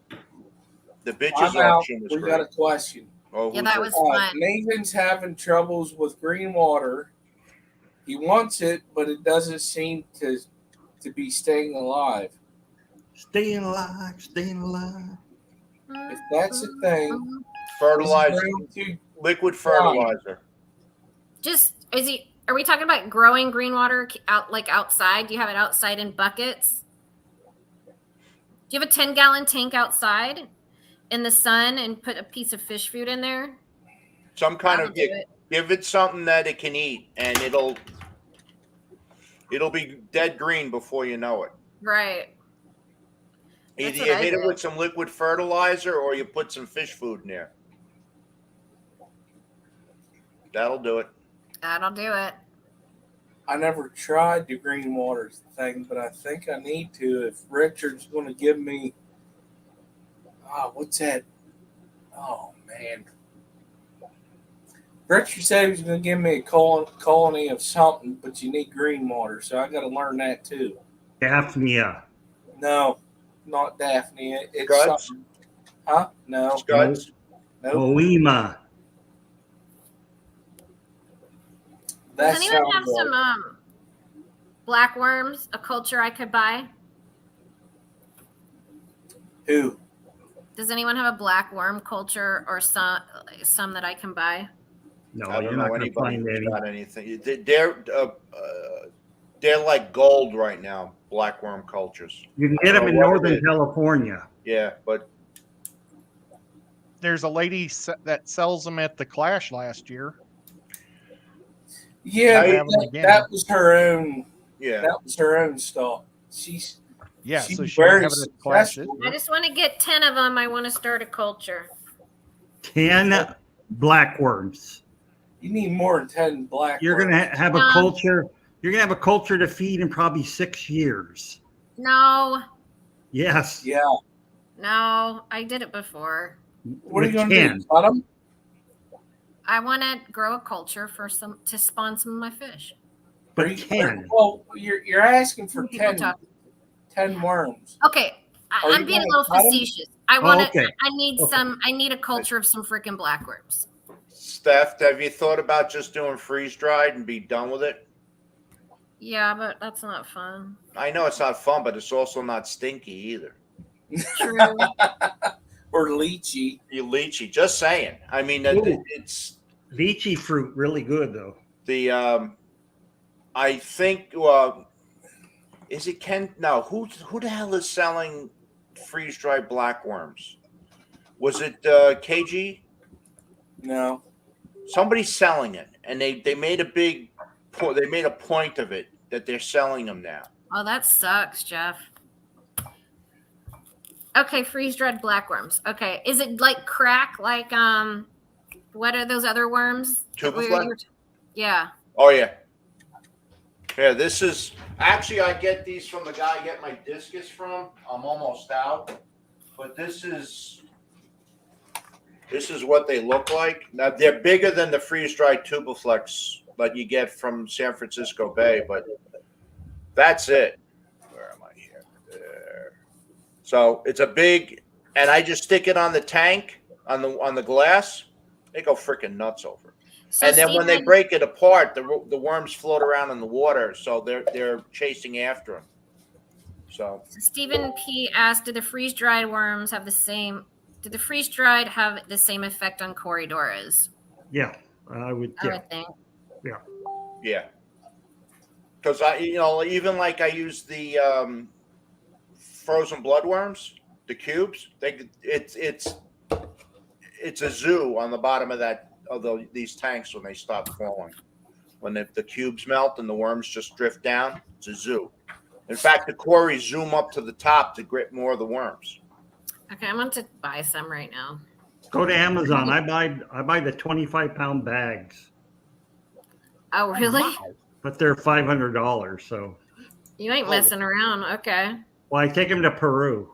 The bitches auction was great. We got a question. Yeah, that was fun. Nathan's having troubles with green water. He wants it, but it doesn't seem to be staying alive. Staying alive. If that's a thing, fertilizer, liquid fertilizer. Are we talking about growing green water outside? Do you have it outside in buckets? Do you have a 10-gallon tank outside in the sun and put a piece of fish food in there? Some kind of give it something that it can eat, and it'll be dead green before you know it. Right. Either you hit it with some liquid fertilizer or you put some fish food in there. That'll do it. That'll do it. I never tried the green water thing, but I think I need to. If Richard's going to give me, what's that? Oh man, Richard said he was going to give me a colony of something, but you need green water, so I got to learn that too. Daphnia. No, not Daphnia. It's Scuds? something. Huh? No. Scuds? No. Oema. Does anyone have some black worms, a culture I could buy? Who? Does anyone have a black worm culture or some that I can buy? No, I don't know anybody who's got anything. They're like gold right now. blackworm cultures. You can get them in Northern California. Yeah, but There's a lady that sells them at the Clash last year. Yeah, that was her own. Yeah, that was her own stock. She's so she very have it at the Clash. I just want to get 10 of them. I want to start a culture. 10 blackworms. You need more than 10 blackworms. You're gonna have a culture. You're gonna have a culture to feed in probably 6 years. No. Yes. Yeah. No, I did it before. What are you going to do? Cut them? I want to grow a culture to spawn some of my fish. But 10. Well, you're asking for 10 worms. Okay, I'm being a little facetious. I want to. I need some. I need a culture of some freaking blackworms. Steph, have you thought about just doing freeze dried and be done with it? Yeah, but that's not fun. I know it's not fun, but it's also not stinky either. True. Or lychee. You lychee. Just saying. I mean, it's lychee fruit really good though. The I think is it Ken? No, who the hell is selling freeze dried blackworms? Was it KG? No. Somebody's selling it, and they made a big they made a point of it that they're selling them now. Oh, that sucks, Jeff. Okay, freeze dried blackworms. Okay, is it like crack? Like what are those other worms? Yeah. Oh yeah. Yeah, this is actually I get these from the guy I get my discus from. I'm almost out, but this is what they look like. Now they're bigger than the freeze dried Tubiflex that you get from San Francisco Bay, but that's it. Where am I here? There. So it's a big, and I just stick it on the tank on the glass. They go freaking nuts over it. So and then when they break it apart, the worms float around in the water, so they're chasing after them. So Stephen P asked, "Did the freeze dried worms have the same? Did the freeze dried have the same effect on Corridoras?" Yeah, I would think. Yeah. Yeah. Because even like I use the frozen bloodworms, the cubes. It's a zoo on the bottom of these tanks when they stop falling. When the cubes melt and the worms just drift down, it's a zoo. In fact, the quarries zoom up to the top to grip more of the worms. Okay, I'm going to buy some right now. Go to Amazon. I buy the 25-pound bags. Oh, really? Wow. But they're $500. So you ain't messing around. Okay. Well, I take them to Peru.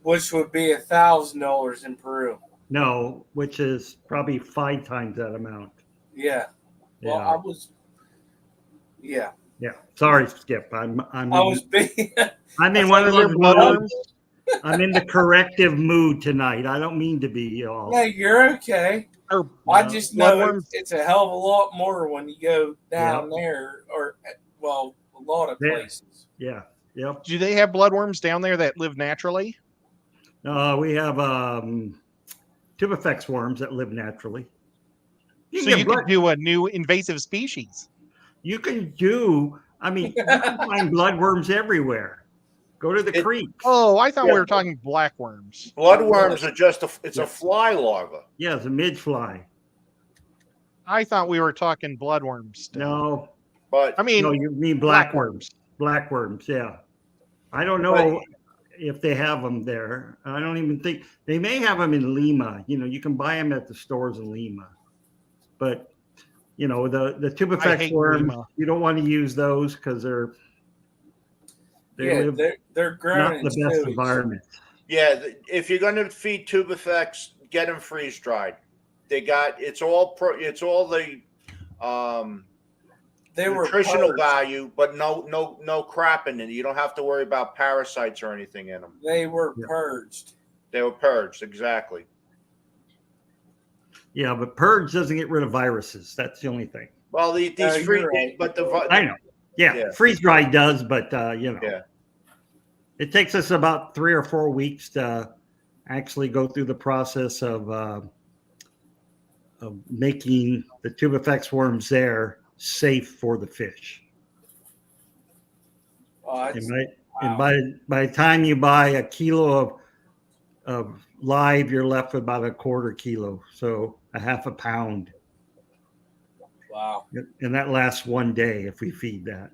Which would be $1,000 in Peru. No, which is probably 5 times that amount. Yeah. Well, I was. Yeah. Yeah. Sorry, Skip. I'm in one of those bloodworms. I'm in the corrective mood tonight. I don't mean to be, y'all. Yeah, you're okay. I just know it's a hell of a lot more when you go down there, or a lot of places. Yeah. Yep. Do they have bloodworms down there that live naturally? We have Tubifex worms that live naturally. You can do a new invasive species. You can do. I mean, you can find bloodworms everywhere. Go to the creek. Oh, I thought we were talking blackworms. Bloodworms are just a fly larva. Yeah, it's a midfly. I thought we were talking bloodworms still. No. But I mean, no, you mean blackworms. Blackworms, yeah. I don't know if they have them there. I don't even think they may have them in Lima. You can buy them at the stores in Lima. But the Tubifex worms, you don't want to use those because they're grown not the best environment. Yeah, if you're going to feed Tubifex, get them freeze dried. They got it's all the nutritional value, but no crap in it. You don't have to worry about parasites or anything in them. They were purged. They were purged, exactly. Yeah, but purge doesn't get rid of viruses. That's the only thing. Well, I know. Yeah, freeze dry does, but it takes us about 3 or 4 weeks to actually go through the process of making the Tubifex worms there safe for the fish. Oh, And by the time you buy a kilo of live, you're left with about a quarter kilo, so a half a pound. wow. And that lasts one day if we feed that.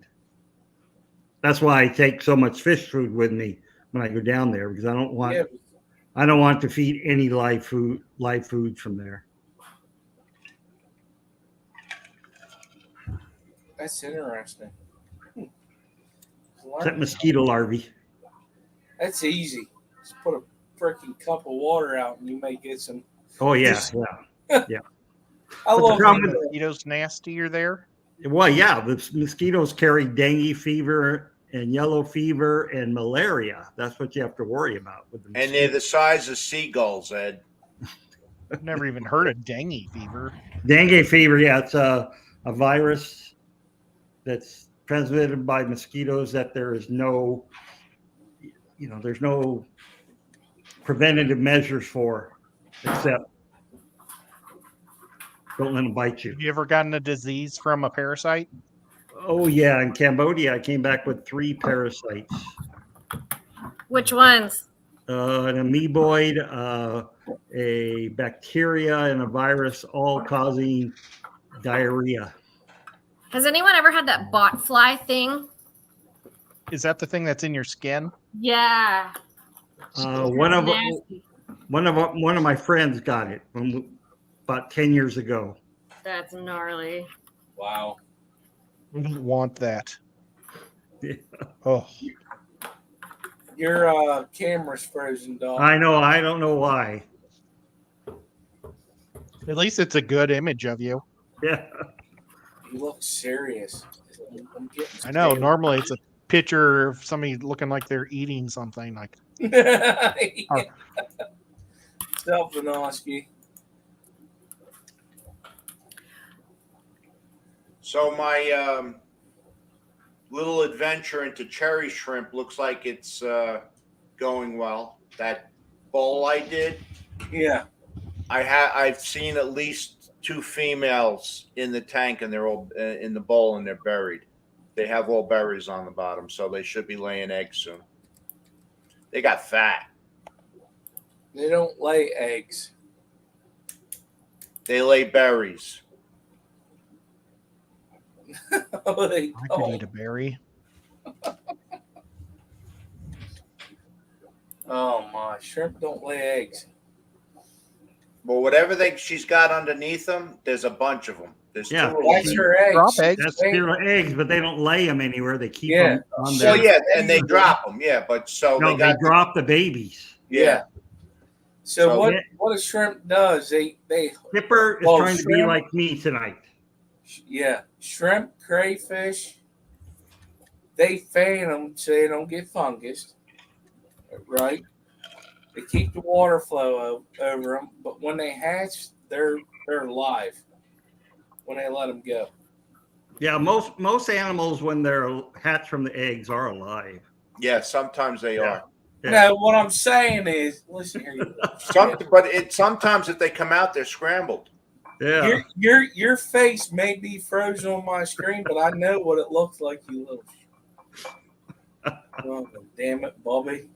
That's why I take so much fish food with me when I go down there, because I don't want to feed any live food from there. That's interesting. Except mosquito larvae. That's easy. Just put a freaking cup of water out, and you may get some. Oh yeah, yeah. I love mosquitoes nastier there. Well, yeah, the mosquitoes carry dengue fever and yellow fever and malaria. That's what you have to worry about with them. And they're the size of seagulls, Ed. I've never even heard of dengue fever. Dengue fever, yeah, it's a virus that's transmitted by mosquitoes that there is no, there's no preventative measures for, except don't let them bite you. Have you ever gotten a disease from a parasite? Oh yeah, in Cambodia, I came back with 3 parasites. Which ones? An amoeboid, a bacteria, and a virus, all causing diarrhea. Has anyone ever had that bot fly thing? Is that the thing that's in your skin? Yeah. One of my friends got it about 10 years ago. That's gnarly. Wow. I don't want that. Yeah. Oh. Your camera's frozen, dog. I know. I don't know why. At least it's a good image of you. Yeah. You look serious. I know. Normally it's a picture of somebody looking like they're eating something. Like Self-Vinoski. So my little adventure into cherry shrimp looks like it's going well. That bowl I did, Yeah. I've seen at least 2 females in the tank, and they're all in the bowl, and they're buried. They have all berries on the bottom, so they should be laying eggs soon. They got fat. They don't lay eggs. They lay berries. Oh, they I could don't. eat a berry. Oh my, shrimp don't lay eggs. But whatever she's got underneath them, there's a bunch of them. There's 2 of them. That's her eggs. Drop eggs. That's their eggs, but they don't lay them anywhere. They keep Yeah. them on So there. yeah, and they drop them. Yeah, but so No, they drop the babies. Yeah. So So, what a shrimp does, they Skipper is trying to be shrimp- like me tonight. yeah, shrimp, crayfish, they fan them so they don't get fungus, right? They keep the water flow over them, but when they hatch, they're alive when they let them go. Yeah, most animals when they're hatched from the eggs are alive. Yeah, sometimes they are. Yeah. No, what I'm saying is, listen here. Sometimes if they come out, they're scrambled. Yeah. Your face may be frozen on my screen, but I know what it looks like, you little. Oh, damn it, Bobby.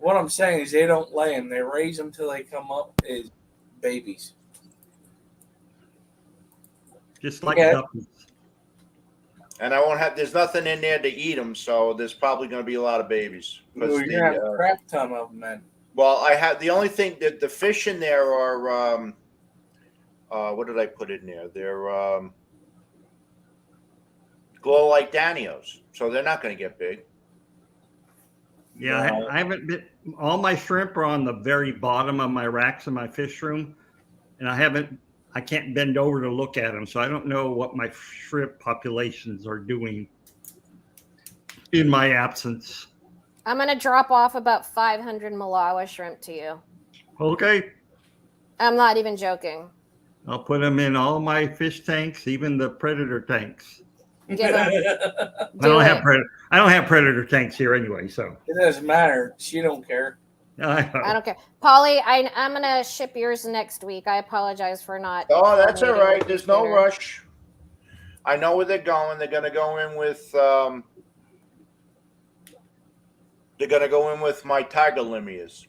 What I'm saying is they don't lay them. They raise them till they come up as babies. Just like Yeah. puppies. And there's nothing in there to eat them, so there's probably going to be a lot of babies. You're going to have a crap ton of them, man. Well, I have the only thing that the fish in there are, what did I put in there? They're glow like Danios, so they're not going to get big. Yeah, No. I haven't been. All my shrimp are on the very bottom of my racks in my fish room, and I can't bend over to look at them, so I don't know what my shrimp populations are doing in my absence. I'm going to drop off about 500 Malawi shrimp to you. Okay, I'm not even joking. I'll put them in all my fish tanks, even the predator tanks. Give 'em. I don't have predator tanks here anyway, so It doesn't matter. She don't care. I don't care. Polly, I'm going to ship yours next week. I apologize for not. Oh, that's all coordinating right. with There's you no sooner. rush. I know where they're going. They're going to go in with They're gonna go in with my tiger limias.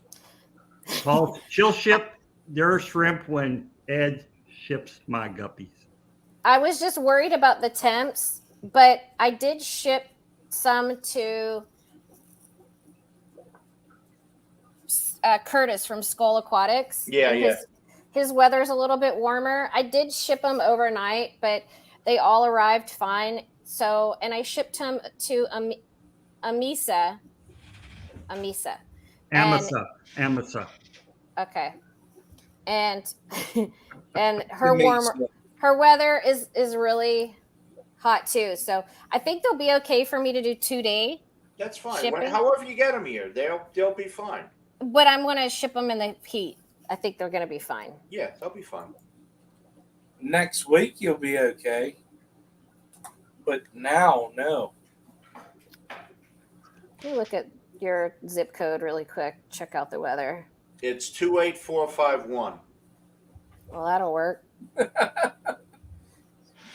Paul, she'll ship their shrimp when Ed ships my guppies. I was just worried about the temps, but I did ship some to Curtis from Skull Aquatics. Yeah. His weather's a little bit warmer. I did ship them overnight, but they all arrived fine. So, and I shipped them to Amisa. Amasa. Okay. And her weather is really hot too. So I think they'll be okay for me to do 2-day. That's fine. However you get them here, they'll be fine. But I'm going to ship them in the heat. I think they're going to be fine. Yeah, they'll be fine. Next week you'll be okay. But now, no. Let me look at your zip code really quick. Check out the weather. It's 28451. Well, that'll work.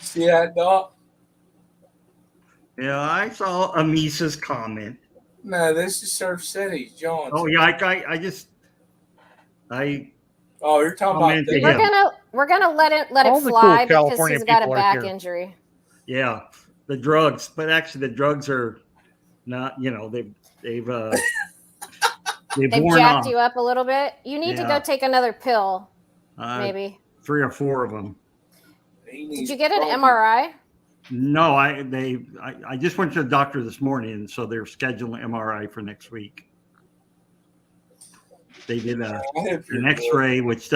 See that, Doc? Yeah, I saw Amisa's comment. No, this is Surf City, John. Oh yeah, Oh, you're talking about that. We're gonna let it fly cool because he's got a back injury. Yeah, the drugs, but actually the drugs are not. They've jacked you up a little bit. You need to go take another pill, maybe 3 or 4 of them. Did you get an MRI? No, I just went to the doctor this morning, and so they're scheduling MRI for next week. They did an X-ray, which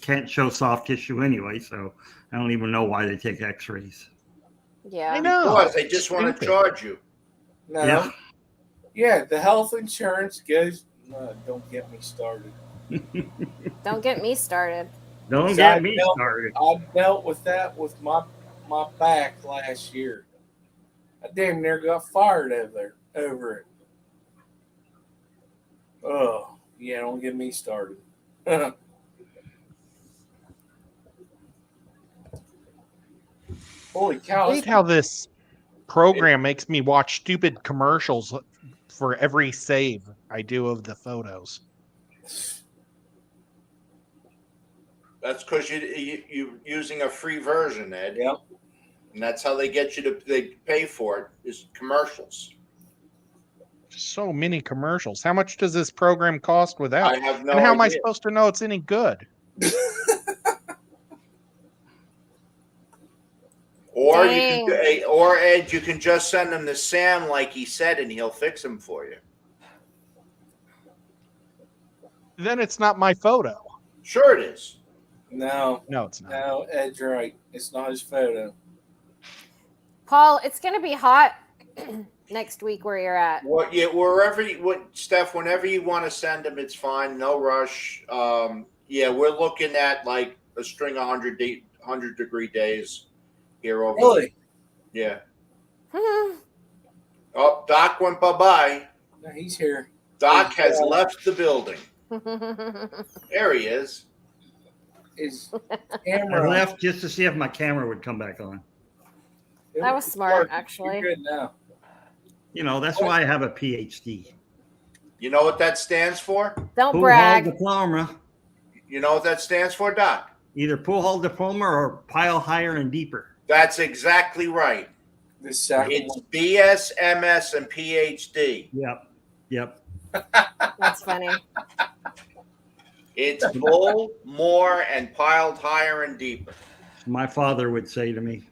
can't show soft tissue anyway, so I don't even know why they take X-rays. Yeah, I know. They just want to charge you. No. Yeah, the health insurance goes. No, don't get me started. Don't get me started. I dealt with that with my back last year. I damn near got fired over it. Oh, yeah, don't get me started. Holy cow. I hate how this program makes me watch stupid commercials for every save I do of the photos. That's because you're using a free version, Ed. Yep. And that's how they get you they pay for it, is commercials. So many commercials. How much does this program cost without? I have no And how idea. am I supposed to know it's any good? Or Ed, you can just send them to Sam like he said, and he'll fix them for you. Then it's not my photo. Sure it is. No, it's not. No, Ed's right. It's not his photo. Paul, it's going to be hot next week where you're at. Well, yeah, Steph, whenever you want to send them, it's fine. No rush. Yeah, we're looking at like a string of 100-degree days here over. Really? Yeah. Oh, Doc went bye-bye. No, he's here. Doc has left the building. There he is. His I camera left just to see if my camera would come back on. That was smart, actually. You're good now. That's why I have a PhD. You know what that stands for? Don't brag. Pool hall diploma. You know what that stands for, Doc? Either pool hall diploma or pile higher and deeper. That's exactly right. It's BS, MS, and PhD. Yep. That's funny. It's full, more, and piled higher and deeper. My father would say to me.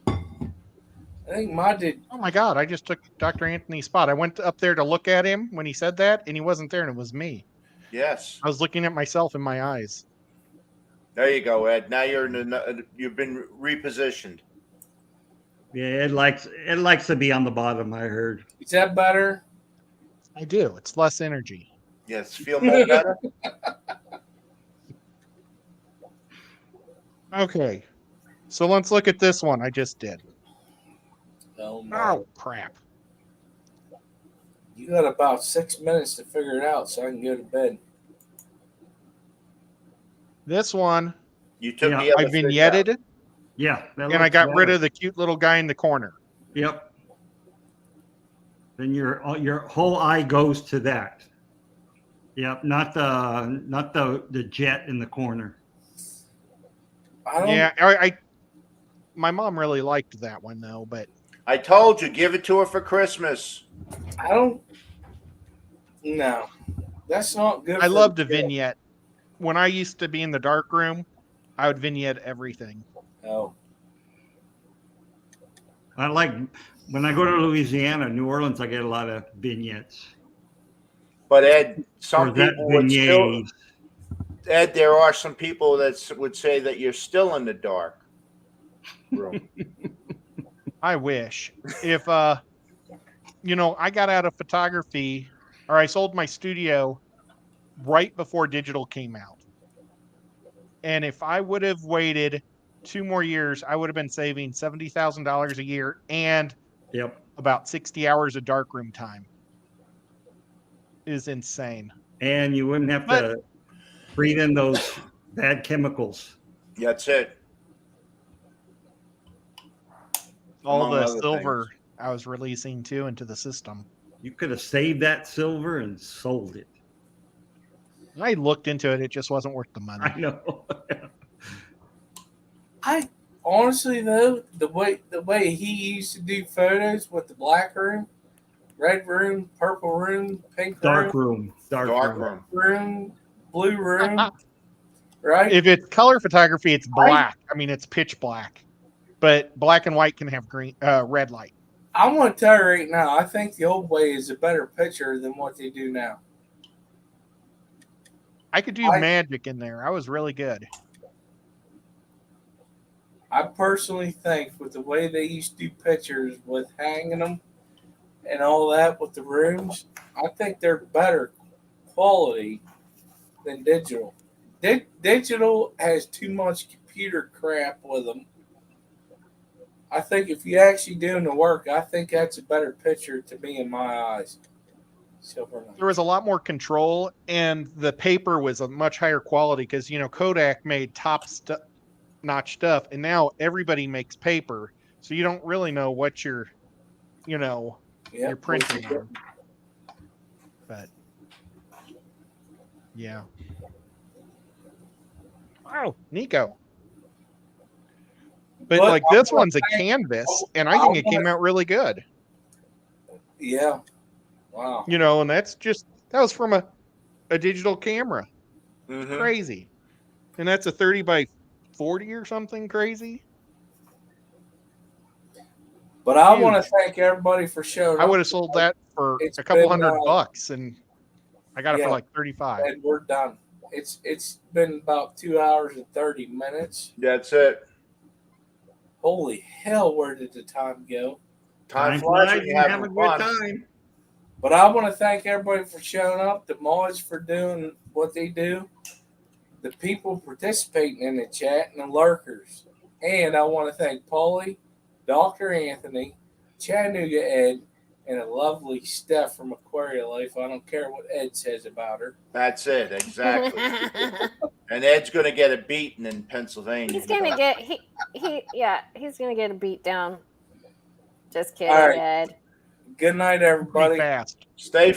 I think mine did. Oh my God! I just took Dr. Anthony's spot. I went up there to look at him when he said that, and he wasn't there, and it was me. Yes. I was looking at myself in my eyes. There you go, Ed. Now you've been repositioned. Yeah, Ed likes to be on the bottom. I heard. Is that better? I do. It's less energy. Yes. Feel more better. Okay, so let's look at this one I just did. Oh, crap. You got about 6 minutes to figure it out so I can go to bed. This one, you took I vignetted. Yeah. And I got rid of the cute little guy in the corner. Yep. then your whole eye goes to that. Yep, not the jet in the corner. I my mom really liked that one though, but I told you, give it to her for Christmas. I don't. No, that's not good. I loved a vignette. When I used to be in the dark room, I would vignette everything. Oh, I like when I go to Louisiana, New Orleans. I get a lot of vignettes. But Ed, some Or that people would still. vignette. Ed, there are some people that would say that you're still in the dark room. I wish. If I got out of photography, or I sold my studio right before digital came out. And if I would have waited 2 more years, I would have been saving $70,000 a year and about 60 hours of darkroom time. It is insane. And you wouldn't have to breathe in those bad chemicals. That's it. All the silver I was releasing too into the system. You could have saved that silver and sold it. I looked into it; it just wasn't worth the money. I know. I honestly though the way he used to do photos with the black room, red room, purple room, pink dark room, blue room, right? If it's color photography, it's black. I mean, it's pitch black, but black and white can have green, red light. I want to tell you right now, I think the old way is a better picture than what they do now. I could do magic in there. I was really good. I personally think with the way they used to do pictures with hanging them and all that with the rooms, I think they're better quality than digital. Digital has too much computer crap with them. I think if you're actually doing the work, I think that's a better picture to me in my eyes. There was a lot more control, and the paper was a much higher quality because Kodak made top-notch stuff, and now everybody makes paper, so you don't really know what you're printing on. But yeah. Wow, Nico. But this one's a canvas, and I think it came out really good. Yeah. Wow. And that was from a digital camera. Mm-hmm. Crazy. And that's a 30 by 40 or something crazy. But I want to thank everybody for showing up. I would have sold that for a couple $100, and I got it for like 35. And we're done. It's been about 2 hours and 30 minutes. That's it. Holy hell, where did the time go? Time flies when you're having a good time. But I want to thank everybody for showing up, the mods for doing what they do, the people participating in the chat, and the lurkers. And I want to thank Paulie, Dr. Anthony, Chattanooga Ed, and a lovely Steph from Aquaria Life. I don't care what Ed says about her. That's it, exactly. And Ed's going to get a beating in Pennsylvania. He's going to get he's going to get a beat down. Just kidding, All right. Ed. Good night, everybody. Fast. Stay